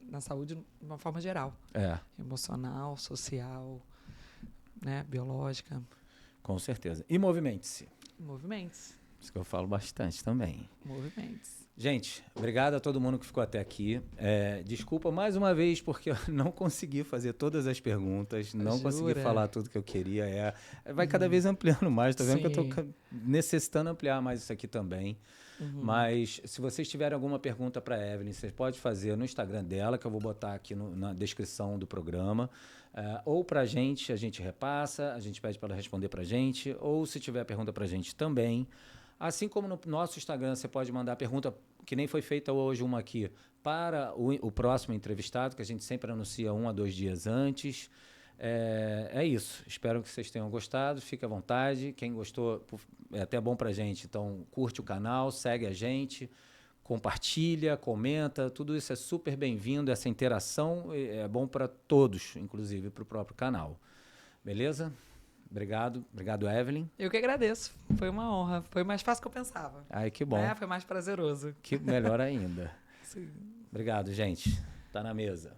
Na saúde de uma forma geral. É, Emocional, social, né, biológica. com certeza. E movimente-se. Movimentos. Isso que eu falo bastante também. Movimentos. Gente, obrigado a todo mundo que ficou até aqui. Desculpa mais uma vez porque eu não consegui fazer todas as perguntas, não consegui Jura? falar tudo que eu queria. Vai cada vez ampliando mais, tá vendo que eu tô Sim. necessitando ampliar mais isso aqui também. Uhum. Mas se vocês tiverem alguma pergunta para a Evelyn, vocês podem fazer no Instagram dela, que eu vou botar aqui na descrição do programa. Ou para a gente repassa, a gente pede para ela responder para a gente. Ou se tiver pergunta para a gente também. Assim como no nosso Instagram, você pode mandar pergunta, que nem foi feita hoje uma aqui, para o próximo entrevistado, que a gente sempre anuncia 1 a 2 dias antes. É isso. Espero que vocês tenham gostado. Fique à vontade. Quem gostou, é até bom pra gente. Então, curte o canal, segue a gente, compartilha, comenta. Tudo isso é super bem-vindo. Essa interação é bom para todos, inclusive para o próprio canal. Beleza? Obrigado. Obrigado, Evelyn. Eu que agradeço. Foi uma honra. Foi mais fácil que eu pensava. Ai, que bom. Né? Foi mais prazeroso. Que melhor ainda. Sim. Obrigado, gente. Tá na mesa.